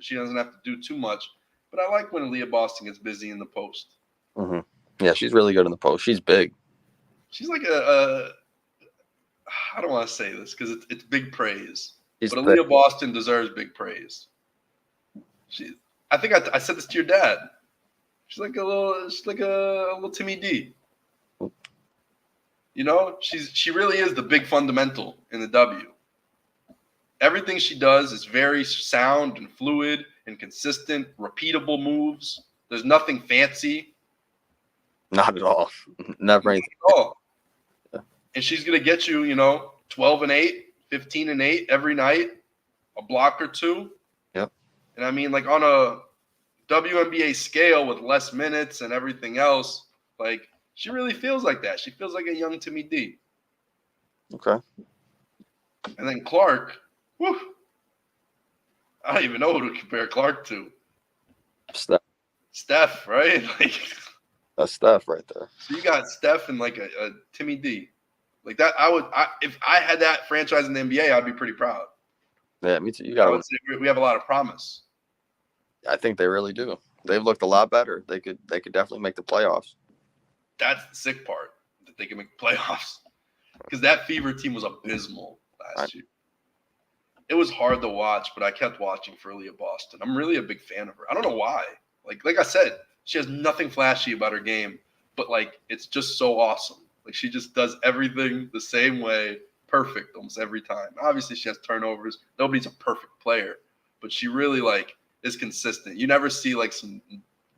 She doesn't have to do too much. But I like when Aaliyah Boston gets busy in the post. Mm-hmm. Yeah, she's really good in the post. She's big. She's like I don't want to say this because it's big praise. But Aaliyah Boston deserves big praise. I think I said this to your dad. She's like a little Timmy D. You know, she really is the big fundamental in the W. Everything she does is very sound and fluid and consistent, repeatable moves. There's nothing fancy. Not at all. Never anything. At all. Yeah. And she's going to get you, 12-8, 15-8 every night, a block or 2. Yep. And I mean, like on a WNBA scale with less minutes and everything else, like she really feels like that. She feels like a young Timmy D. Okay. And then Clark, whew, I don't even know who to compare Clark to. Steph, right? Like that's Steph right there. So you got Steph and like a Timmy D. Like that, if I had that franchise in the NBA, I'd be pretty proud. Yeah, me too. I would say we have a lot of promise. I think they really do. They've looked a lot better. They could definitely make the playoffs. That's the sick part, that they can make the playoffs. Because that Fever team was abysmal last year. It was hard to watch, but I kept watching for Aaliyah Boston. I'm really a big fan of her. I don't know why. Like I said, she has nothing flashy about her game, but like it's just so awesome. Like she just does everything the same way perfect almost every time. Obviously, she has turnovers. Nobody's a perfect player, but she really like is consistent. You never see like some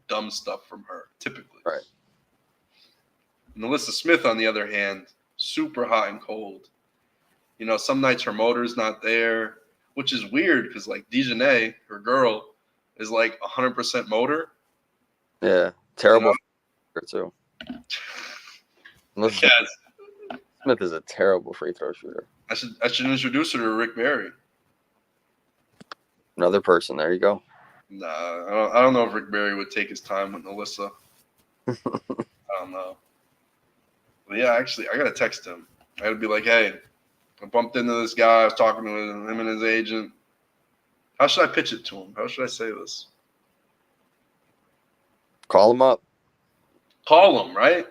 dumb stuff from her typically. Right. Melissa Smith, on the other hand, super hot and cold. You know, some nights her motor's not there, which is weird because like Dejanay, her girl, is like 100% motor. Yeah, terrible You too. know? Melissa Yes. Smith is a terrible free throw shooter. I should introduce her to Rick Barry. Another person. There you go. Nah, I don't know if Rick Barry would take his time with Melissa. I don't know. But yeah, actually, I gotta text him. I gotta be like, hey, I bumped into this guy. I was talking to him and his agent. How should I pitch it to him? How should I say this? Call him up. Call him, right?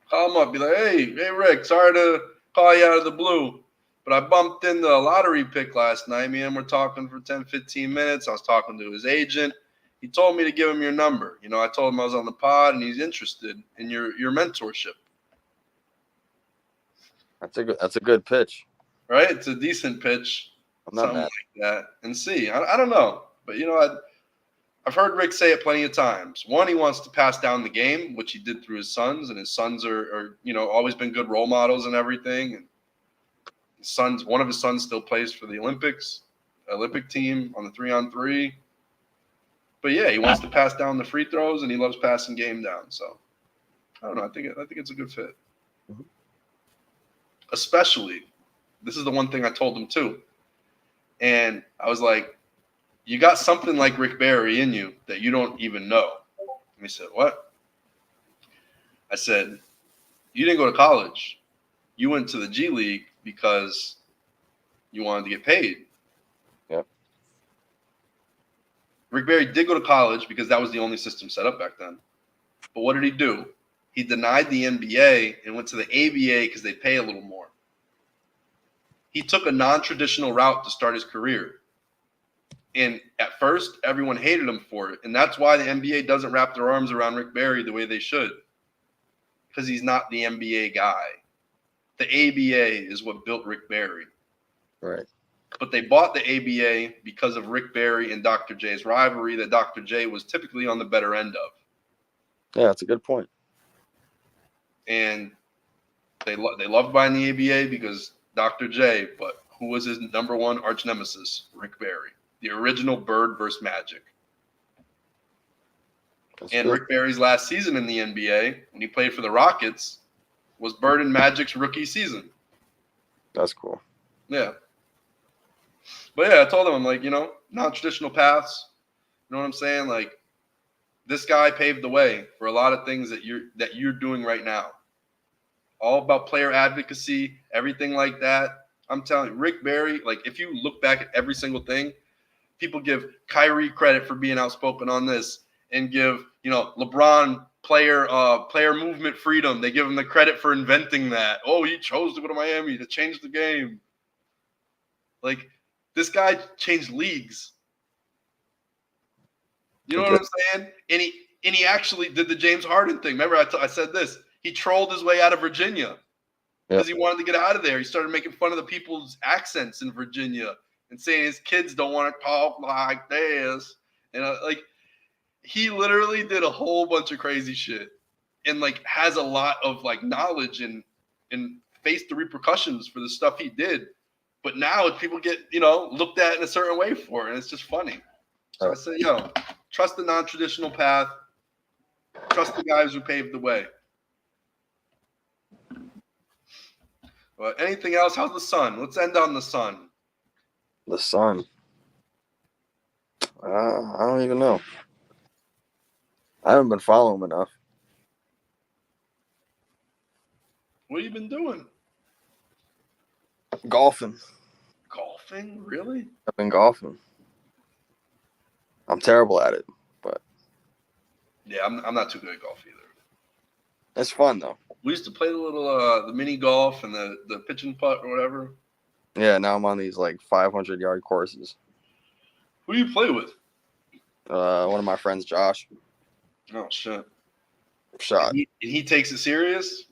Call him up. Be like, hey, Rick, sorry to call you out of the blue, but I bumped into a lottery pick last night. Me and him were talking for 10, 15 minutes. I was talking to his agent. He told me to give him your number. You know, I told him I was on the pod and he's interested in your mentorship. That's a good pitch. Right? It's a decent pitch. I'm not Something mad. like that. And see, I don't know. But, you know, I've heard Rick say it plenty of times. One, he wants to pass down the game, which he did through his sons, and his sons are you know, always been good role models and everything. And one of his sons still plays for the Olympic team on the 3-on-3. But yeah, he wants to pass down the free throws, and he loves passing game down. So I don't know. I think it's a good fit. Mhm. Especially, this is the one thing I told him too, and I was like, you got something like Rick Barry in you that you don't even know. And he said, what? I said, you didn't go to college. You went to the G League because you wanted to get paid. Yep. Rick Barry did go to college because that was the only system set up back then. But what did he do? He denied the NBA and went to the ABA because they pay a little more. He took a non-traditional route to start his career. And at first, everyone hated him for it. And that's why the NBA doesn't wrap their arms around Rick Barry the way they should. Because he's not the NBA guy. The ABA is what built Rick Barry. Right. But they bought the ABA because of Rick Barry and Dr. J's rivalry that Dr. J was typically on the better end of. Yeah, that's a good point. And they loved buying the ABA because Dr. J, but who was his number one arch nemesis? Rick Barry. The original Bird versus Magic. That's And good. Rick Barry's last season in the NBA, when he played for the Rockets, was Bird and Magic's rookie season. That's cool. Yeah. But yeah, I told him, I'm like, you know, non-traditional paths. You know what I'm saying? Like, this guy paved the way for a lot of things that you're doing right now. All about player advocacy, everything like that. I'm telling you, Rick Barry, like, if you look back at every single thing, people give Kyrie credit for being outspoken on this and give, you know, LeBron player movement freedom. They give him the credit for inventing that. Oh, he chose to go to Miami to change the game. Like, this guy changed leagues. You know what I'm saying? And he actually did the James Harden thing. Remember, I said this. He trolled his way out of Virginia because he wanted to get out of there. He started making fun of the people's accents in Virginia and saying his kids don't want to talk like this. And like, he literally did a whole bunch of crazy shit and like has a lot of like knowledge and faced the repercussions for the stuff he did. But now people get, you know, looked at in a certain way for it, and it's just funny. So I say, yo, trust the non-traditional path. Trust the guys who paved the way. But anything else? How's the sun? Let's end on the sun. The Sun. I don't even know. I haven't been following him enough. What have you been doing? Golfing. Golfing? Really? I've been golfing. I'm terrible at it, but Yeah, I'm not too good at golf either. it's fun though. We used to play the little the mini golf and the pitch and putt or whatever. Yeah, now I'm on these like 500-yard courses. Who do you play with? One of my friends, Josh, Oh shit! shot. And he takes it serious.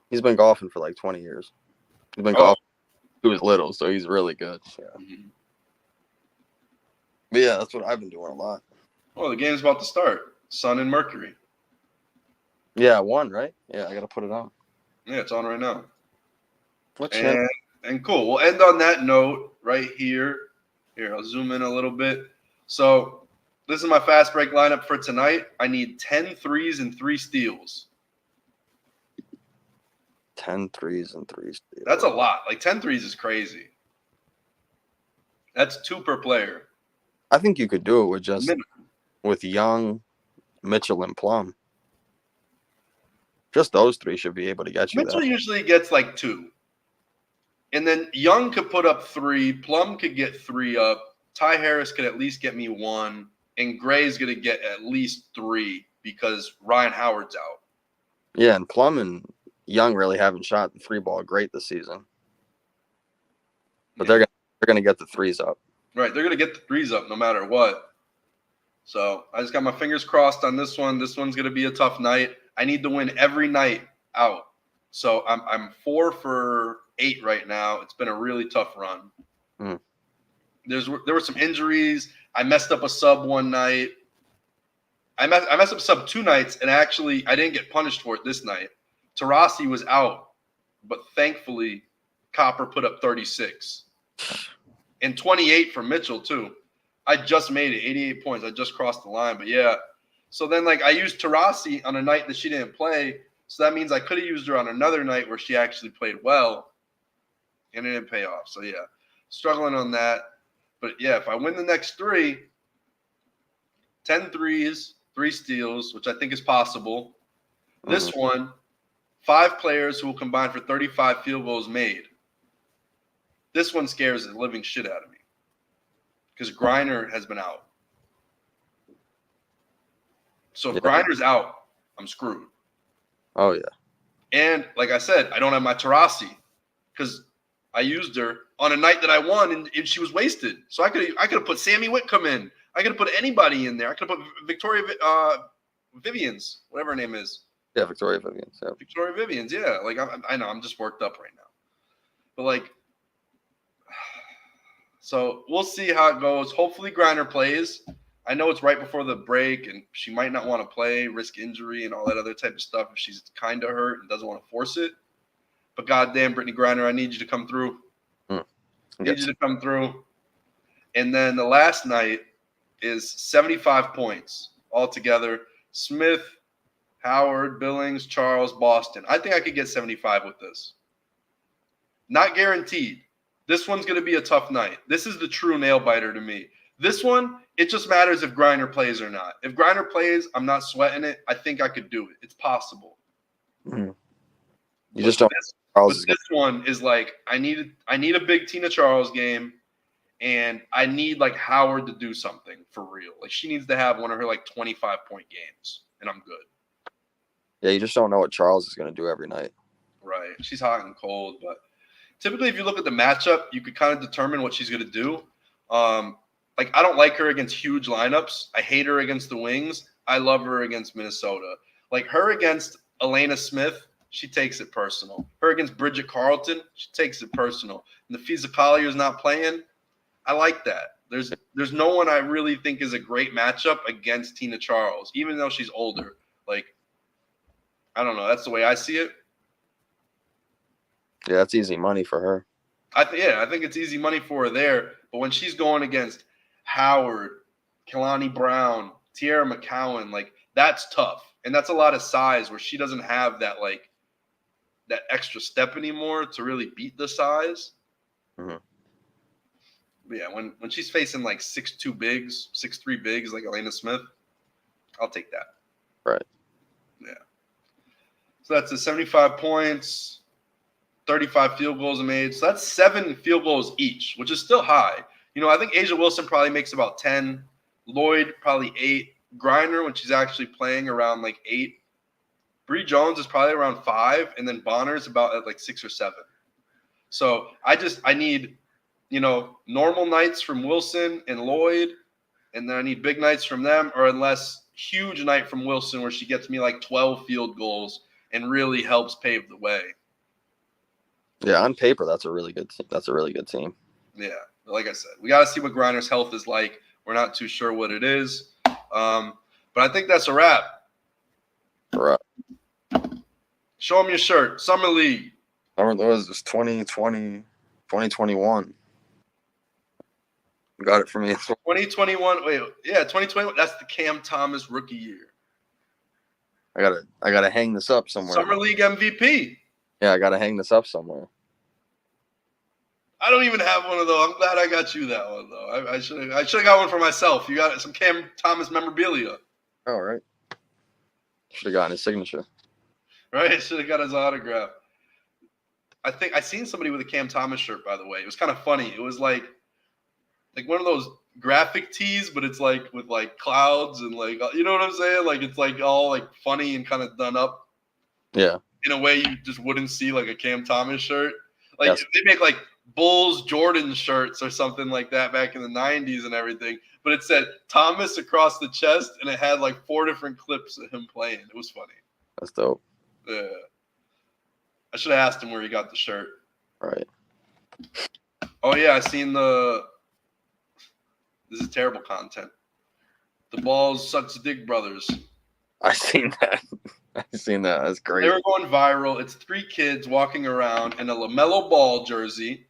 He's been golfing for like 20 years. He's been Oh. golfing since he was little, so he's really good. Yeah. Mhm. But yeah, that's what I've been doing a lot. Well, the game's about to start. Sun and Mercury. Yeah, I won, right? Yeah, I got to put it on. Yeah, it's on right now. What channel? And cool. We'll end on that note right here. Here, I'll zoom in a little bit. So this is my fast break lineup for tonight. I need 10 threes and 3 steals. 10 threes and 3 steals. That's a lot. Like 10 threes is crazy. That's 2 per player. I think you could do it with just Minimum. with Young, Mitchell, and Plum. Just those 3 should be able to get you Mitchell that. usually gets like 2. And then Young could put up 3. Plum could get 3 up. Ty Harris could at least get me 1. And Gray's going to get at least 3 because Ryan Howard's out. Yeah, and Plum and Young really haven't shot the 3-ball great this season. But Yeah. they're gonna get the 3s up. Right. They're going to get the 3s up no matter what. So I just got my fingers crossed on this one. This one's going to be a tough night. I need to win every night out. So I'm 4 for 8 right now. It's been a really tough run. Mm. There were some injuries. I messed up a sub one night. I messed up a sub 2 nights, and actually I didn't get punished for it this night. Tarasi was out, but thankfully Copper put up 36. And 28 for Mitchell too. I just made it, 88 points. I just crossed the line, but yeah. So then like I used Tarasi on a night that she didn't play. So that means I could have used her on another night where she actually played well, and it didn't pay off. So yeah, struggling on that. But yeah, if I win the next 3, 10 threes, 3 steals, which I think is possible. This one, 5 players who will combine for 35 field goals made. This one scares the living shit out of me because Griner has been out. So if Griner's out, I'm screwed. Oh, yeah. And like I said, I don't have my Tarasi because I used her on a night that I won and she was wasted. So I could have put Sammy Whitcomb in. I could have put anybody in there. I could have put Victoria Vivians, whatever her name is. Yeah, Victoria Vivians. Yeah. Victoria Vivians, yeah. Like I know I'm just worked up right now, but like, so we'll see how it goes. Hopefully Griner plays. I know it's right before the break, and she might not want to play, risk injury, and all that other type of stuff if she's kind of hurt and doesn't want to force it. But goddamn, Brittany Griner, I need you to come through. I need you to come through. And then the last night is 75 points altogether. Smith, Howard, Billings, Charles, Boston. I think I could get 75 with this. Not guaranteed. This one's going to be a tough night. This is the true nail biter to me. This one, it just matters if Griner plays or not. If Griner plays, I'm not sweating it. I think I could do it. It's possible. You just don't. This one is like I need a big Tina Charles game, and I need like Howard to do something for real. Like she needs to have one of her like 25-point games, and I'm good. Yeah, you just don't know what Charles is going to do every night. Right. She's hot and cold, but typically if you look at the matchup, you could kind of determine what she's going to do. Like I don't like her against huge lineups. I hate her against the Wings. I love her against Minnesota. Like her against Elena Smith, she takes it personal. Her against Bridget Carlton, she takes it personal. And the Fiza Collier is not playing. I like that. There's no one I really think is a great matchup against Tina Charles, even though she's older. Like, I don't know. That's the way I see it. Yeah, that's easy money for her. I think it's easy money for her there. But when she's going against Howard, Kalani Brown, Tierra McCowan, like that's tough. And that's a lot of size where she doesn't have that like that extra step anymore to really beat the size. Mm-hmm. But yeah, when she's facing like 6'2" bigs, 6'3" bigs like Elena Smith, I'll take that. Right. Yeah. So that's the 75 points. 35 field goals made. So that's 7 field goals each, which is still high. You know, I think A'ja Wilson probably makes about 10. Lloyd probably 8. Griner, when she's actually playing, around like 8. Bree Jones is probably around 5. And then Bonner's about at like 6 or 7. So I need, you know, normal nights from Wilson and Lloyd. And then I need big nights from them, or unless huge night from Wilson where she gets me like 12 field goals and really helps pave the way. Yeah, on paper, that's a really good team. That's a really good team. Yeah, like I said, we got to see what Grinder's health is like. We're not too sure what it is. But I think that's a wrap. Right. Show them your shirt. Summer League. That was just 2020, 2021. You got it for me. 2021. Wait, yeah, 2021. That's the Cam Thomas rookie year. I gotta hang this up somewhere. Summer League MVP. Yeah, I gotta hang this up somewhere. I don't even have one of those. I'm glad I got you that one though. I should have got one for myself. You got some Cam Thomas memorabilia. All right. Should have gotten his signature. Right? Should have got his autograph. I think I seen somebody with a Cam Thomas shirt, by the way. It was kind of funny. It was like one of those graphic tees, but it's like with like clouds and like, you know what I'm saying? Like it's like all like funny and kind of done up. Yeah. In a way you just wouldn't see like a Cam Thomas shirt. Like yes. They make like Bulls Jordan shirts or something like that back in the 90s and everything. But it said Thomas across the chest and it had like 4 different clips of him playing. It was funny. That's dope. Yeah. I should have asked him where he got the shirt. Right. Oh, yeah. I seen this is terrible content. The Balls Sucks Dick Brothers. I seen that. That's great. They were going viral. It's 3 kids walking around in a LaMelo Ball jersey,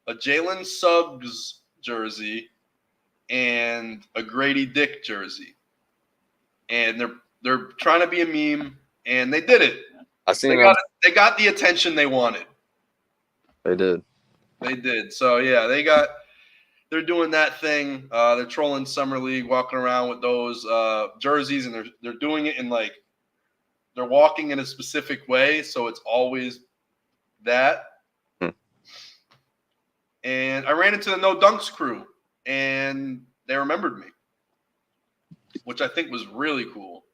a Jalen Suggs jersey, and a Grady Dick jersey. And they're trying to be a meme, and they did it. I seen they got the attention they wanted. They did. They did. So yeah, they're doing that thing. They're trolling Summer League, walking around with those jerseys, and they're doing it in like they're walking in a specific way, so it's always that. And I ran into the No Dunks crew, and they remembered me, which I think was really cool.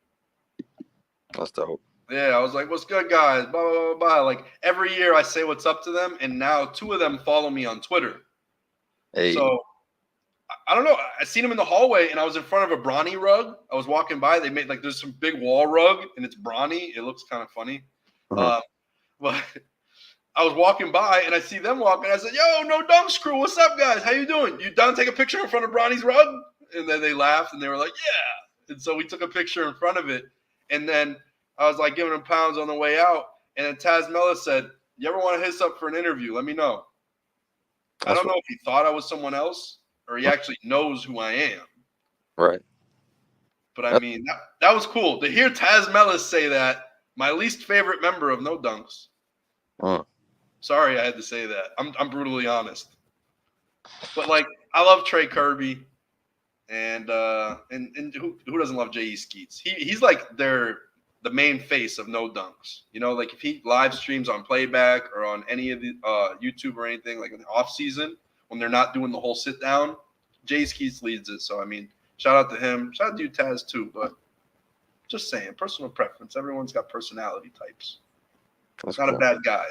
That's dope. Yeah, I was like, what's good, guys? Blah, blah, blah, blah. Like, every year I say what's up to them, and now 2 of them follow me on Twitter. Hey. So, I don't know. I seen them in the hallway, and I was in front of a Bronny rug. I was walking by. They made, like, there's some big wall rug, and it's Bronny. It looks kind of funny. Uh-huh. But I was walking by, and I see them walking. I said, yo, No Dunks crew, what's up, guys? How you doing? You down to take a picture in front of Bronny's rug? And then they laughed, and they were like, yeah. And so we took a picture in front of it, and then I was like giving him pounds on the way out. And then Taz Mellis said, you ever want to hit us up for an interview? Let me know. I don't know if he thought I was someone else or he actually knows who I am. Right. But I mean, that was cool. To hear Taz Mellis say that, my least favorite member of No Dunks. Sorry I had to say that. I'm brutally honest. But like, I love Trey Kirby. And who doesn't love J.E. Skeets? He's like the main face of No Dunks. You know, like if he live streams on Playback or on any of the YouTube or anything, like in the off season when they're not doing the whole sit down, Jay Skeets leads it. So I mean, shout out to him. Shout out to you, Taz, too. But just saying, personal preference. Everyone's got personality types. That's not cool. A bad guy.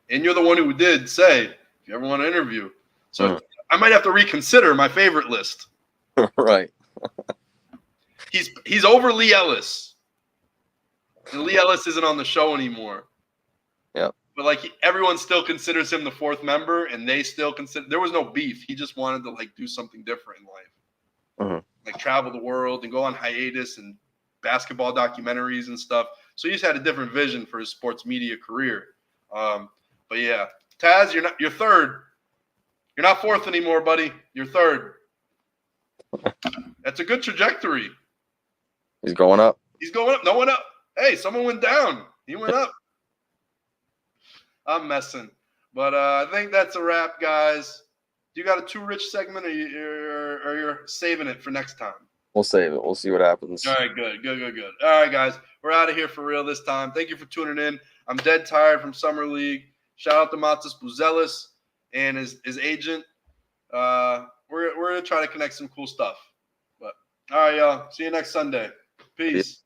And you're the one who did say if you ever want to interview. So I might have to reconsider my favorite list. Right. He's over Lee Ellis. And Lee Ellis isn't on the show anymore. Yeah. But like everyone still considers him the 4th member, and they still consider there was no beef. He just wanted to like do something different in life, like travel the world and go on hiatus and basketball documentaries and stuff. So he just had a different vision for his sports media career. But yeah, Taz, you're 3rd. You're not 4th anymore, buddy. You're 3rd. That's a good trajectory. He's going up. He's going up. No one up. Hey, someone went down. He went up. I'm messing. But I think that's a wrap, guys. Do you got a Too Rich segment or you're saving it for next time? We'll save it. We'll see what happens. All right, good. All right, guys. We're out of here for real this time. Thank you for tuning in. I'm dead tired from Summer League. Shout out to Matas Buzelis and his agent. We're going to try to connect some cool stuff. But all right, y'all. See you next Sunday. Peace.